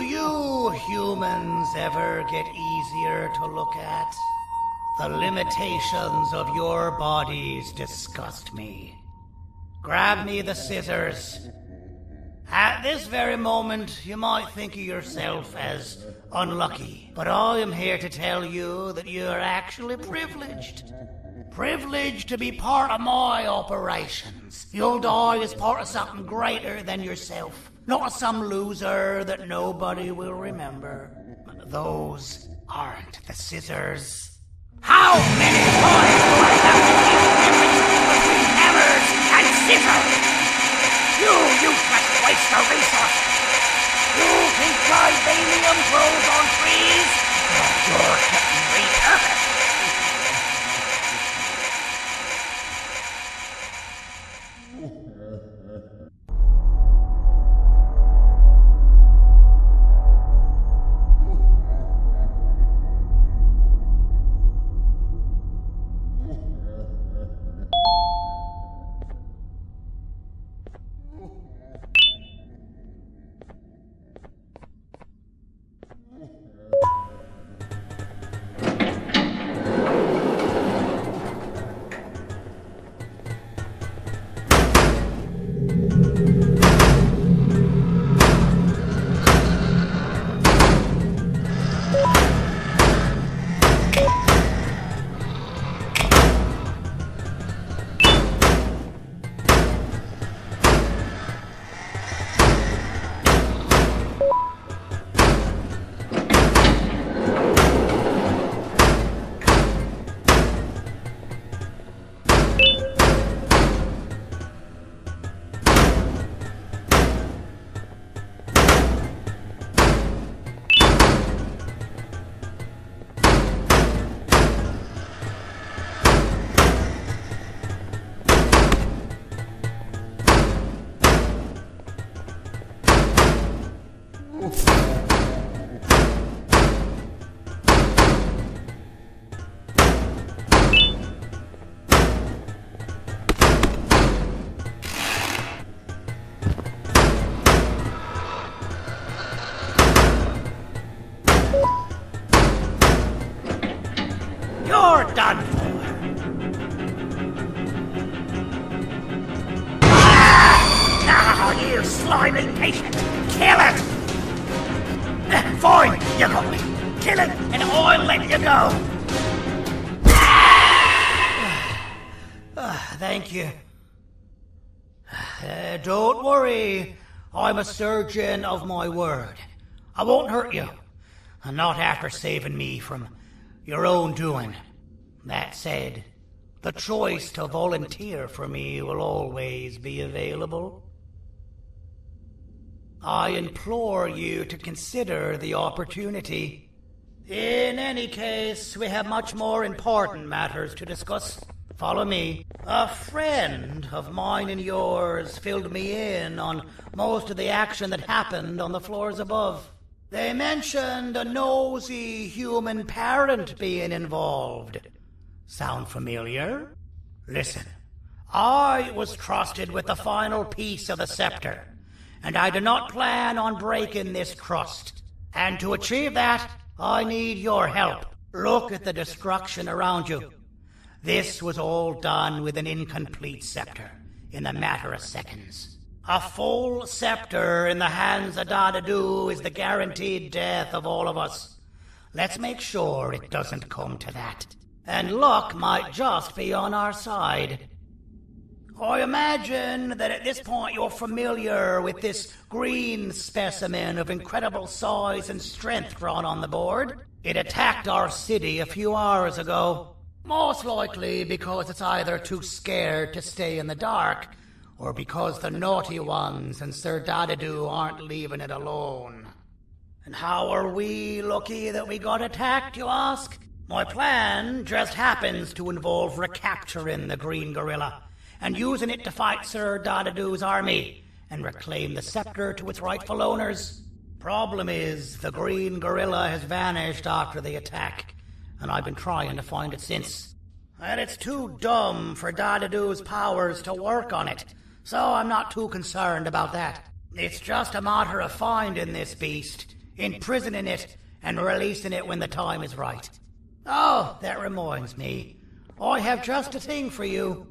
you humans ever get easier to look at? The limitations of your bodies disgust me. Grab me the scissors. At this very moment, you might think of yourself as unlucky, but I am here to tell you that you're actually privileged. Privileged to be part of my operations. You'll die as part of something greater than yourself, not as some loser that nobody will remember. Those aren't the scissors. How many times do I have to keep the difference between hammers and scissors? You useless waste of resources! You think vibranium grows on trees? You're getting repurposed! You're done for. Now, you slimy patient, kill it! Fine, you got me. Kill it, and I'll let you go. Thank you. Don't worry. I'm a surgeon of my word. I won't hurt you. Not after saving me from your own doing. That said, the choice to volunteer for me will always be available. I implore you to consider the opportunity. In any case, we have much more important matters to discuss. Follow me. A friend of mine and yours filled me in on most of the action that happened on the floors above. They mentioned a nosy human parent being involved. Sound familiar? Listen, I was trusted with the final piece of the scepter, and I do not plan on breaking this trust. And to achieve that, I need your help. Look at the destruction around you. This was all done with an incomplete scepter, in a matter of seconds. A full scepter in the hands of Dadadu is the guaranteed death of all of us. Let's make sure it doesn't come to that. And luck might just be on our side. I imagine that at this point you're familiar with this green specimen of incredible size and strength drawn on the board. It attacked our city a few hours ago. Most likely because it's either too scared to stay in the dark, or because the naughty ones and Sir Dadadu aren't leaving it alone. And how are we lucky that we got attacked, you ask? My plan just happens to involve recapturing the green gorilla and using it to fight Sir Dadadu's army and reclaim the scepter to its rightful owners. Problem is, the green gorilla has vanished after the attack, and I've been trying to find it since. And it's too dumb for Dadadu's powers to work on it, so I'm not too concerned about that. It's just a matter of finding this beast imprisoning it, and releasing it when the time is right. Oh, that reminds me. I have just a thing for you.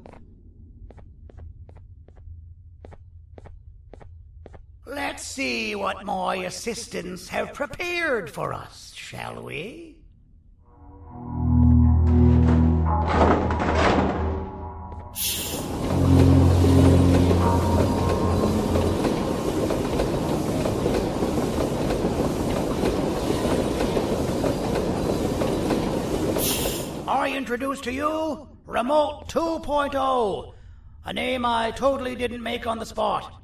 Let's see what my assistants have prepared for us, shall we? I introduce to you Remote 2.0, a name I totally didn't make on the spot.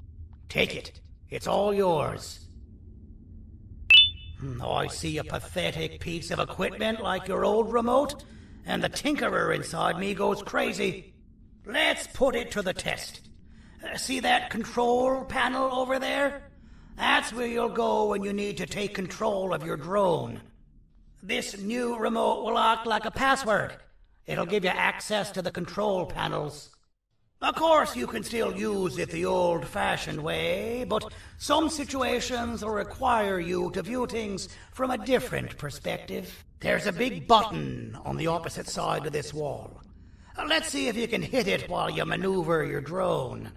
Take it. It's all yours. I see a pathetic piece of equipment like your old remote, and the tinkerer inside me goes crazy. Let's put it to the test. See that control panel over there? That's where you'll go when you need to take control of your drone. This new remote will act like a password. It'll give you access to the control panels. Of course, you can still use it the old-fashioned way, but some situations will require you to view things from a different perspective. There's a big button on the opposite side of this wall. Let's see if you can hit it while you maneuver your drone.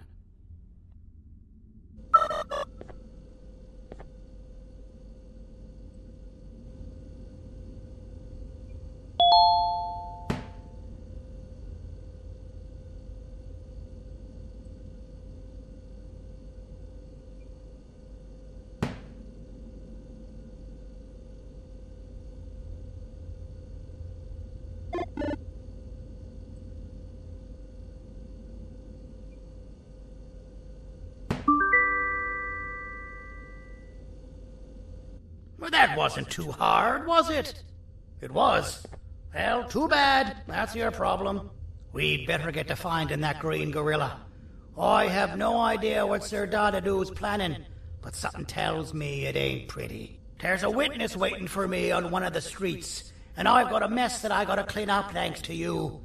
Well, that wasn't too hard, was it? It was. Well, too bad. That's your problem. We'd better get to finding that green gorilla. I have no idea what Sir Dadadoo's planning, but something tells me it ain't pretty. There's a witness waiting for me on one of the streets, and I've got a mess that I gotta clean up thanks to you.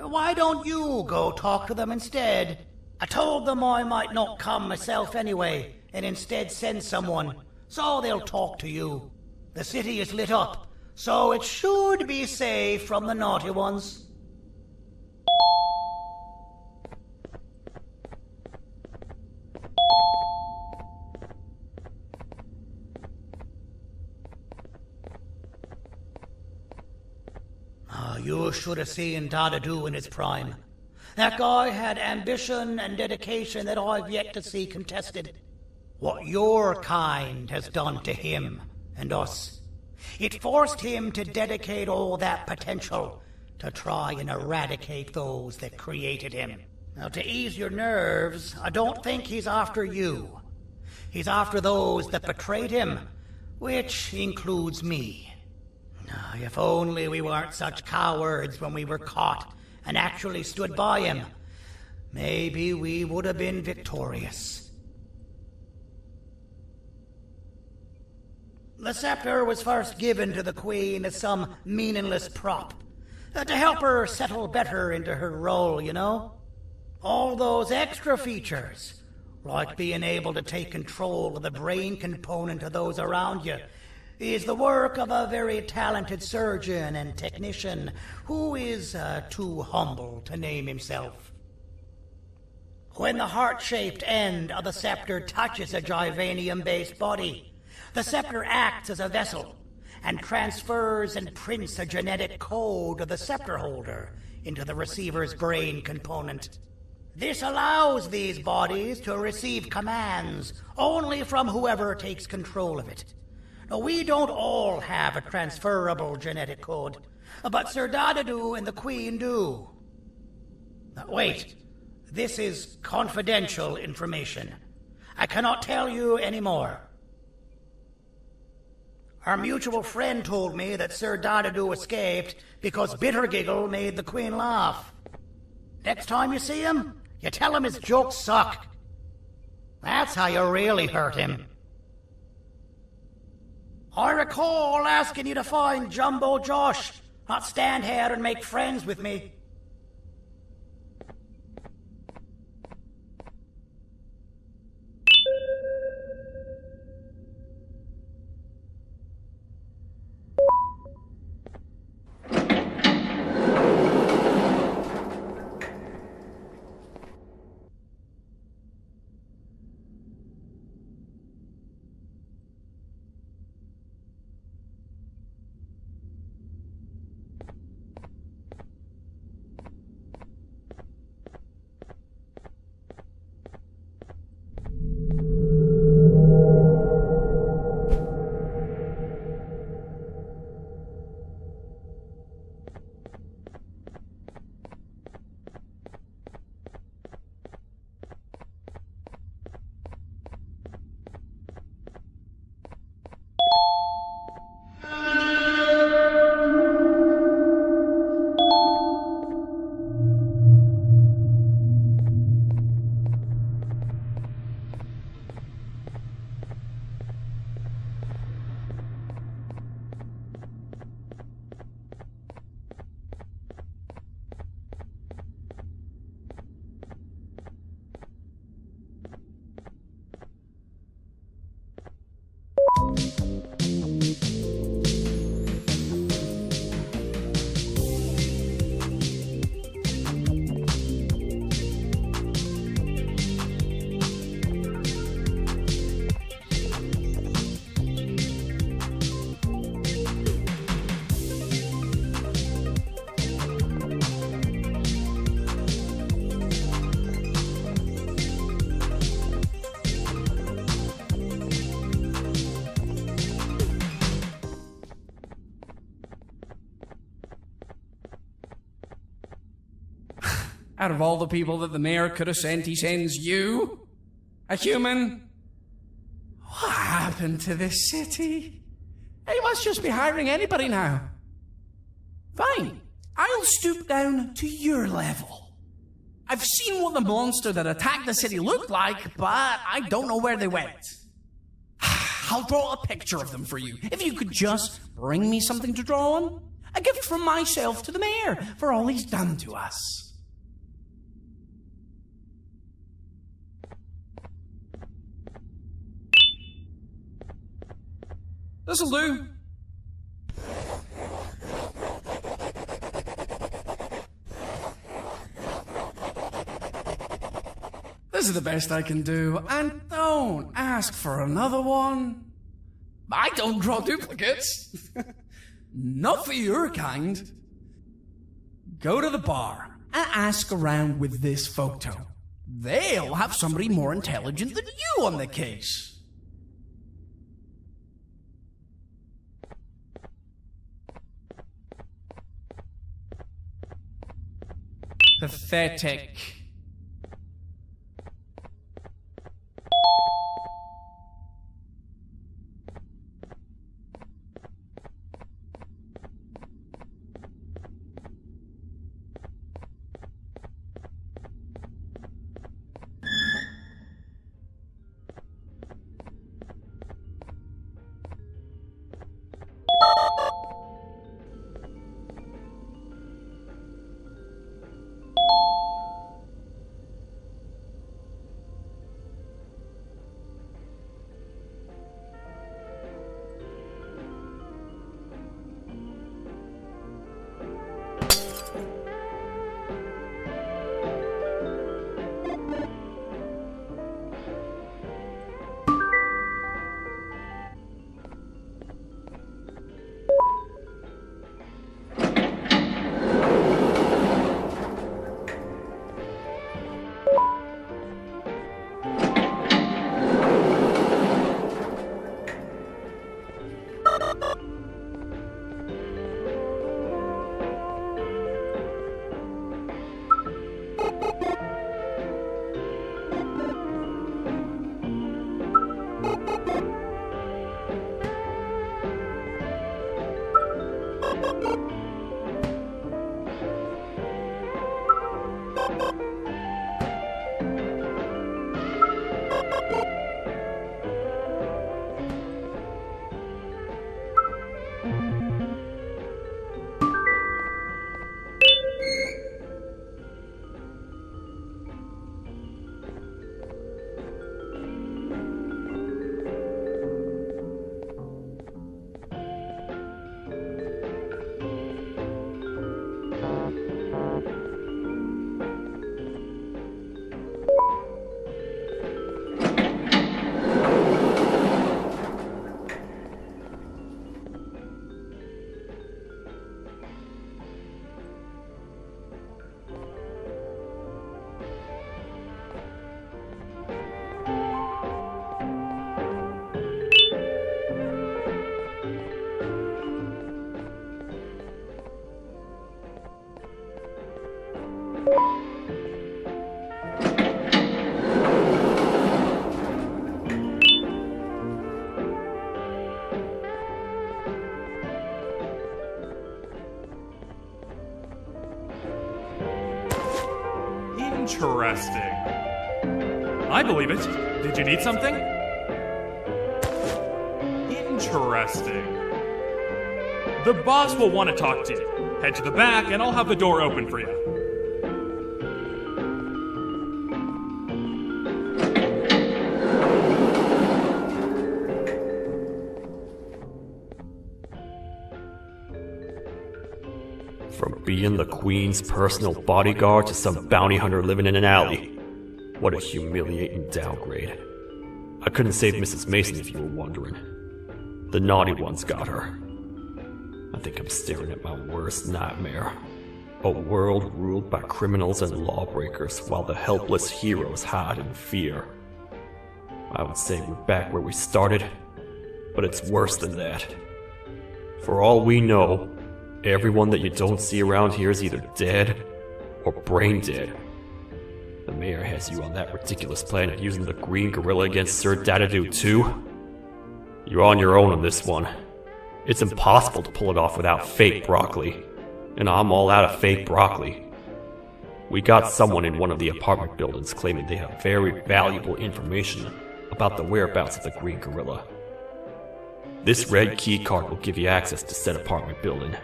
Why don't you go talk to them instead? I told them I might not come myself anyway, and instead send someone, so they'll talk to you. The city is lit up, so it should be safe from the naughty ones. You should have seen Dadadoo in his prime. That guy had ambition and dedication that I've yet to see contested. What your kind has done to him and us. It forced him to dedicate all that potential to try and eradicate those that created him. Now, to ease your nerves, I don't think he's after you. He's after those that betrayed him, which includes me. If only we weren't such cowards when we were caught and actually stood by him, maybe we would have been victorious. The scepter was first given to the Queen as some meaningless prop, to help her settle better into her role, you know? All those extra features, like being able to take control of the brain component of those around you, is the work of a very talented surgeon and technician who is too humble to name himself. When the heart-shaped end of the scepter touches a Givanium-based body, the scepter acts as a vessel and transfers and prints a genetic code of the scepter holder into the receiver's brain component. This allows these bodies to receive commands only from whoever takes control of it. Now, we don't all have a transferable genetic code, but Sir Dadadoo and the Queen do. Now, wait, this is confidential information. I cannot tell you any more. Our mutual friend told me that Sir Dadadoo escaped because Bittergiggle made the Queen laugh. Next time you see him, you tell him his jokes suck. That's how you really hurt him. I recall asking you to find Jumbo Josh, not stand here and make friends with me. Out of all the people that the mayor could have sent, he sends you? A human? What happened to this city? He must just be hiring anybody now. Fine, I'll stoop down to your level. I've seen what the monster that attacked the city looked like, but I don't know where they went. I'll draw a picture of them for you, if you could just bring me something to draw on. A gift from myself to the mayor for all he's done to us. This'll do. This is the best I can do, and don't ask for another one. I don't draw duplicates. Not for your kind. Go to the bar and ask around with this photo. They'll have somebody more intelligent than you on the case. Pathetic. Interesting. I believe it. Did you need something? Interesting. The boss will want to talk to you. Head to the back and I'll have the door open for you. From being the Queen's personal bodyguard to some bounty hunter living in an alley. What a humiliating downgrade. I couldn't save Mrs. Mason if you were wondering. The naughty ones got her. I think I'm staring at my worst nightmare. A world ruled by criminals and lawbreakers while the helpless heroes hide in fear. I would say we're back where we started, but it's worse than that. For all we know, everyone that you don't see around here is either dead or brain dead. Mayor has you on that ridiculous plan of using the green gorilla against Sir Dadadoo too? You're on your own on this one. It's impossible to pull it off without fake broccoli. And I'm all out of fake broccoli. We got someone in one of the apartment buildings claiming they have very valuable information about the whereabouts of the green gorilla. This red key card will give you access to said apartment building.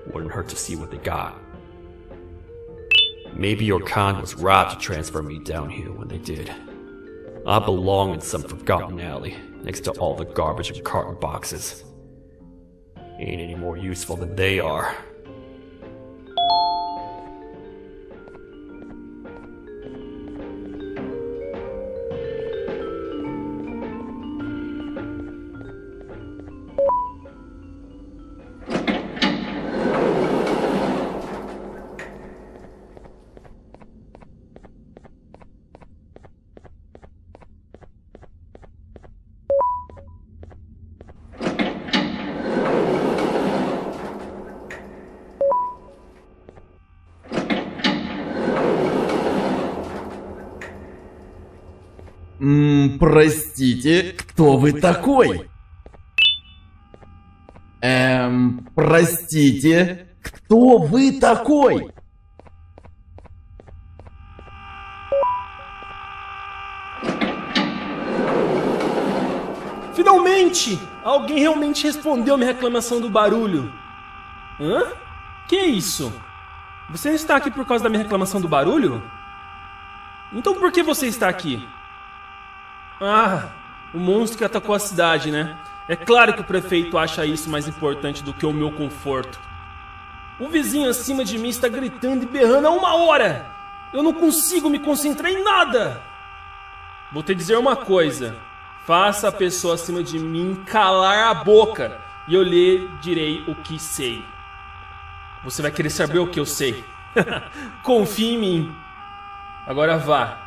Wouldn't hurt to see what they got. Maybe your con was right to transfer me down here when they did. I belong in some forgotten alley, next to all the garbage and carton boxes. Ain't any more useful than they are. Простите, кто вы такой? Простите, кто вы такой? Finalmente! Alguém realmente respondeu minha reclamação do barulho. Hã? Que é isso? Você está aqui por causa da minha reclamação do barulho? Então por que você está aqui? Ah, o monstro que atacou a cidade, né? É claro que o prefeito acha isso mais importante do que o meu conforto. O vizinho acima de mim está gritando e berrando há 1 hora! Eu não consigo me concentrar em nada! Vou te dizer uma coisa. Faça a pessoa acima de mim calar a boca e eu lhe direi o que sei. Você vai querer saber o que eu sei. Confie em mim. Agora vá.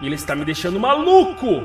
Ele está me deixando maluco!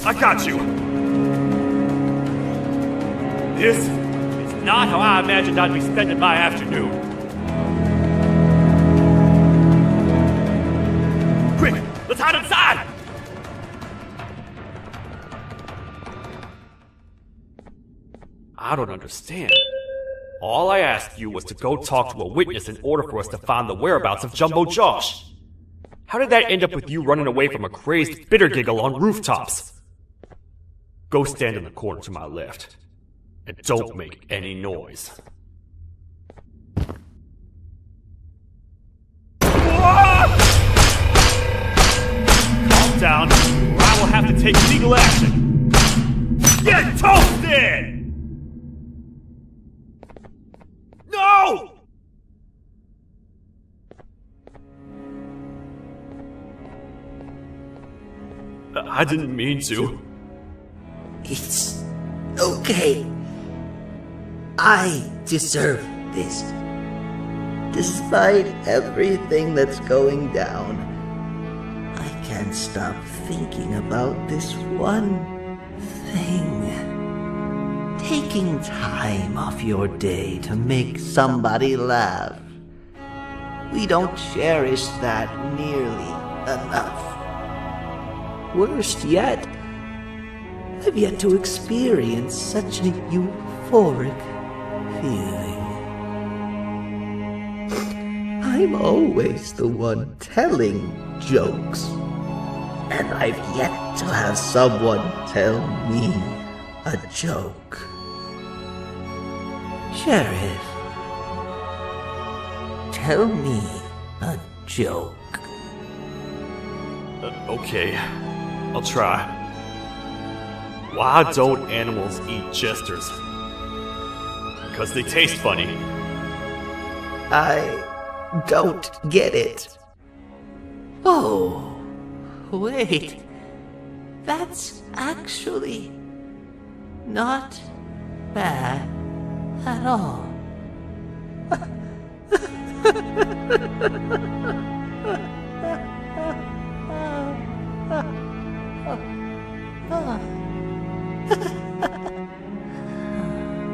I got you! This is not how I imagined I'd be spending my afternoon. Quick, let's hide inside! I don't understand. All I asked you was to go talk to a witness in order for us to find the whereabouts of Jumbo Josh. How did that end up with you running away from a crazed bitter giggle on rooftops? Go stand in the corner to my left. And don't make any noise. Calm down, or I will have to take legal action. Get toasted! No! I didn't mean to. It's okay. I deserve this. Despite everything that's going down, I can't stop thinking about this one thing. Taking time off your day to make somebody laugh. We don't cherish that nearly enough. Worst yet, I've yet to experience such a euphoric feeling. I'm always the one telling jokes, and I've yet to have someone tell me a joke. Sheriff, tell me a joke. Okay, I'll try. Why don't animals eat jesters? Because they taste funny. I don't get it. Oh, wait. That's actually not bad at all.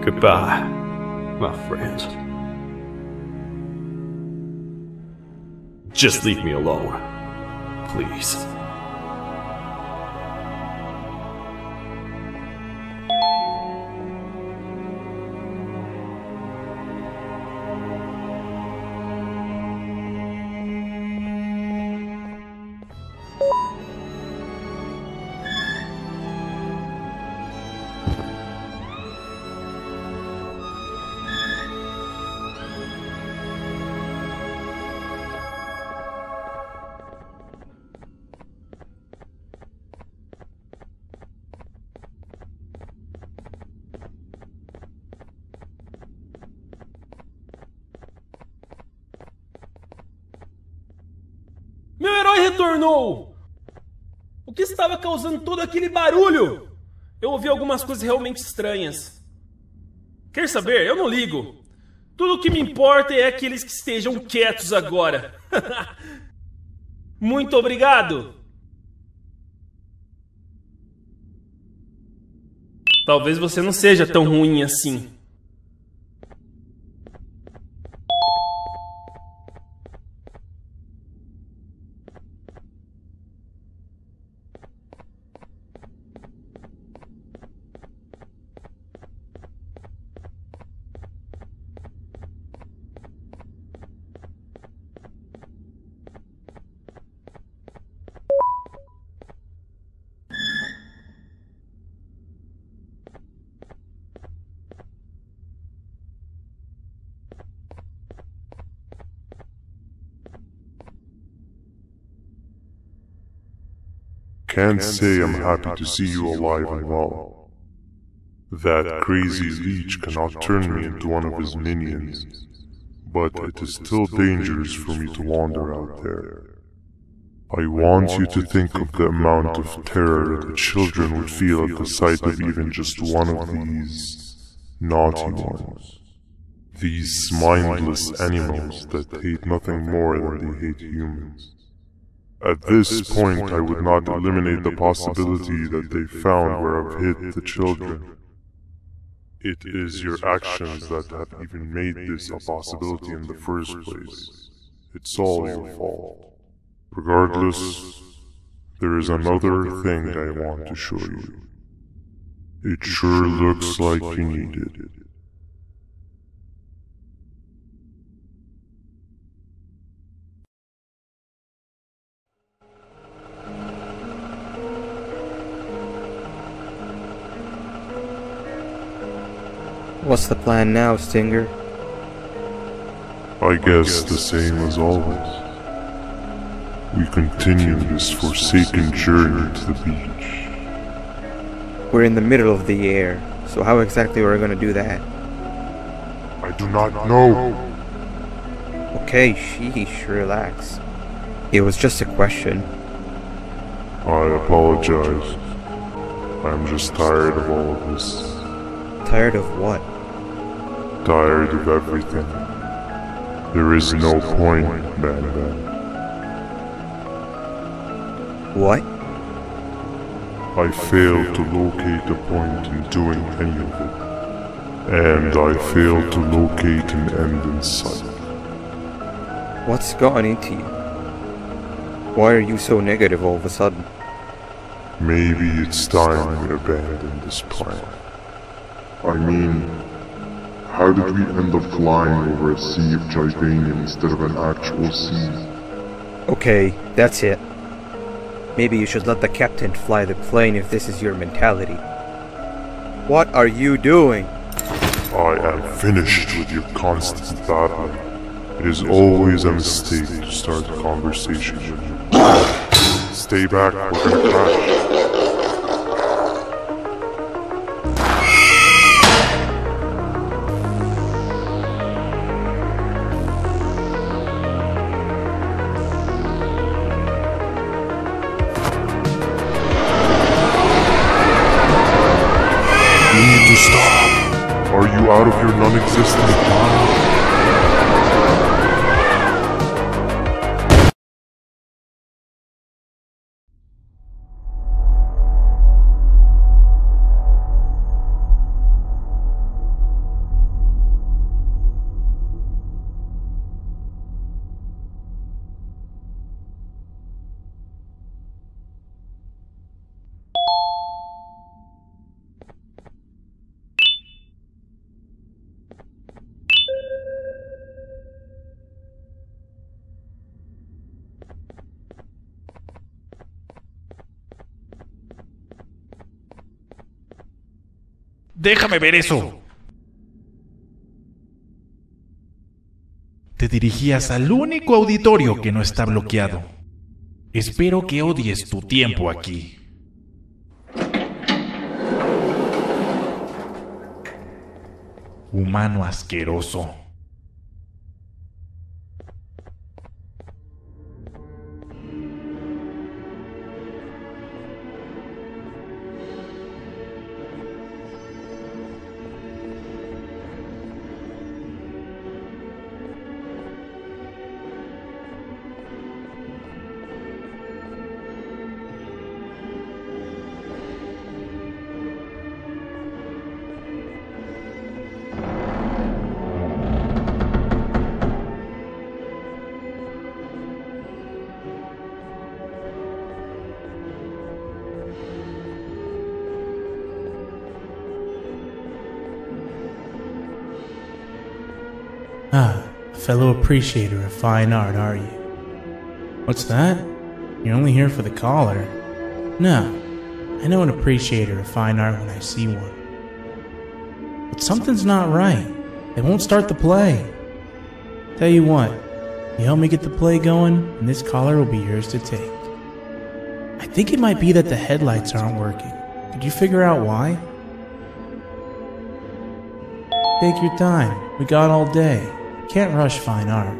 Goodbye, my friend. Just leave me alone, please. Meu herói retornou! O que estava causando todo aquele barulho? Eu ouvi algumas coisas realmente estranhas. Quer saber? Eu não ligo. Tudo o que me importa é aqueles que estejam quietos agora. Muito obrigado! Talvez você não seja tão ruim assim. Can't say I'm happy to see you alive and well. That crazy leech cannot turn me into one of his minions, but it is still dangerous for me to wander out there. I want you to think of the amount of terror the children would feel at the sight of even just one of these naughty ones. These mindless animals that hate nothing more than they hate humans. At this point, I would not eliminate the possibility that they found where I've hid the children. It is your actions that have even made this a possibility in the first place. It's all your fault. Regardless, there is another thing I want to show you. It sure looks like you need it. What's the plan now, Stinger? I guess the same as always. We continue this forsaken journey to the beach. We're in the middle of the air, so how exactly are we going to do that? I do not know. Okay, sheesh, relax. It was just a question. I apologize. I'm just tired of all of this. Tired of what? Tired of everything. There is no point, Banban. What? I failed to locate a point in doing any of it. And I failed to locate an end in sight. What's gotten into you? Why are you so negative all of a sudden? Maybe it's time we abandon this plan. I mean, how did we end up flying over a sea of Jivanium instead of an actual sea? Okay, that's it. Maybe you should let the captain fly the plane if this is your mentality. What are you doing? I am finished with your constant battling. It is always a mistake to start a conversation with you. Stay back, we're gonna crash. You need to stop. Are you out of your non-existent mind? Déjame ver eso. Te dirigías al único auditorio que no está bloqueado. Espero que odies tu tiempo aquí. Humano asqueroso. Fellow appreciator of fine art, are you? What's that? You're only here for the collar. No, I know an appreciator of fine art when I see one. But something's not right. They won't start the play. Tell you what, you help me get the play going, and this collar will be yours to take. I think it might be that the headlights aren't working. Could you figure out why? Take your time. We got all day. Can't rush fine art.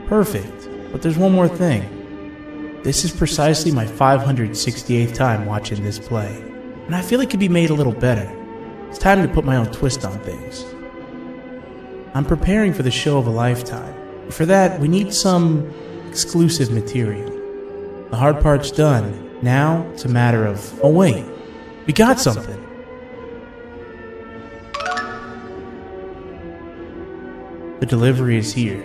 Perfect. But there's one more thing. This is precisely my 568th time watching this play, and I feel it could be made a little better. It's time to put my own twist on things. I'm preparing for the show of a lifetime. For that, we need some exclusive material. The hard part's done. Now, it's a matter of, oh wait, we got something. The delivery is here.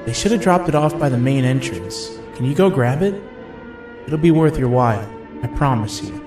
They should have dropped it off by the main entrance. Can you go grab it? It'll be worth your while, I promise you.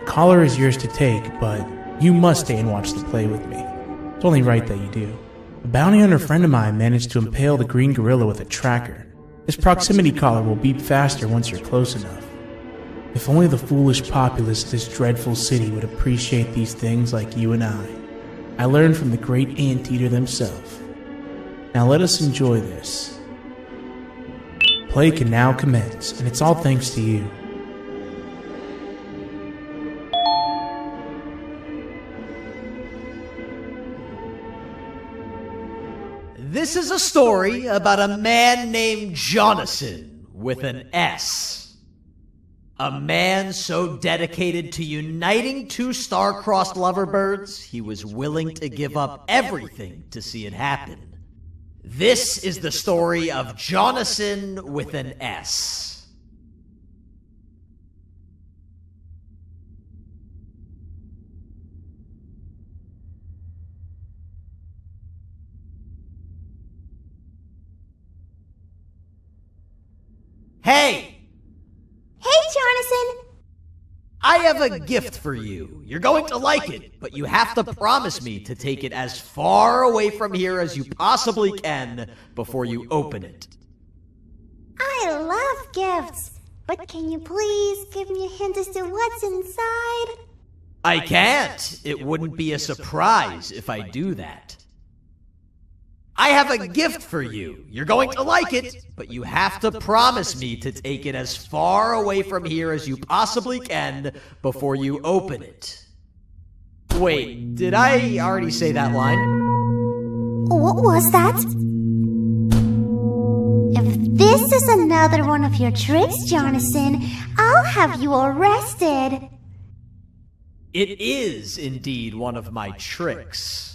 Collar is yours to take, but you must stay and watch the play with me. It's only right that you do. A bounty hunter friend of mine managed to impale the green gorilla with a tracker. This proximity collar will beep faster once you're close enough. If only the foolish populace of this dreadful city would appreciate these things like you and I learned from the great anteater themselves. Now let us enjoy this. Play can now commence, and it's all thanks to you. This is a story about a man named Jonathan with an S. A man so dedicated to uniting two star-crossed loverbirds, he was willing to give up everything to see it happen. This is the story of Jonathan with an S. Hey! Hey, Jonathan! I have a gift for you. You're going to like it, but you have to promise me to take it as far away from here as you possibly can before you open it. I love gifts, but can you please give me a hint as to what's inside? I can't. It wouldn't be a surprise if I do that. I have a gift for you. You're going to like it, but you have to promise me to take it as far away from here as you possibly can before you open it. Wait, did I already say that line? What was that? If this is another one of your tricks, Jonathan, I'll have you arrested. It is indeed one of my tricks.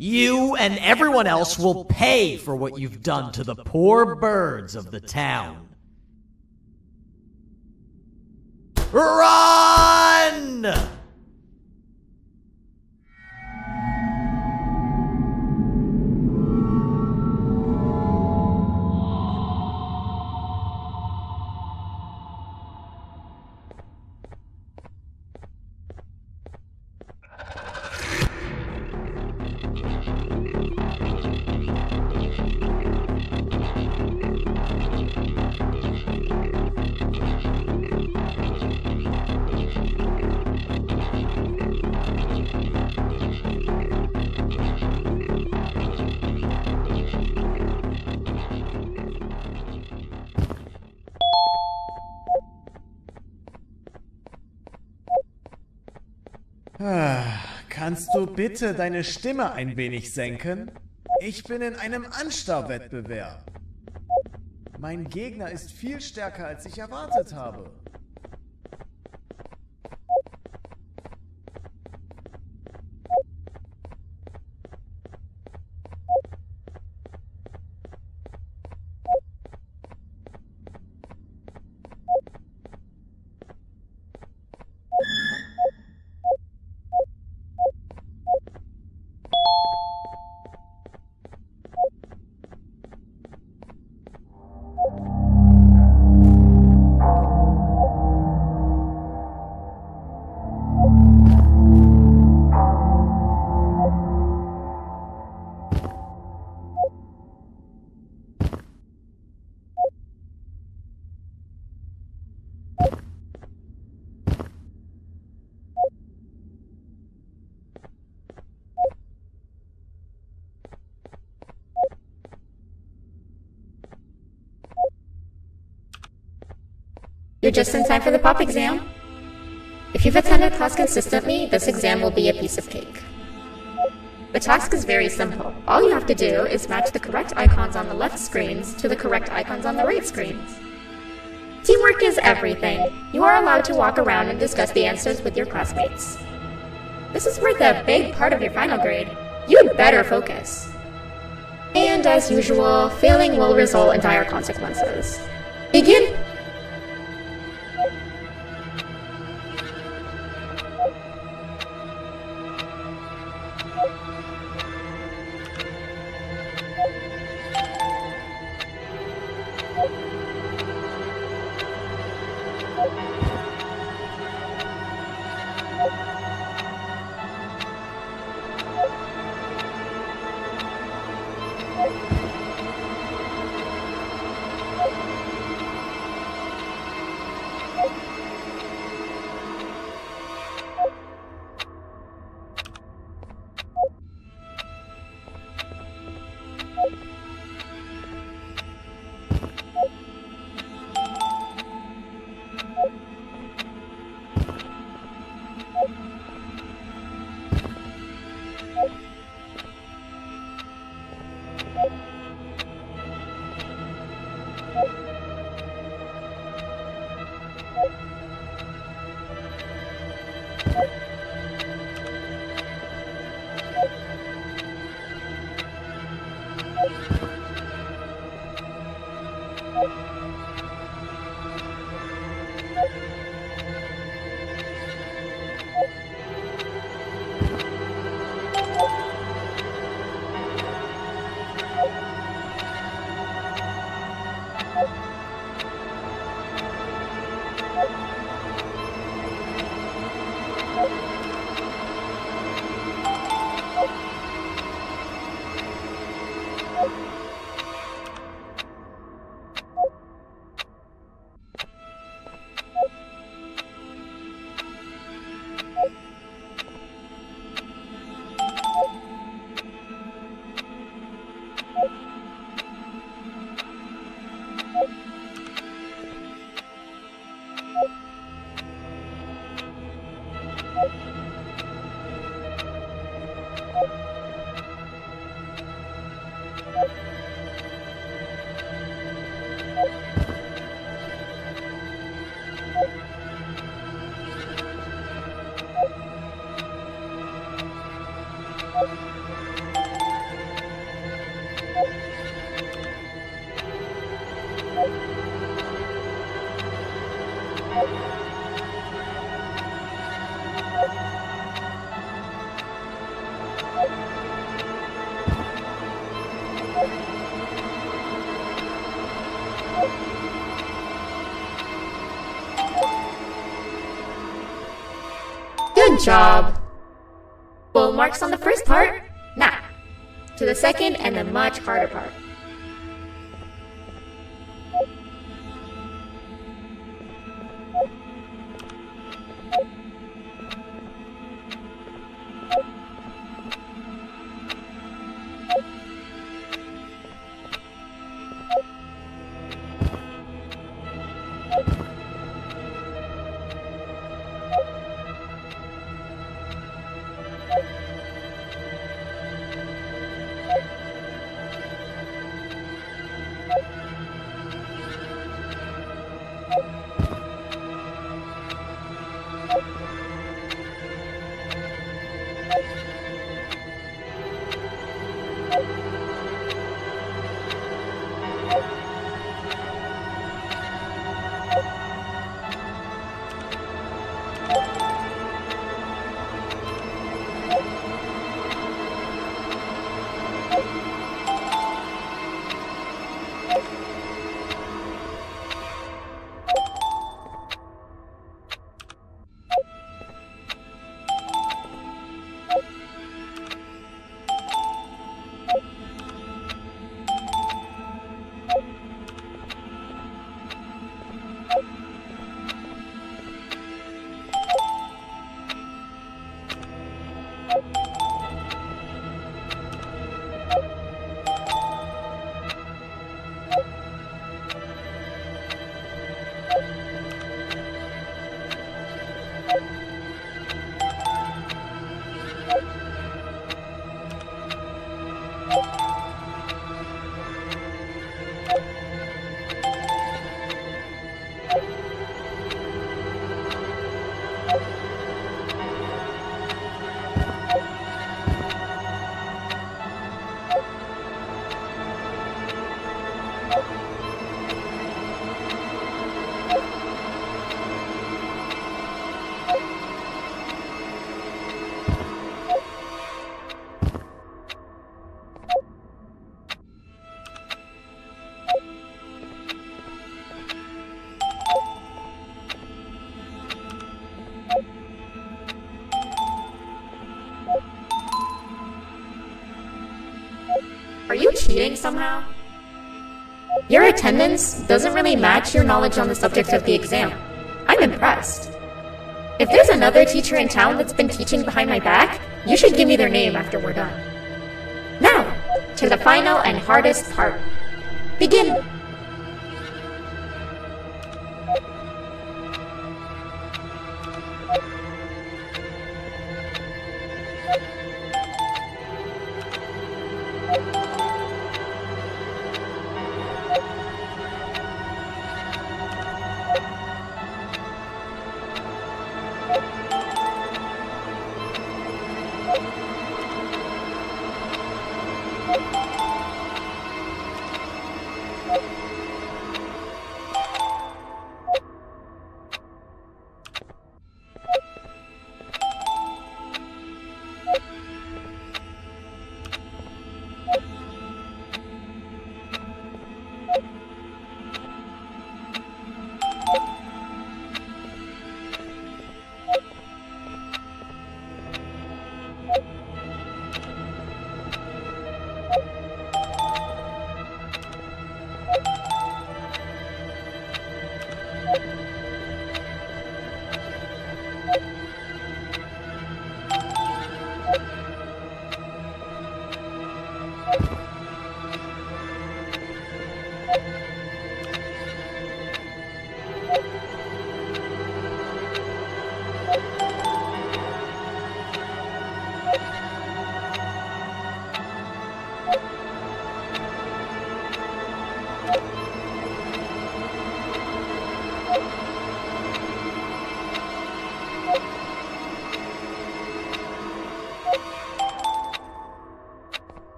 You and everyone else will pay for what you've done to the poor birds of the town. Run! Kannst du bitte deine Stimme ein wenig senken? Ich bin in einem Anstarrwettbewerb. Mein Gegner ist viel stärker, als ich erwartet habe. You're just in time for the pop exam. If you've attended class consistently, this exam will be a piece of cake. The task is very simple. All you have to do is match the correct icons on the left screens to the correct icons on the right screens. Teamwork is everything. You are allowed to walk around and discuss the answers with your classmates. This is worth a big part of your final grade. You'd better focus. And as usual, failing will result in dire consequences. Begin! Good job! Full marks on the first part? Now, to the second and the much harder part. Are you cheating somehow? Your attendance doesn't really match your knowledge on the subject of the exam. I'm impressed. If there's another teacher in town that's been teaching behind my back, you should give me their name after we're done. Now, to the final and hardest part. Begin!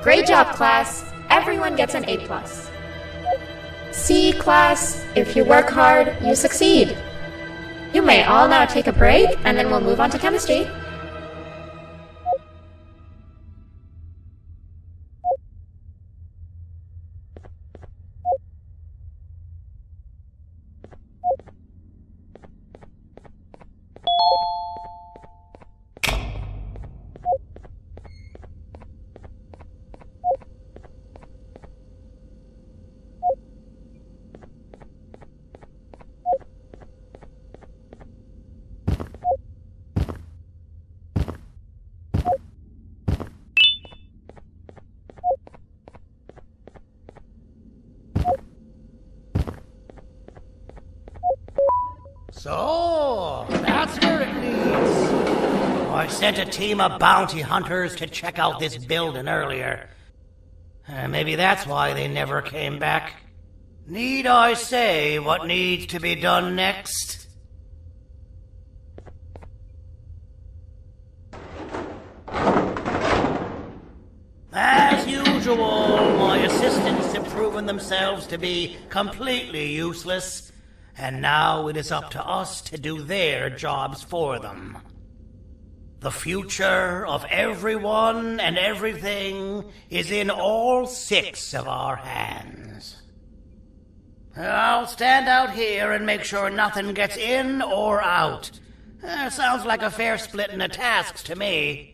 Great job, class. Everyone gets an A+. See, class, if you work hard, you succeed. You may all now take a break, and then we'll move on to chemistry. So, that's where it leads. I sent a team of bounty hunters to check out this building earlier. Maybe that's why they never came back. Need I say what needs to be done next? As usual, my assistants have proven themselves to be completely useless. And now it is up to us to do their jobs for them. The future of everyone and everything is in all 6 of our hands. I'll stand out here and make sure nothing gets in or out. Sounds like a fair splitting of tasks to me.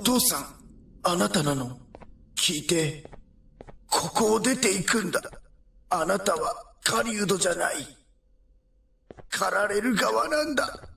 父さん、あなたなの。聞いて。ここを出て行くんだ。あなたは狩人じゃない。狩られる側なんだ。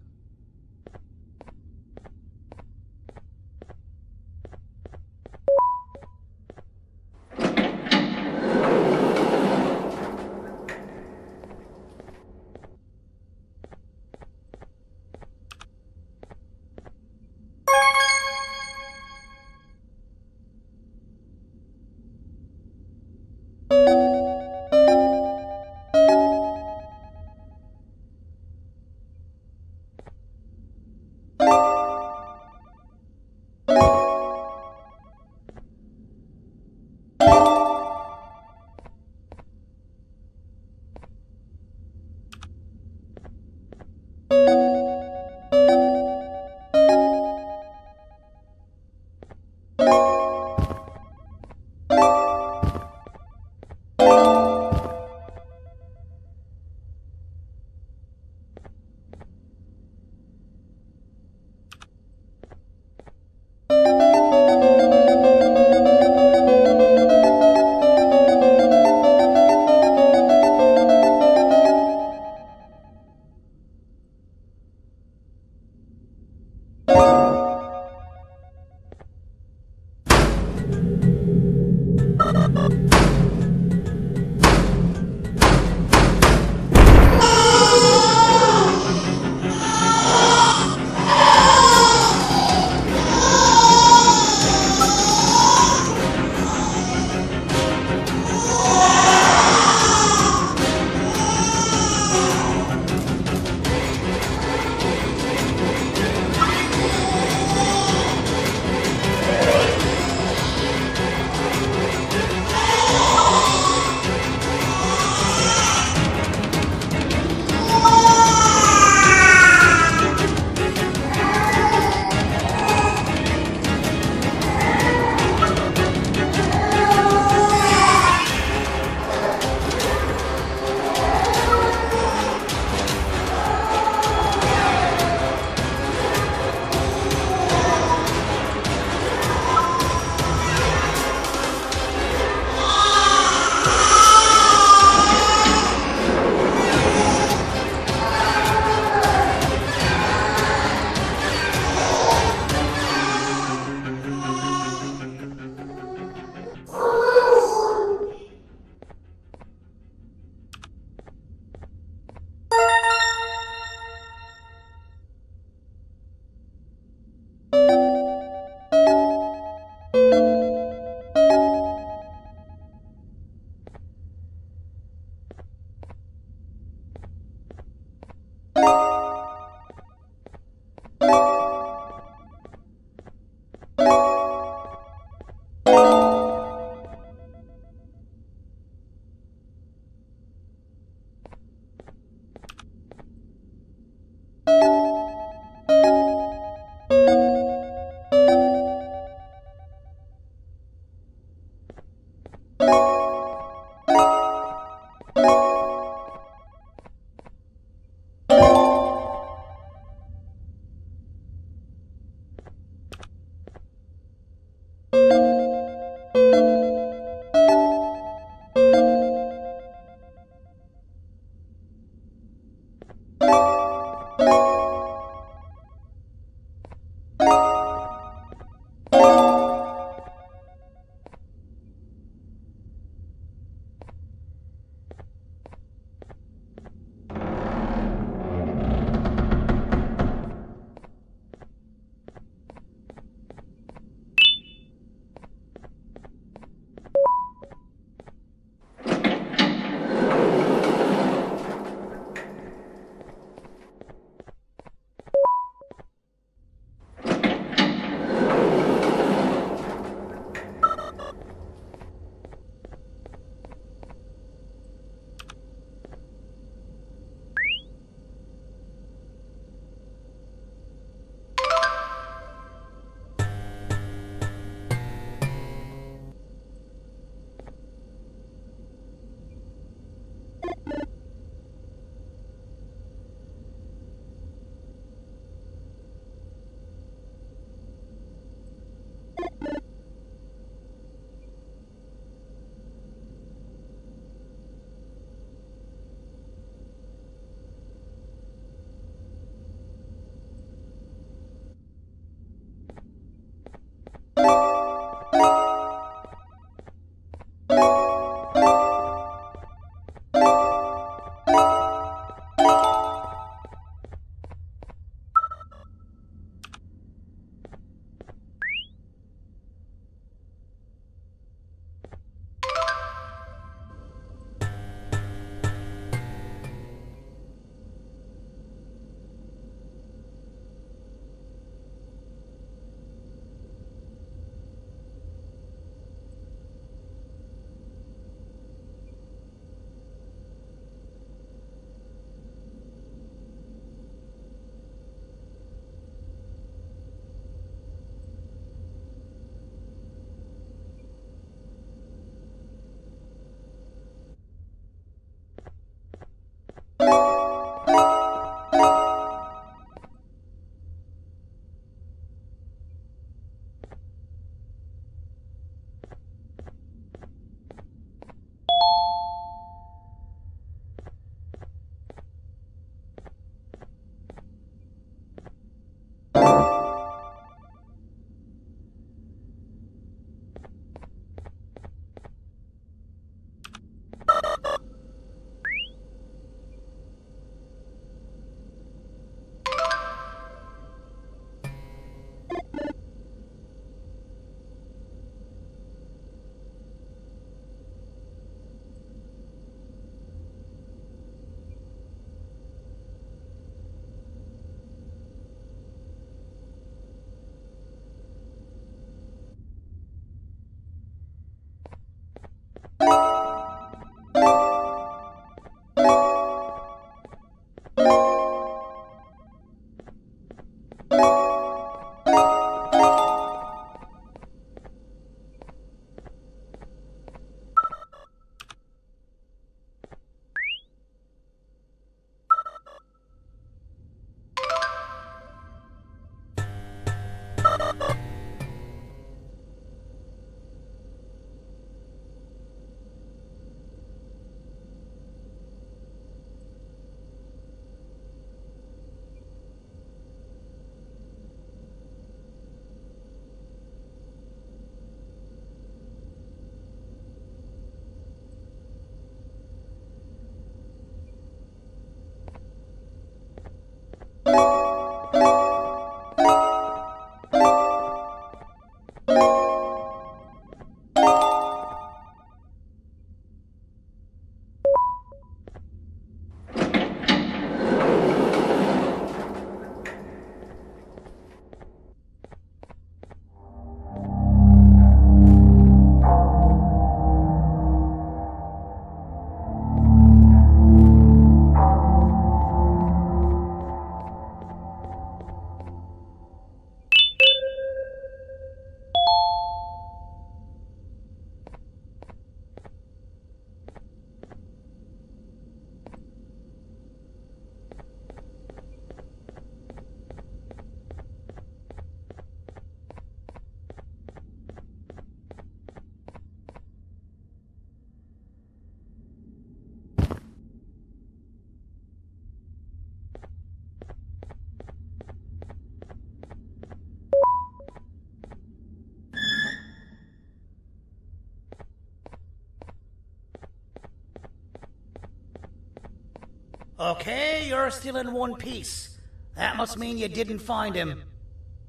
Okay, you're still in one piece. That must mean you didn't find him.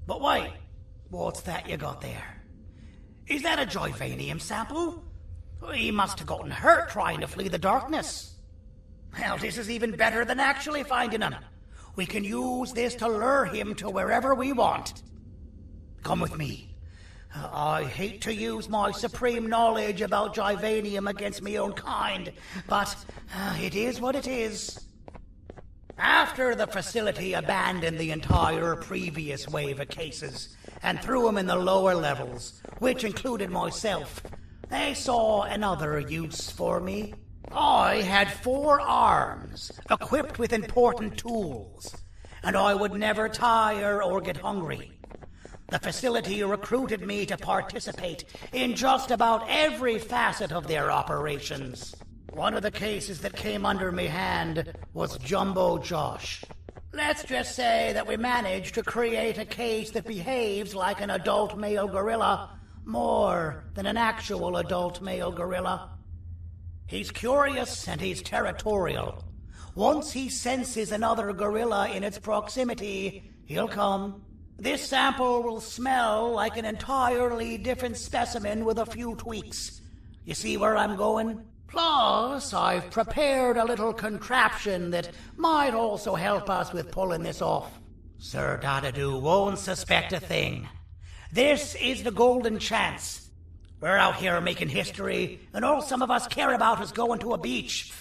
But wait, what's that you got there? Is that a Jivanium sample? He must have gotten hurt trying to flee the darkness. Well, this is even better than actually finding him. We can use this to lure him to wherever we want. Come with me. I hate to use my supreme knowledge about Jivanium against my own kind, but it is what it is. After the facility abandoned the entire previous wave of cases and threw them in the lower levels, which included myself, they saw another use for me. I had 4 arms, equipped with important tools, and I would never tire or get hungry. The facility recruited me to participate in just about every facet of their operations. One of the cases that came under me hand was Jumbo Josh. Let's just say that we managed to create a case that behaves like an adult male gorilla, more than an actual adult male gorilla. He's curious and he's territorial. Once he senses another gorilla in its proximity, he'll come. This sample will smell like an entirely different specimen with a few tweaks. You see where I'm going? Plus, I've prepared a little contraption that might also help us with pulling this off. Sir Dadadoo won't suspect a thing. This is the golden chance. We're out here making history, and all some of us care about is going to a beach.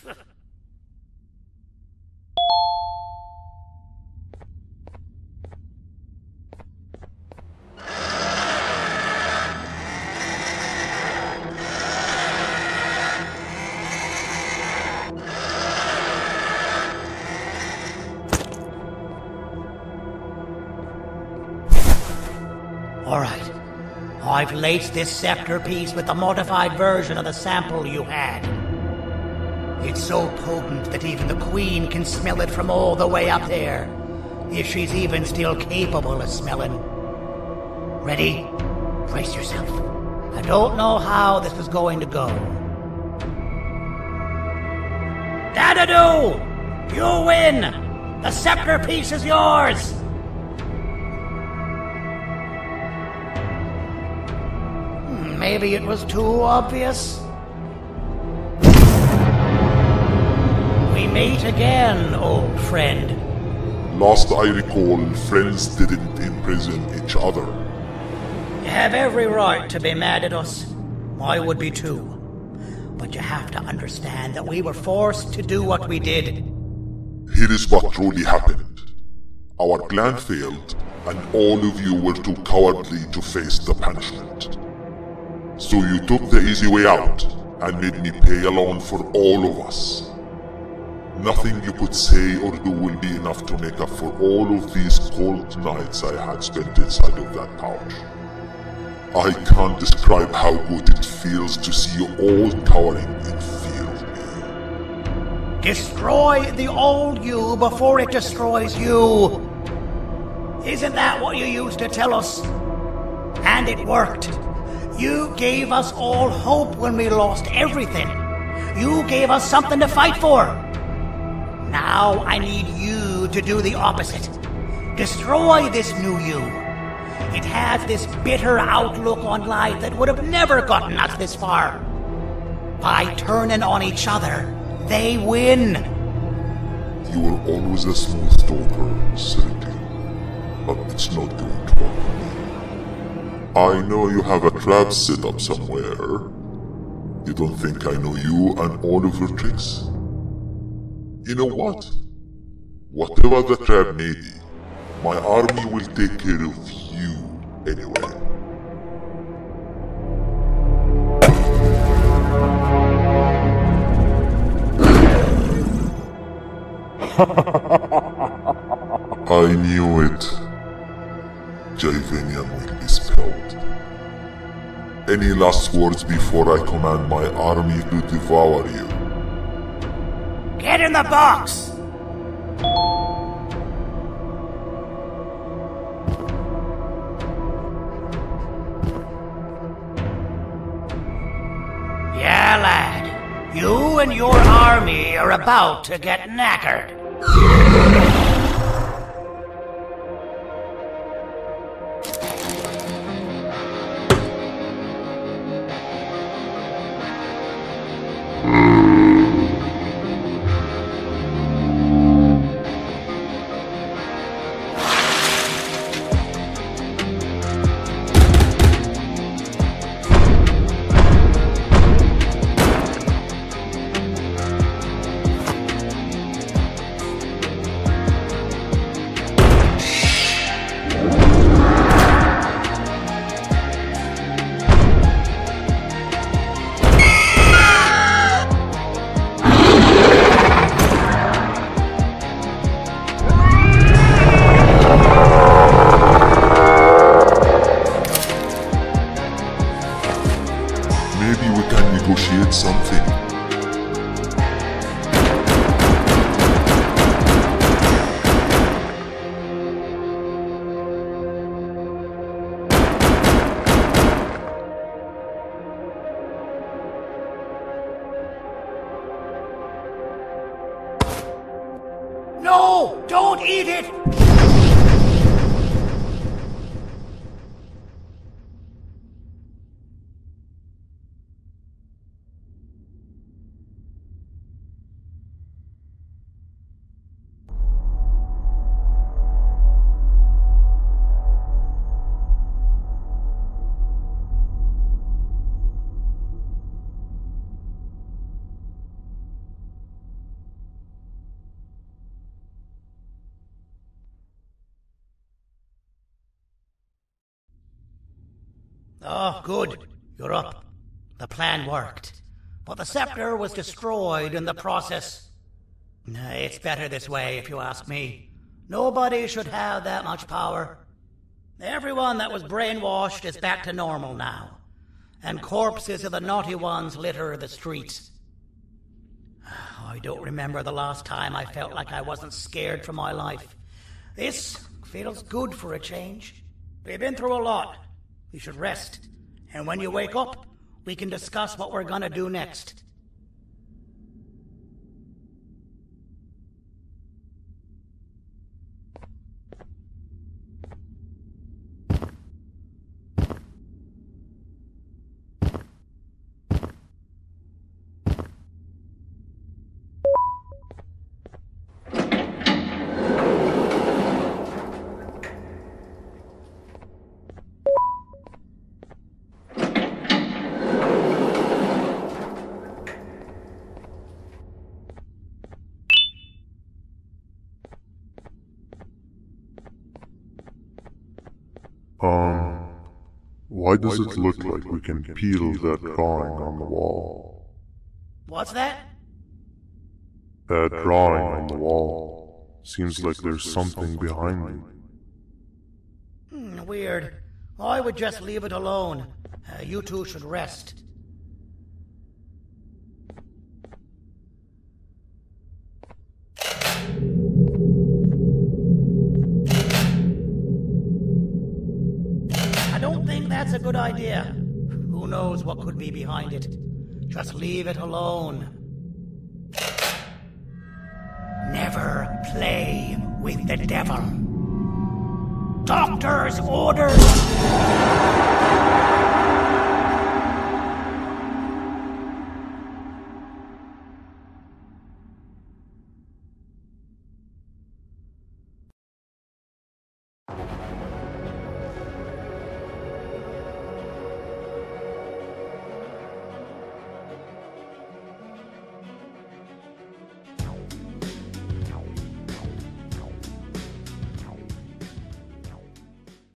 All right. I've laced this scepter piece with the modified version of the sample you had. It's so potent that even the Queen can smell it from all the way up there, if she's even still capable of smelling. Ready? Brace yourself. I don't know how this is going to go. Dadadoo! You win! The scepter piece is yours! Maybe it was too obvious. We meet again, old friend. Last I recall, friends didn't imprison each other. You have every right to be mad at us. I would be too. But you have to understand that we were forced to do what we did. Here is what truly happened. Our plan failed, and all of you were too cowardly to face the punishment. So you took the easy way out, and made me pay alone for all of us. Nothing you could say or do will be enough to make up for all of these cold nights I had spent inside of that pouch. I can't describe how good it feels to see you all cowering in fear of me. Destroy the old you before it destroys you. Isn't that what you used to tell us? And it worked. You gave us all hope when we lost everything. You gave us something to fight for. Now I need you to do the opposite. Destroy this new you. It has this bitter outlook on life that would have never gotten us this far. By turning on each other, they win. You were always a smooth talker, Serenity, but it's not going to work. I know you have a trap set up somewhere. You don't think I know you and all of your tricks? You know what? Whatever the trap may be, my army will take care of you anyway. I knew it. Jivanium will be spelled. Any last words before I command my army to devour you? Get in the box! Yeah, lad. You and your army are about to get knackered. No! Don't eat it! Oh, good. You're up. The plan worked. But the scepter was destroyed in the process. It's better this way, if you ask me. Nobody should have that much power. Everyone that was brainwashed is back to normal now. And corpses of the naughty ones litter the streets. I don't remember the last time I felt like I wasn't scared for my life. This feels good for a change. We've been through a lot. You should rest. And when you wake up, we can discuss what we're gonna do next. Why does it look like we can peel that drawing on the wall? What's that? That drawing on the wall. Seems like there's something behind it. Weird. I would just leave it alone. You two should rest. That's a good idea. Who knows what could be behind it? Just leave it alone. Never play with the devil. Doctor's orders!